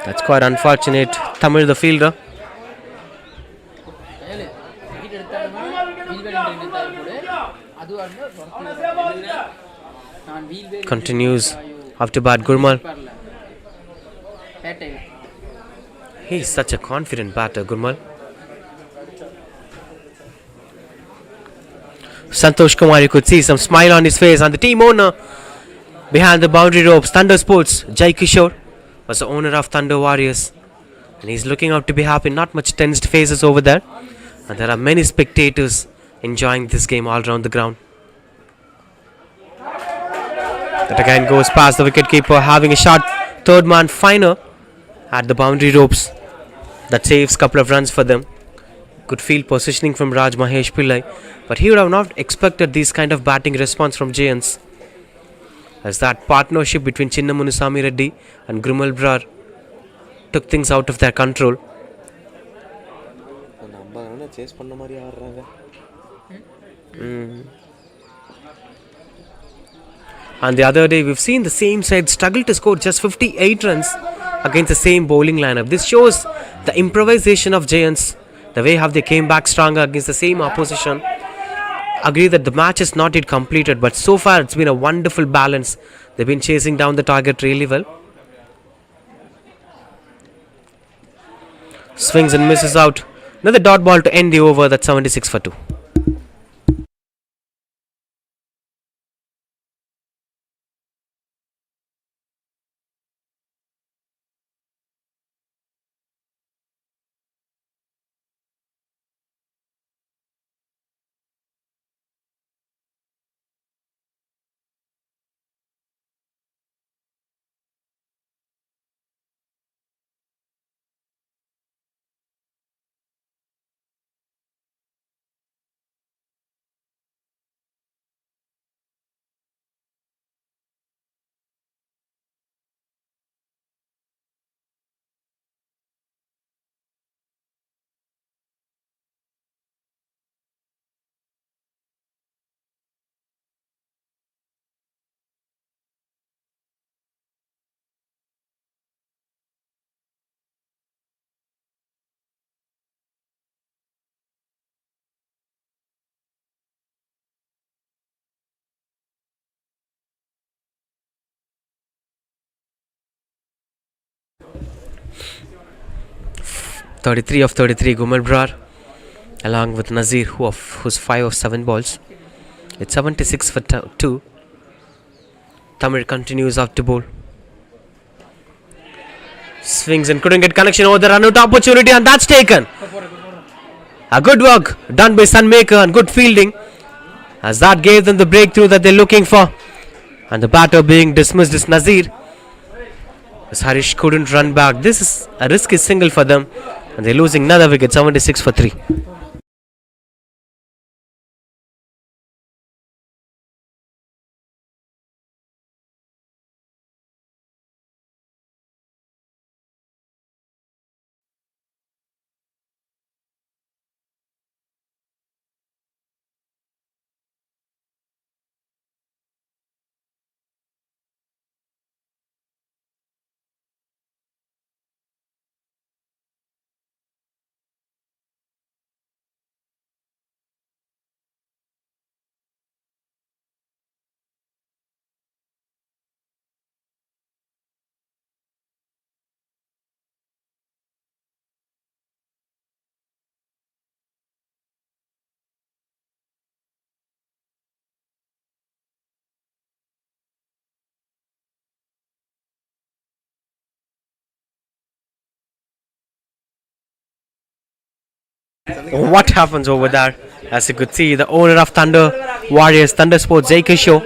That's quite unfortunate. Tamil the fielder. Continues up to bat Gurmal. He's such a confident batter, Gurmal. Santosh Kumar, you could see some smile on his face, and the team owner behind the boundary ropes, Thunder Sports, Jai Kishore, was the owner of Thunder Warriors, and he's looking out to be happy. Not much tensed faces over there, and there are many spectators enjoying this game all around the ground. That again goes past the wicketkeeper, having a shot third man finer at the boundary ropes. That saves a couple of runs for them. Good field positioning from Raj Mahesh Pillai, but he would have not expected this kind of batting response from Giants, as that partnership between Chinna Munusami Reddy and Grumal Brar took things out of their control. And the other day we've seen the same side struggle to score just 58 runs against the same bowling lineup. This shows the improvisation of Giants, the way how they came back stronger against the same opposition. Agree that the match is not yet completed, but so far it's been a wonderful balance. They've been chasing down the target really well. Swings and misses out. Another dot ball to end the over. That's 76 for 2. 33 of 33, Gumal Brar, along with Nazir, who's 5 of 7 balls. It's 76 for 2. Tamil continues out to bowl. Swings and couldn't get connection over the run out opportunity, and that's taken. A good work done by Sunmaker and good fielding, as that gave them the breakthrough that they're looking for. And the batter being dismissed is Nazir, as Harish couldn't run back. This is a risky single for them, and they're losing another wicket, 76 for 3. What happens over there? As you could see, the owner of Thunder Warriors, Thunder Sports, Jai Kishore,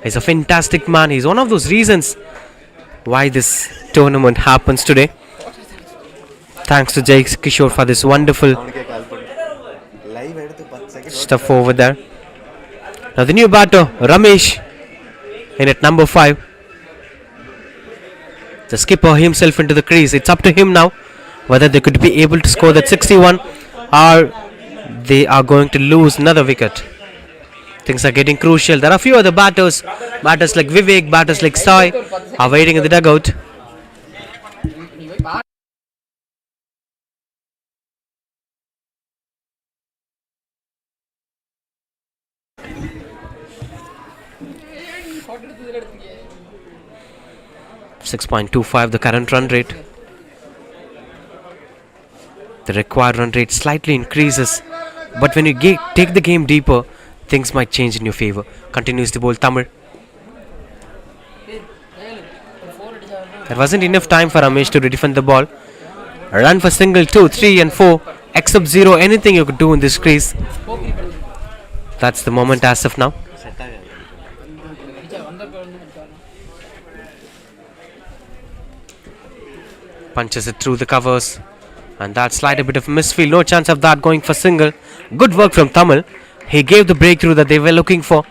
is a fantastic man. He's one of those reasons why this tournament happens today. Thanks to Jai Kishore for this wonderful stuff over there. Now the new batter, Ramesh, in at number 5. The skipper himself into the crease. It's up to him now whether they could be able to score that 61 or they are going to lose another wicket. Things are getting crucial. There are a few other batters like Vivek, batters like Sai are waiting in the dugout. .25 the current run rate. The required run rate slightly increases, but when you take the game deeper, things might change in your favor. Continues to bowl Tamil. There wasn't enough time for Ramesh to defend the ball. A run for single, 2, 3 and 4, except 0, anything you could do in this crease. That's the moment as of now. Punches it through the covers, and that slight a bit of misfield. No chance of that going for single. Good work from Tamil. He gave the breakthrough that they were looking for,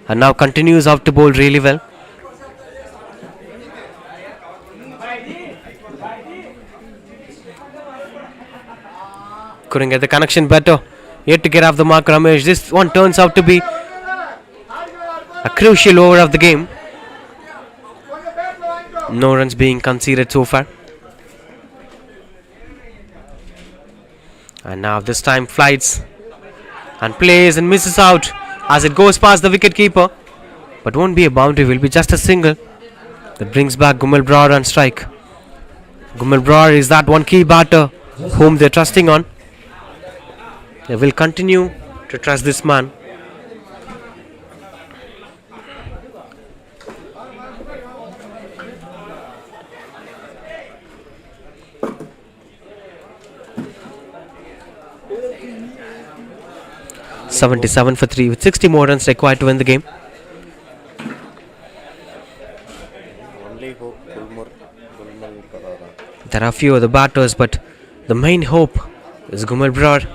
and now continues out to bowl really well. Couldn't get the connection better. Yet to get off the mark, Ramesh. This one turns out to be a crucial over of the game. No runs being conceded so far. And now this time flights and plays and misses out as it goes past the wicket keeper. But won't be a boundary, will be just a single. That brings back Gumal Brar on strike. Gumal Brar is that one key batter whom they're trusting on. They will continue to trust this man. .77 for 3 with 60 more runs required to win the game. There are a few other batters, but the main hope is Gumal Brar.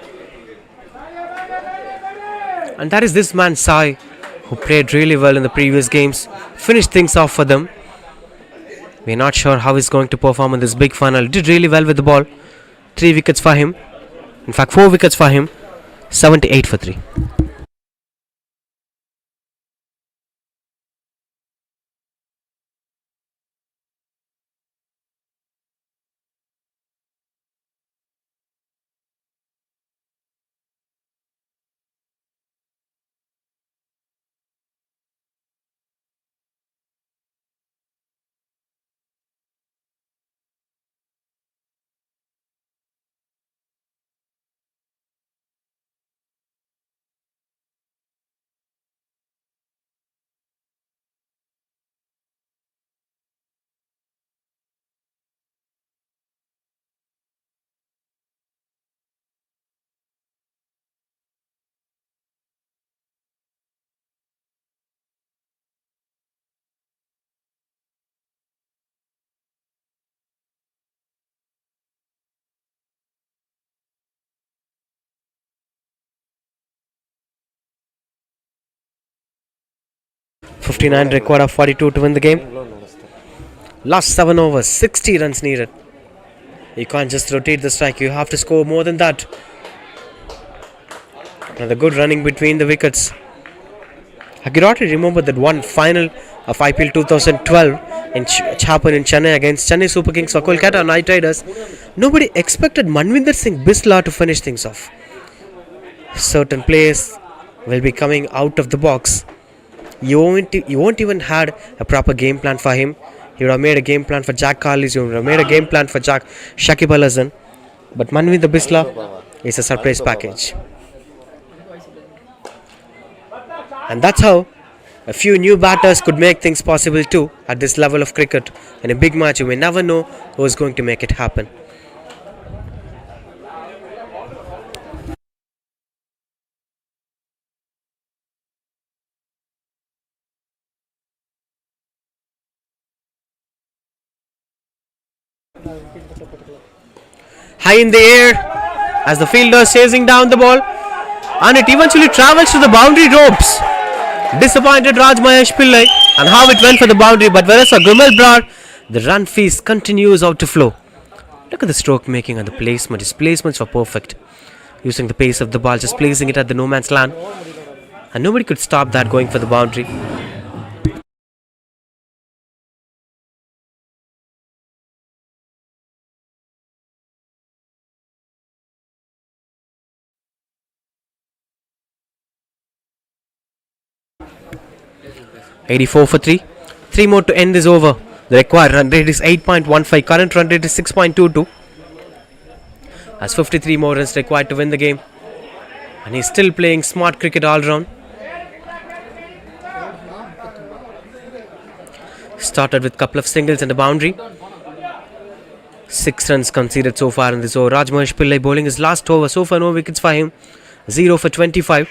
And that is this man Sai, who played really well in the previous games, finished things off for them. We're not sure how he's going to perform in this big final. Did really well with the ball. 3 wickets for him. In fact, 4 wickets for him. 78 for 3. 59 required of 42 to win the game. Last 7 overs, 60 runs needed. You can't just rotate the strike, you have to score more than that. Another good running between the wickets. I can already remember that one final of IPL 2012 which happened in Chennai against Chennai Super Kings or Kolkata Knight Riders. Nobody expected Manvinder Singh Bisla to finish things off. Certain players will be coming out of the box. You won't even had a proper game plan for him. You would have made a game plan for Jack Carlis. You would have made a game plan for Shakib Al Hasan. But Manvinder Bisla is a surprise package. And that's how a few new batters could make things possible too at this level of cricket. In a big match, you may never know who is going to make it happen. High in the air as the fielder is chasing down the ball, and it eventually travels to the boundary ropes. Disappointed Raj Mahesh Pillai and how it went for the boundary, but whereas for Gurmal Brar, the run feast continues out to flow. Look at the stroke making and the placement. His placements were perfect. Using the pace of the ball, just placing it at the no man's land, and nobody could stop that going for the boundary. (84 for 3). 3 more to end this over. The required run rate is 8.15. Current run rate is 6.22. As 53 more runs required to win the game. And he's still playing smart cricket all round. Started with a couple of singles and a boundary. 6 runs conceded so far in this over. Raj Mahesh Pillai bowling his last over. So far no wickets for him. 0 for 25.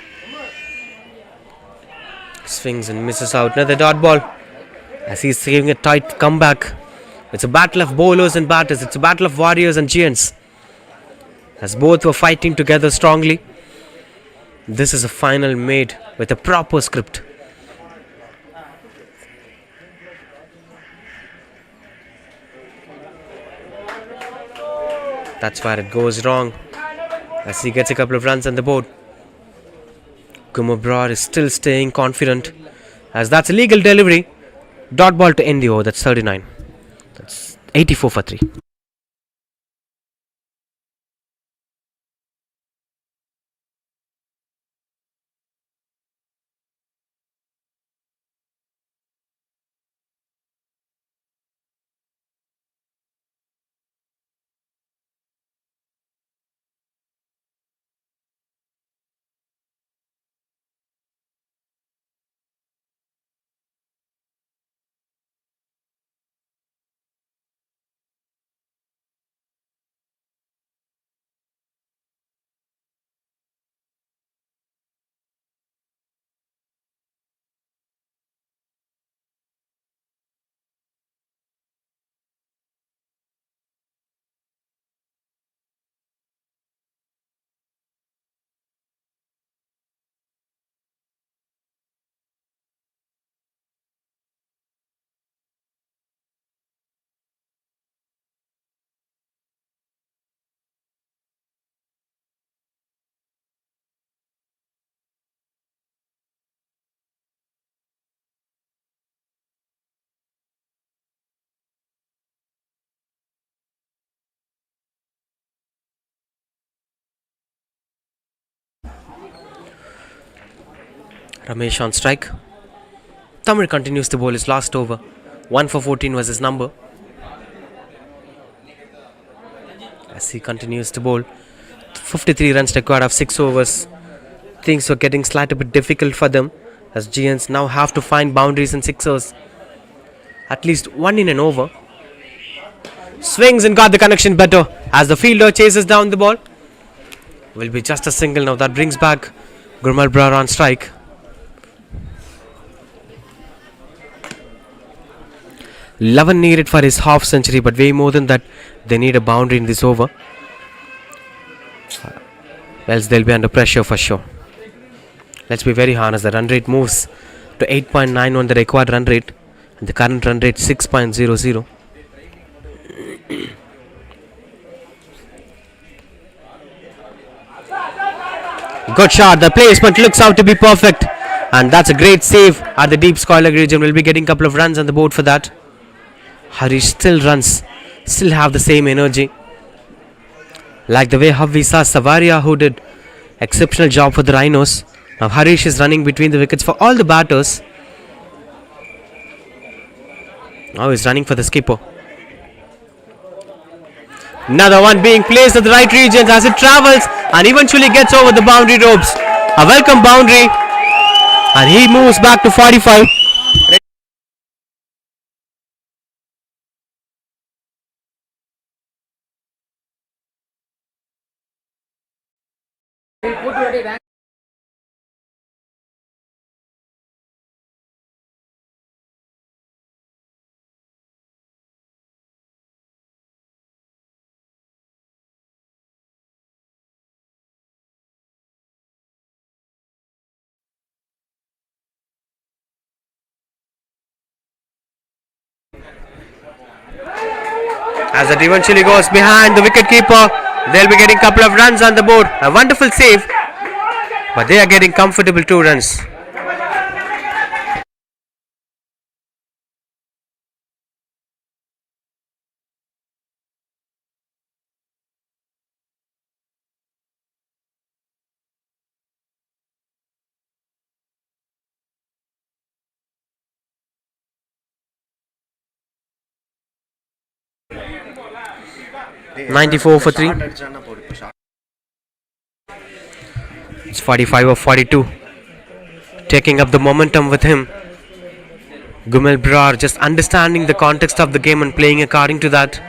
Swings and misses out. Another dot ball as he's giving a tight comeback. It's a battle of bowlers and batters. It's a battle of warriors and giants, as both were fighting together strongly. This is a final made with a proper script. That's where it goes wrong as he gets a couple of runs on the board. Gurmal Brar is still staying confident as that's a legal delivery. Dot ball to end the over. That's 39. That's 84 for 3. Ramesh on strike. Tamil continues to bowl his last over. 1 for 14 was his number. As he continues to bowl. 53 runs required of 6 overs. Things were getting slightly bit difficult for them, as Giants now have to find boundaries and sixers. At least one in an over. Swings and got the connection better as the fielder chases down the ball. Will be just a single now. That brings back Gurmal Brar on strike. Lavan needed for his half century, but way more than that, they need a boundary in this over. Else they'll be under pressure for sure. Let's be very honest, the run rate moves to 8.91 the required run rate. And the current run rate 6.00. Good shot. The placement looks out to be perfect. And that's a great save at the deep square leg region. We'll be getting a couple of runs on the board for that. Harish still runs. Still have the same energy. Like the way how we saw Savaria, who did exceptional job for the Rhinos. Now Harish is running between the wickets for all the batters. Now he's running for the skipper. Another one being placed at the right regions as it travels and eventually gets over the boundary ropes. A welcome boundary. And he moves back to 45. As it eventually goes behind the wicket keeper, they'll be getting a couple of runs on the board. A wonderful save, but they are getting comfortable 2 runs. $94 for 3. It's 45 or 42. Taking up the momentum with him. Gumel Brar just understanding the context of the game and playing according to that.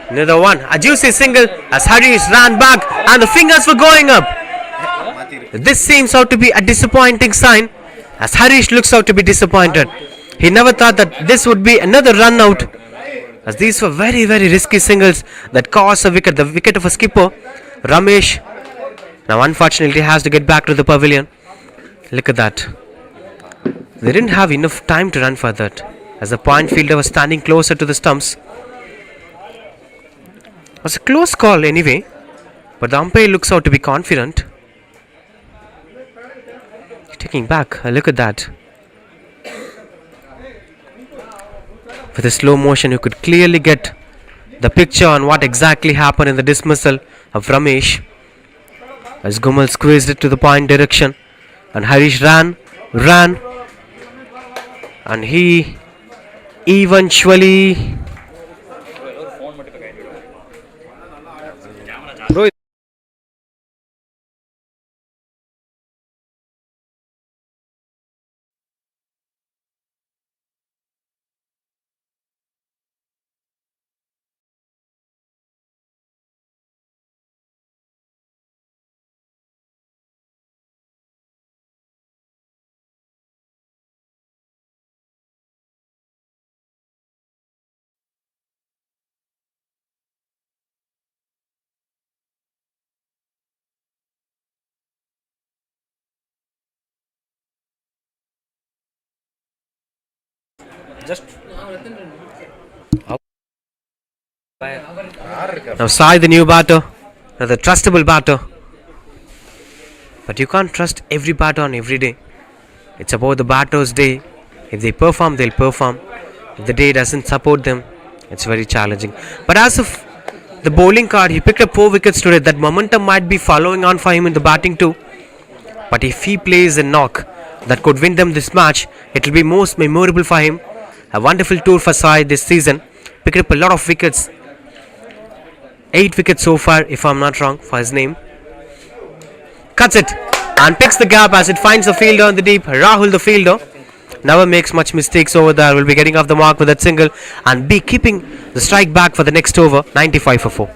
Another one. A juicy single as Harish ran back and the fingers were going up. This seems out to be a disappointing sign as Harish looks out to be disappointed. He never thought that this would be another run out, as these were very risky singles that caused a wicket, the wicket of a skipper, Ramesh. Now unfortunately has to get back to the pavilion. Look at that. They didn't have enough time to run for that, as the point fielder was standing closer to the stumps. It was a close call anyway, but the umpire looks out to be confident. Taking back, look at that. With a slow motion, you could clearly get the picture on what exactly happened in the dismissal of Ramesh. As Gumal squeezed it to the point direction, and Harish ran, and he eventually. Now Sai, the new batter, the trustable batter. But you can't trust every batter on every day. It's about the batter's day. If they perform, they'll perform. If the day doesn't support them, it's very challenging. But as of the bowling card, he picked up 4 wickets today. That momentum might be following on for him in the batting too. But if he plays a knock that could win them this match, it will be most memorable for him. A wonderful tour for Sai this season. Picked up a lot of wickets. 8 wickets so far, if I'm not wrong, for his name. Cuts it and picks the gap as it finds the fielder on the deep. Rahul, the fielder, never makes much mistakes over there. Will be getting off the mark with that single and be keeping the strike back for the next over. 95 for 4.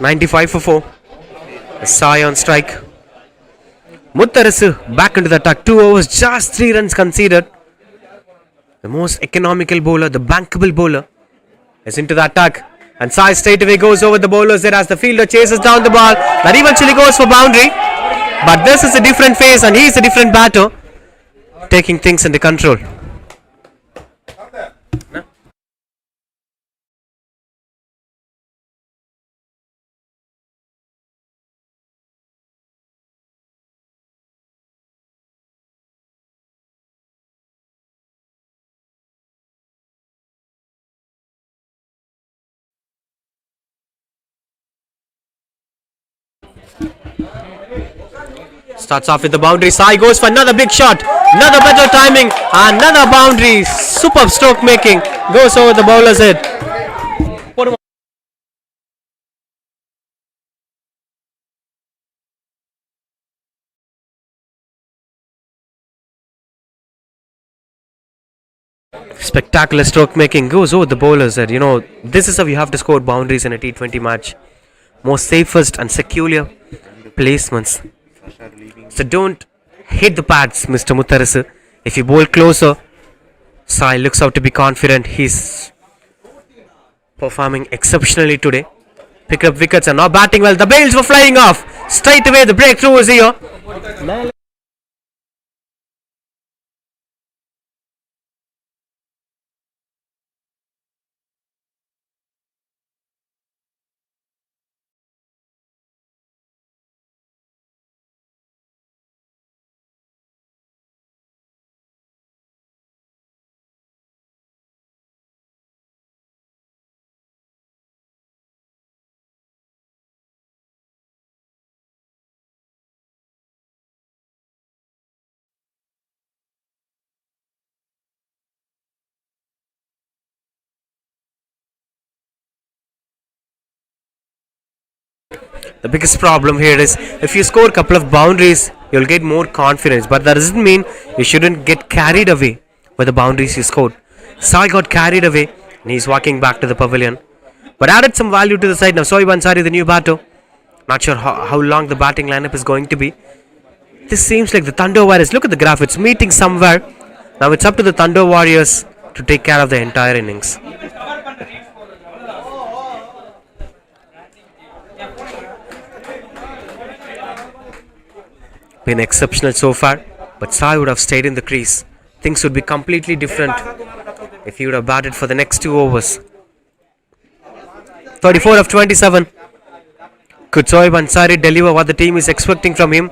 $95 for 4. Sai on strike. Muttarasu back into the attack. 2 overs, just 3 runs conceded. The most economical bowler, the bankable bowler, is into the attack. And Sai straight away goes over the bowlers there as the fielder chases down the ball. That eventually goes for boundary. But this is a different phase and he is a different batter, taking things under control. Starts off with the boundary. Sai goes for another big shot. Another better timing. Another boundary. Superb stroke making. Goes over the bowler's head. Spectacular stroke making. Goes over the bowler's head. This is how you have to score boundaries in a T20 match. Most safest and secure placements. So don't hit the pads, Mr. Muttarasu. If you bowl closer, Sai looks out to be confident. He's performing exceptionally today. Pick up wickets and now batting well. The bails were flying off. Straight away the breakthrough was here. The biggest problem here is if you score a couple of boundaries, you'll get more confidence. But that doesn't mean you shouldn't get carried away by the boundaries you scored. Sai got carried away and he's walking back to the pavilion. But added some value to the side. Now Shoaib Ansari, the new batter. Not sure how long the batting lineup is going to be. This seems like the Thunder Warriors. Look at the graph. It's meeting somewhere. Now it's up to the Thunder Warriors to take care of the entire innings. Been exceptional so far, but Sai would have stayed in the crease. Things would be completely different if he would have batted for the next 2 overs. 34 of 27. Could Shoaib Ansari deliver what the team is expecting from him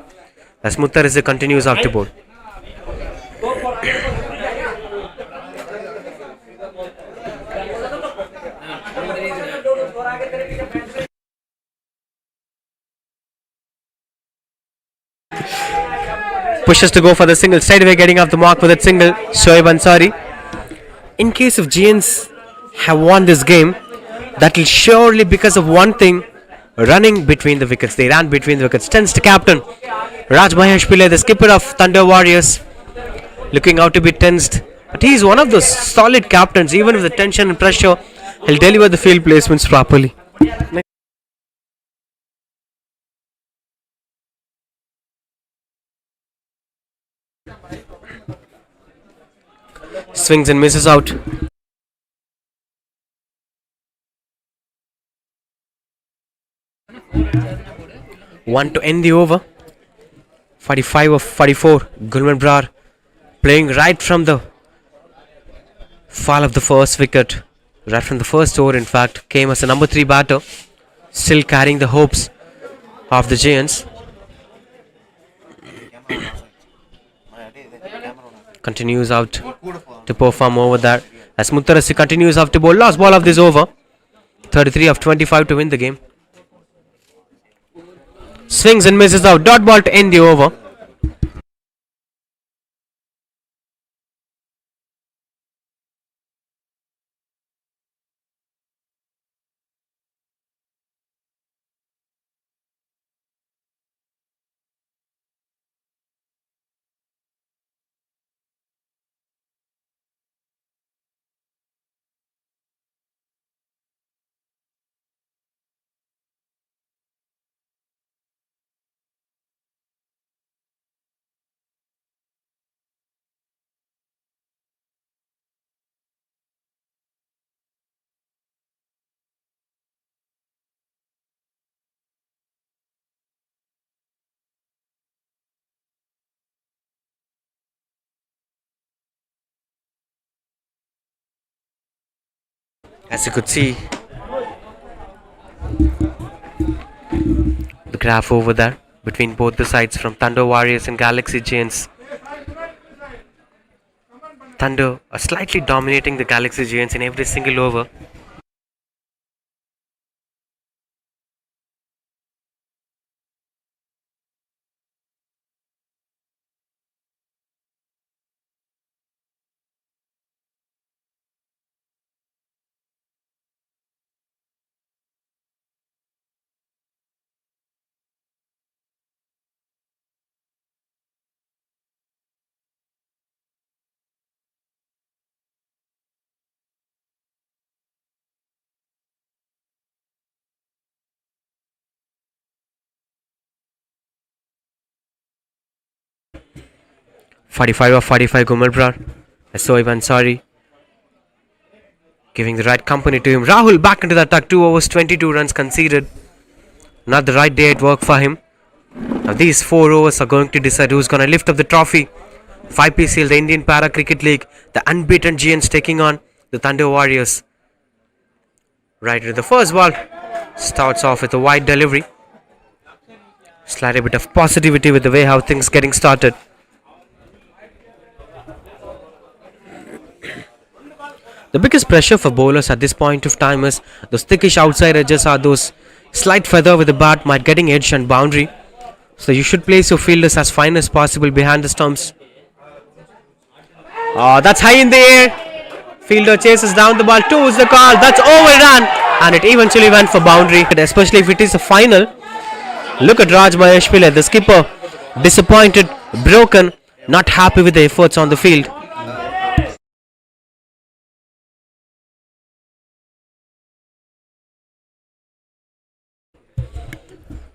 as Muttarasu continues out to bowl? Pushes to go for the single, straight away getting off the mark with that single, Shoaib Ansari. In case if GNs have won this game, that will surely because of one thing, running between the wickets. They ran between the wickets. Tensed captain Raj Mahesh Pillai, the skipper of Thunder Warriors, looking out to be tensed. But he is one of those solid captains. Even with the tension and pressure, he'll deliver the field placements properly. Swings and misses out. One to end the over. 45 of 44. Gulman Brar playing right from the fall of the first wicket. Right from the first over, in fact, came as a number 3 batter. Still carrying the hopes of the Giants. continues out to perform over there. As Muttarassi continues out to bowl. Last ball of this over. 33 of 25 to win the game. Swings and misses out. Dot ball to end the over. As you could see, the graph over there between both the sides from Thunder Warriors and Galaxy Giants. Thunder are slightly dominating the Galaxy Giants in every single over. of 45 Gumalbrar. Soib Ansari giving the right company to him. Rahul back into the attack. 2 overs, 22 runs conceded. Not the right day at work for him. Now these 4 overs are going to decide who's going to lift up the trophy. 5PCL, the Indian Para Cricket League. The unbeaten Giants taking on the Thunder Warriors. Right to the first ball. Starts off with a wide delivery. Slightly bit of positivity with the way how things getting started. The biggest pressure for bowlers at this point of time is those thickish outside edges are those slight feather with the bat might getting edge and boundary. So you should place your fielders as fine as possible behind the stumps. That's high in the air. Fielder chases down the ball. 2 is the call. That's overrun. And it eventually went for boundary. Especially if it is a final. Look at Raj Mahesh Pillai, the skipper. Disappointed, broken, not happy with the efforts on the field.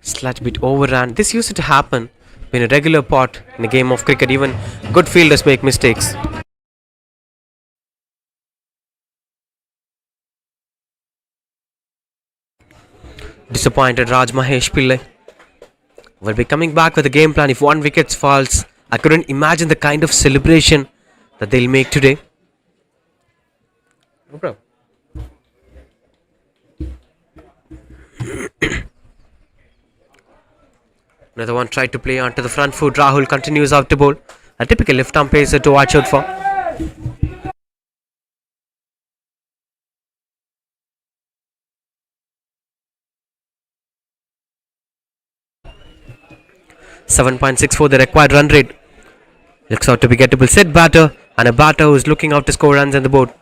Slight bit overran. This used to happen in a regular part in a game of cricket. Even good fielders make mistakes. Disappointed Raj Mahesh Pillai will be coming back with a game plan if 1 wicket falls. I couldn't imagine the kind of celebration that they'll make today. No problem. Another one tried to play onto the front foot. Rahul continues out to bowl. A typical left-arm pacer to watch out for. .64 the required run rate. Looks out to be gettable set batter and a batter who is looking out to score runs on the board.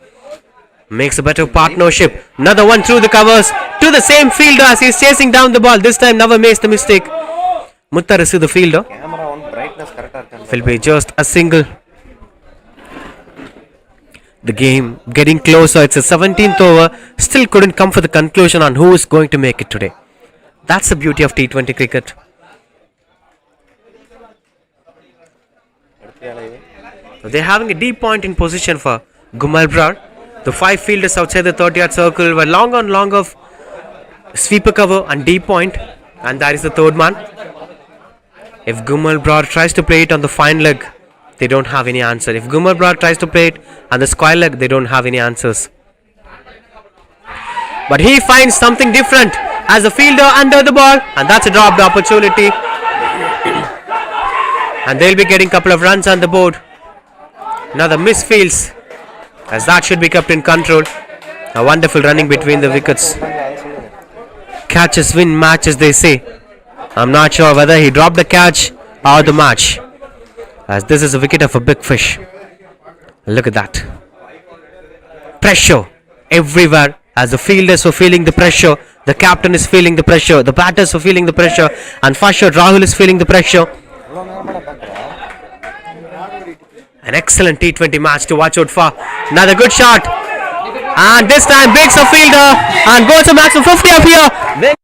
Makes a better partnership. Another one through the covers to the same fielder as he's chasing down the ball. This time never makes the mistake. Muttarassi, the fielder, will be just a single. The game getting closer. It's a 17th over. Still couldn't come for the conclusion on who is going to make it today. That's the beauty of T20 cricket. They're having a deep point in position for Gumalbrar. The 5 fielders outside the 30-yard circle were long on long of sweeper cover and deep point. And that is the third man. If Gumalbrar tries to play it on the fine leg, they don't have any answer. If Gumalbrar tries to play it on the square leg, they don't have any answers. But he finds something different as a fielder under the ball, and that's a dropped opportunity. And they'll be getting a couple of runs on the board. Another misfields, as that should be kept in control. A wonderful running between the wickets. Catches win matches, they say. I'm not sure whether he dropped the catch or the match, as this is a wicket of a big fish. Look at that. Pressure everywhere, as the fielders were feeling the pressure, the captain is feeling the pressure, the batters are feeling the pressure, and for sure Rahul is feeling the pressure. An excellent T20 match to watch out for. Another good shot, and this time breaks a fielder and goes a maximum 50 up here.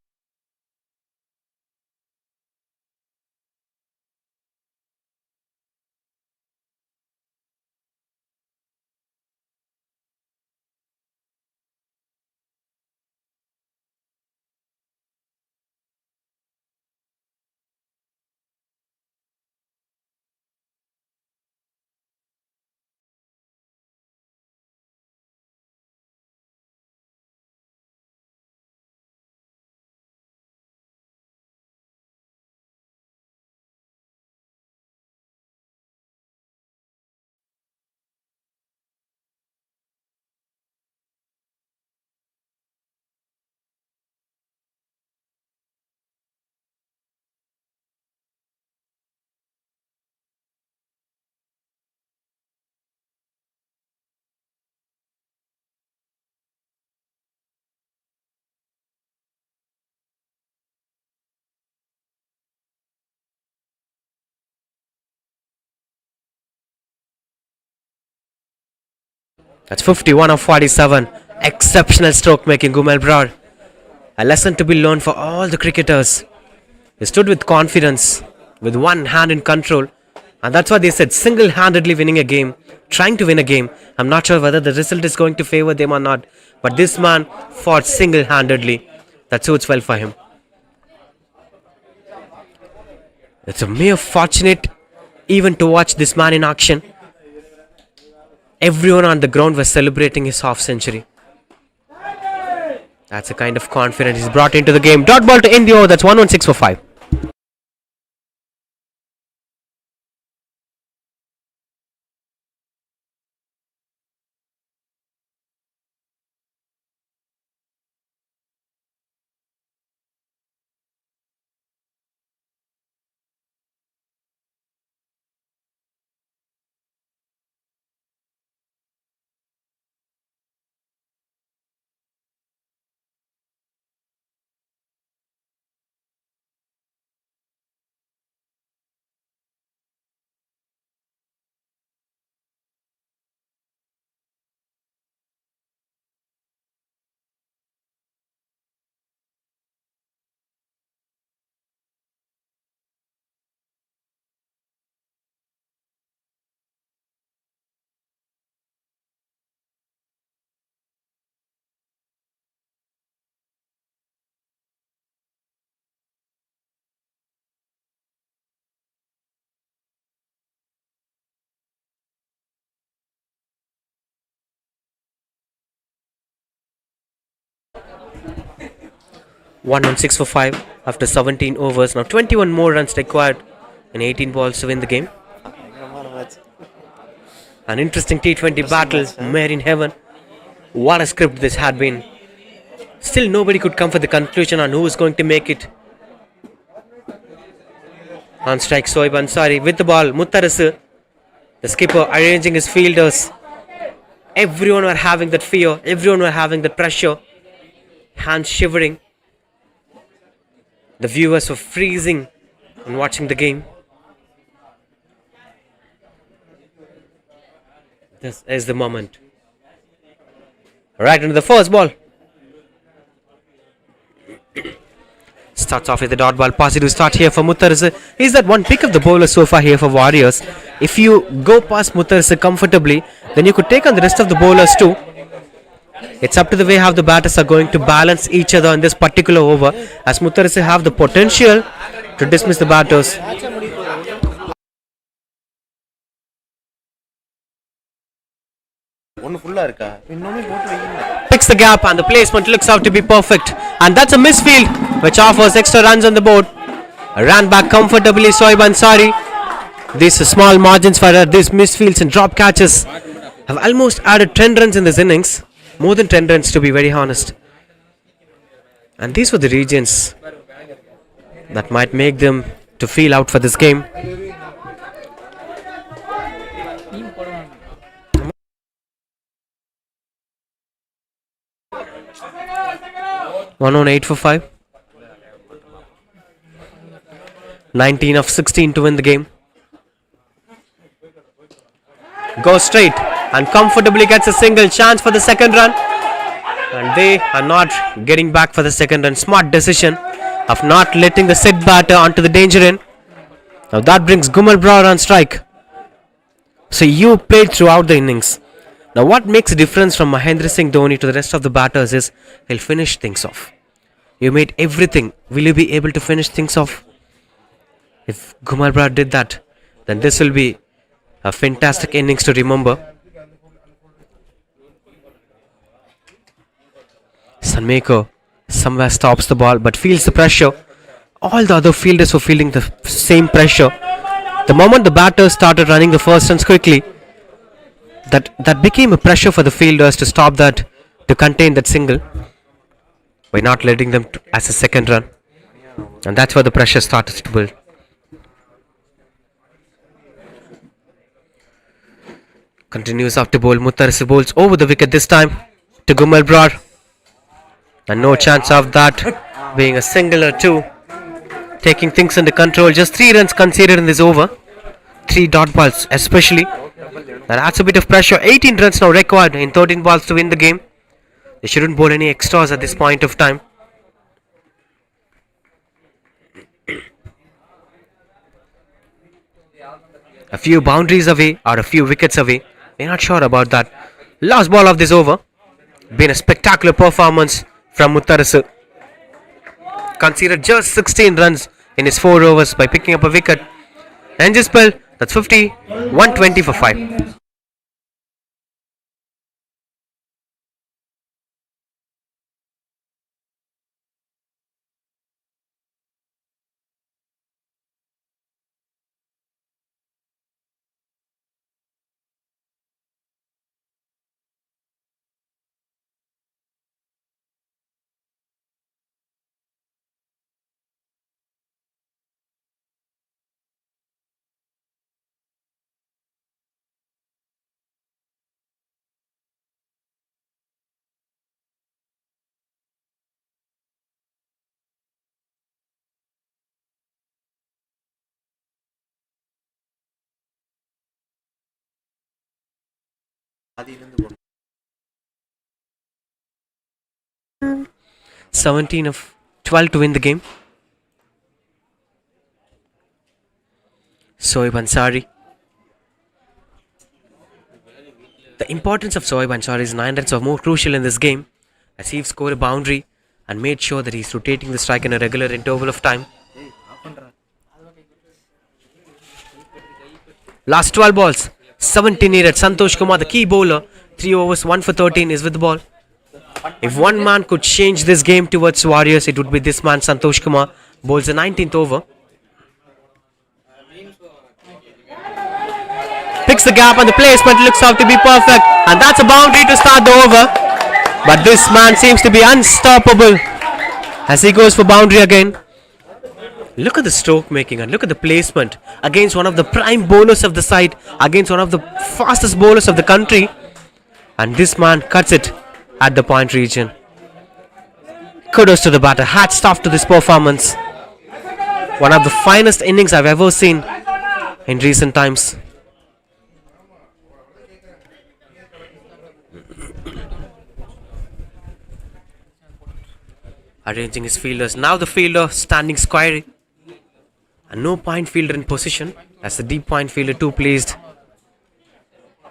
That's 51 of 47. Exceptional stroke making, Gumel Broad. A lesson to be learned for all the cricketers. They stood with confidence, with one hand in control, and that's why they said single-handedly winning a game, trying to win a game. I'm not sure whether the result is going to favor them or not, but this man fought single-handedly. That suits well for him. It's a mere fortunate even to watch this man in action. Everyone on the ground was celebrating his half century. That's the kind of confidence he's brought into the game. Dot ball to end the over. That's 116 for 5. One on 6 for 5 after 17 overs. Now 21 more runs required in 18 balls to win the game. An interesting T20 battle made in heaven. What a script this had been. Still nobody could come for the conclusion on who is going to make it. On strike Soib Ansari with the ball. Muttarasu, the skipper, arranging his fielders. Everyone were having that fear. Everyone were having that pressure. Hands shivering. The viewers were freezing and watching the game. This is the moment. Right into the first ball. Starts off with the dot ball. Positive start here for Muttarasu. He's that one pick of the bowler so far here for Warriors. If you go past Muttarasu comfortably, then you could take on the rest of the bowlers too. It's up to the way how the batters are going to balance each other in this particular over, as Muttarasu have the potential to dismiss the batters. Picks the gap and the placement looks out to be perfect. And that's a misfield which offers extra runs on the board. Ran back comfortably Soib Ansari. These small margins for these misfields and drop catches have almost added 10 runs in this innings. More than 10 runs to be very honest. And these were the regions that might make them to feel out for this game. One on 8 for 5. 19 of 16 to win the game. Goes straight and comfortably gets a single chance for the second run. And they are not getting back for the second run. Smart decision of not letting the sit batter onto the danger end. Now that brings Gumal Brar on strike. So you played throughout the innings. Now what makes a difference from Mahendra Singh Dhoni to the rest of the batters is he'll finish things off. You made everything. Will you be able to finish things off? If Gumal Brar did that, then this will be a fantastic innings to remember. Sunmaker somewhere stops the ball but feels the pressure. All the other fielders were feeling the same pressure. The moment the batters started running the first runs quickly, that became a pressure for the fielders to stop that, to contain that single by not letting them as a second run. And that's where the pressure started to build. Continues after bowl. Muttaris bowls over the wicket this time to Gumal Brar. And no chance of that being a single or two. Taking things under control. Just 3 runs conceded in this over. 3 dot balls especially. That adds a bit of pressure. 18 runs now required in 13 balls to win the game. They shouldn't bowl any extras at this point of time. A few boundaries away or a few wickets away. We're not sure about that. Last ball of this over. Been a spectacular performance from Muttarasu. Conceded just 16 runs in his 4 overs by picking up a wicket. And just spell, that's 50, 120 for 5. ஆதியிலிருந்து 17 of 12 to win the game. Soeb Ansari. The importance of Soeb Ansari's 9 runs are more crucial in this game, as he scored a boundary and made sure that he's rotating the strike in a regular interval of time. Last 12 balls, 17 needed. Santosh Kumar, the key bowler, 3 overs, 1 for 13 is with the ball. If one man could change this game towards Warriors, it would be this man, Santosh Kumar. Bowls the 19th over. Picks the gap and the placement looks out to be perfect. And that's a boundary to start the over. But this man seems to be unstoppable as he goes for boundary again. Look at the stroke making and look at the placement against one of the prime bowlers of the side, against one of the fastest bowlers of the country. And this man cuts it at the point region. Kudos to the batter. Hats off to this performance. One of the finest innings I've ever seen in recent times. Arranging his fielders. Now the fielder standing square. And no point fielder in position as the deep point fielder too placed.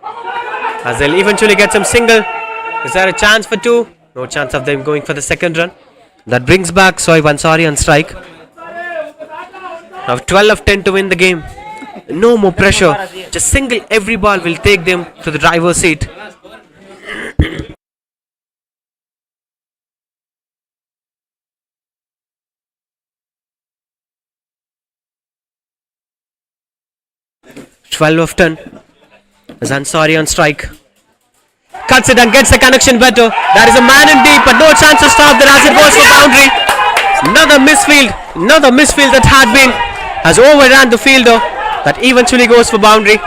As they'll eventually get some single. Is there a chance for 2? No chance of them going for the second run. That brings back Soeb Ansari on strike. Now 12 of 10 to win the game. No more pressure. Just single every ball will take them to the driver's seat. 12 of 10. Is Ansari on strike. Cuts it and gets the connection better. There is a man in deep, but no chance to stop that as it goes for boundary. Another misfield that had been has overran the fielder. That eventually goes for boundary.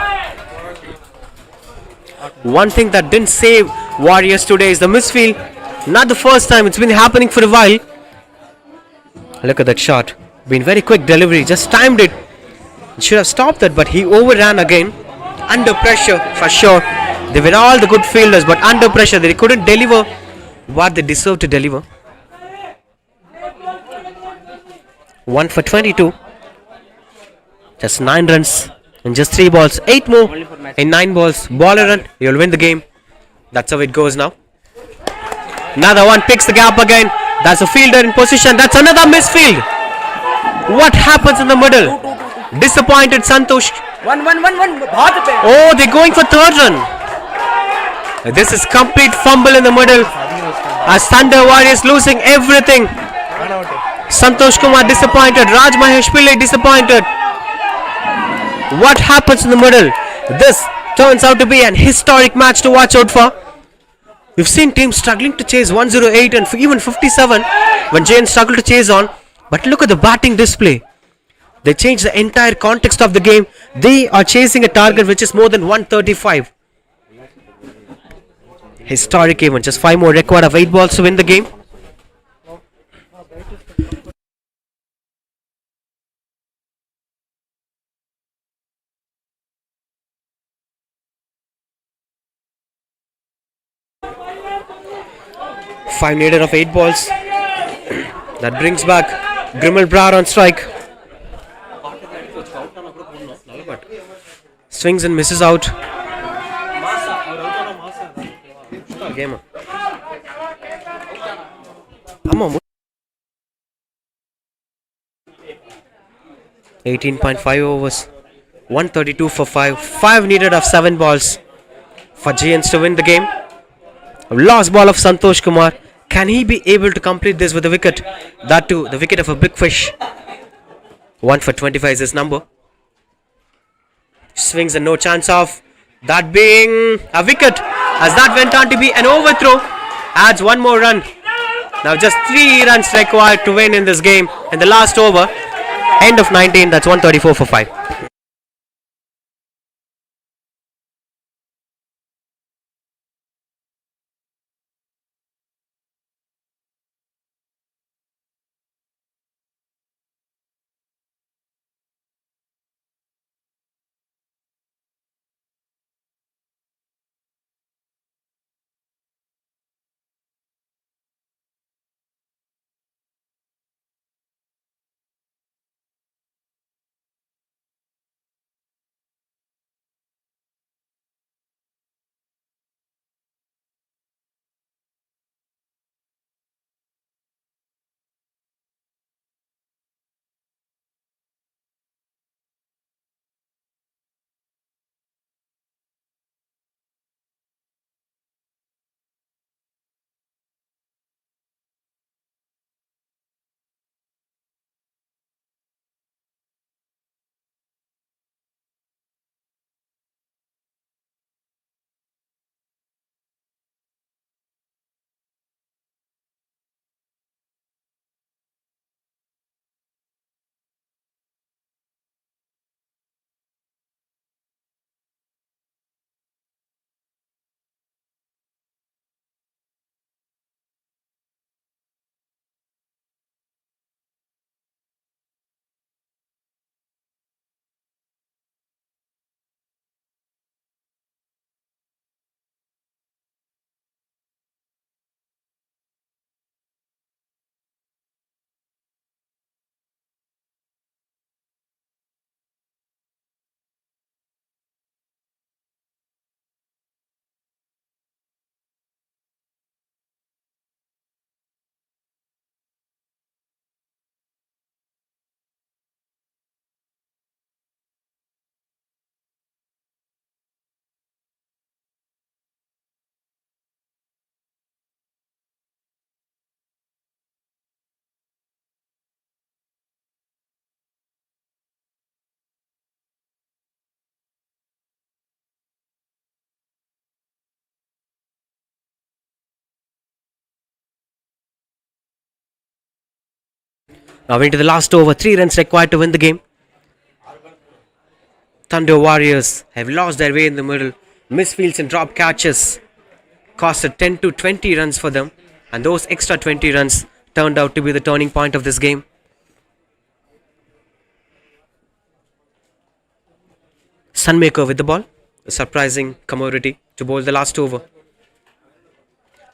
One thing that didn't save Warriors today is the misfield. Not the first time, it's been happening for a while. Look at that shot. Been very quick delivery, just timed it. Should have stopped that, but he overran again. Under pressure, for sure. They were all the good fielders, but under pressure, they couldn't deliver what they deserved to deliver. 1 for 22. Just 9 runs in just 3 balls. 8 more in 9 balls. Ball a run, you'll win the game. That's how it goes now. Another one picks the gap again. That's a fielder in position. That's another misfield. What happens in the middle? Disappointed Santosh. Oh, they're going for third run. This is complete fumble in the middle. As Thunder Warriors losing everything. Santosh Kumar disappointed. Raj Mahesh Pillai disappointed. What happens in the middle? This turns out to be an historic match to watch out for. We've seen teams struggling to chase 108 and even 57 when Jain struggled to chase on. But look at the batting display. They changed the entire context of the game. They are chasing a target which is more than 135. Historic even. Just 5 more required of 8 balls to win the game. Five needed of 8 balls. That brings back Grimal Brar on strike. Swings and misses out. Game. 18.5 overs. 132 for 5. 5 needed of 7 balls for Giants to win the game. Last ball of Santosh Kumar. Can he be able to complete this with a wicket? That too, the wicket of a big fish. 1 for 25 is his number. Swings and no chance of that being a wicket, as that went on to be an overthrow. Adds 1 more run. Now just 3 runs required to win in this game in the last over. End of 19, that's 134 for 5. Now into the last over, 3 runs required to win the game. Thunder Warriors have lost their way in the middle. Misfields and drop catches costed 10 to 20 runs for them, and those extra 20 runs turned out to be the turning point of this game. Sunmaker with the ball, a surprising commodity to bowl the last over.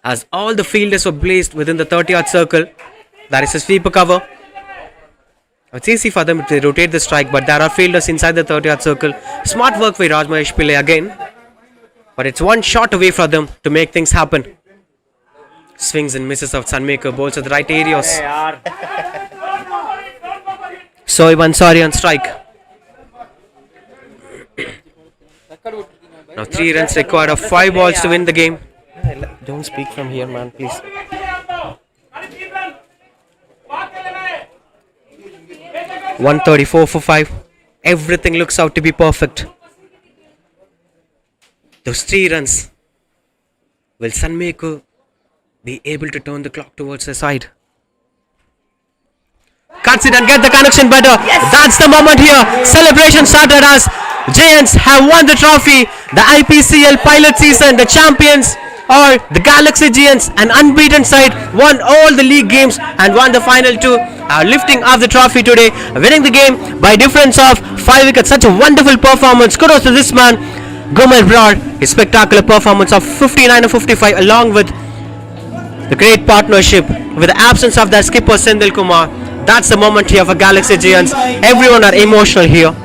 As all the fielders were placed within the 30-yard circle, that is a sweeper cover. It's easy for them if they rotate the strike, but there are fielders inside the 30-yard circle. Smart work by Rajmahesh Pillai again, but it's one shot away for them to make things happen. Swings and misses of Sunmaker, bowls at the right areas. Soib Ansari on strike. Now 3 runs required of 5 balls to win the game. Don't speak from here, man, please. .134 for 5. Everything looks out to be perfect. Those 3 runs. Will Sunmaker be able to turn the clock towards their side? Cuts it and get the connection better. Yes. That's the moment here. Celebration started as Giants have won the trophy. The IPCL pilot season, the champions are the Galaxy Giants, an unbeaten side, won all the league games and won the final 2. Lifting of the trophy today, winning the game by a difference of 5 wickets. Such a wonderful performance. Kudos to this man, Gomal Brar. His spectacular performance of 59 and 55, along with the great partnership with the absence of their skipper Sendil Kumar. That's the moment here for Galaxy Giants. Everyone are emotional here.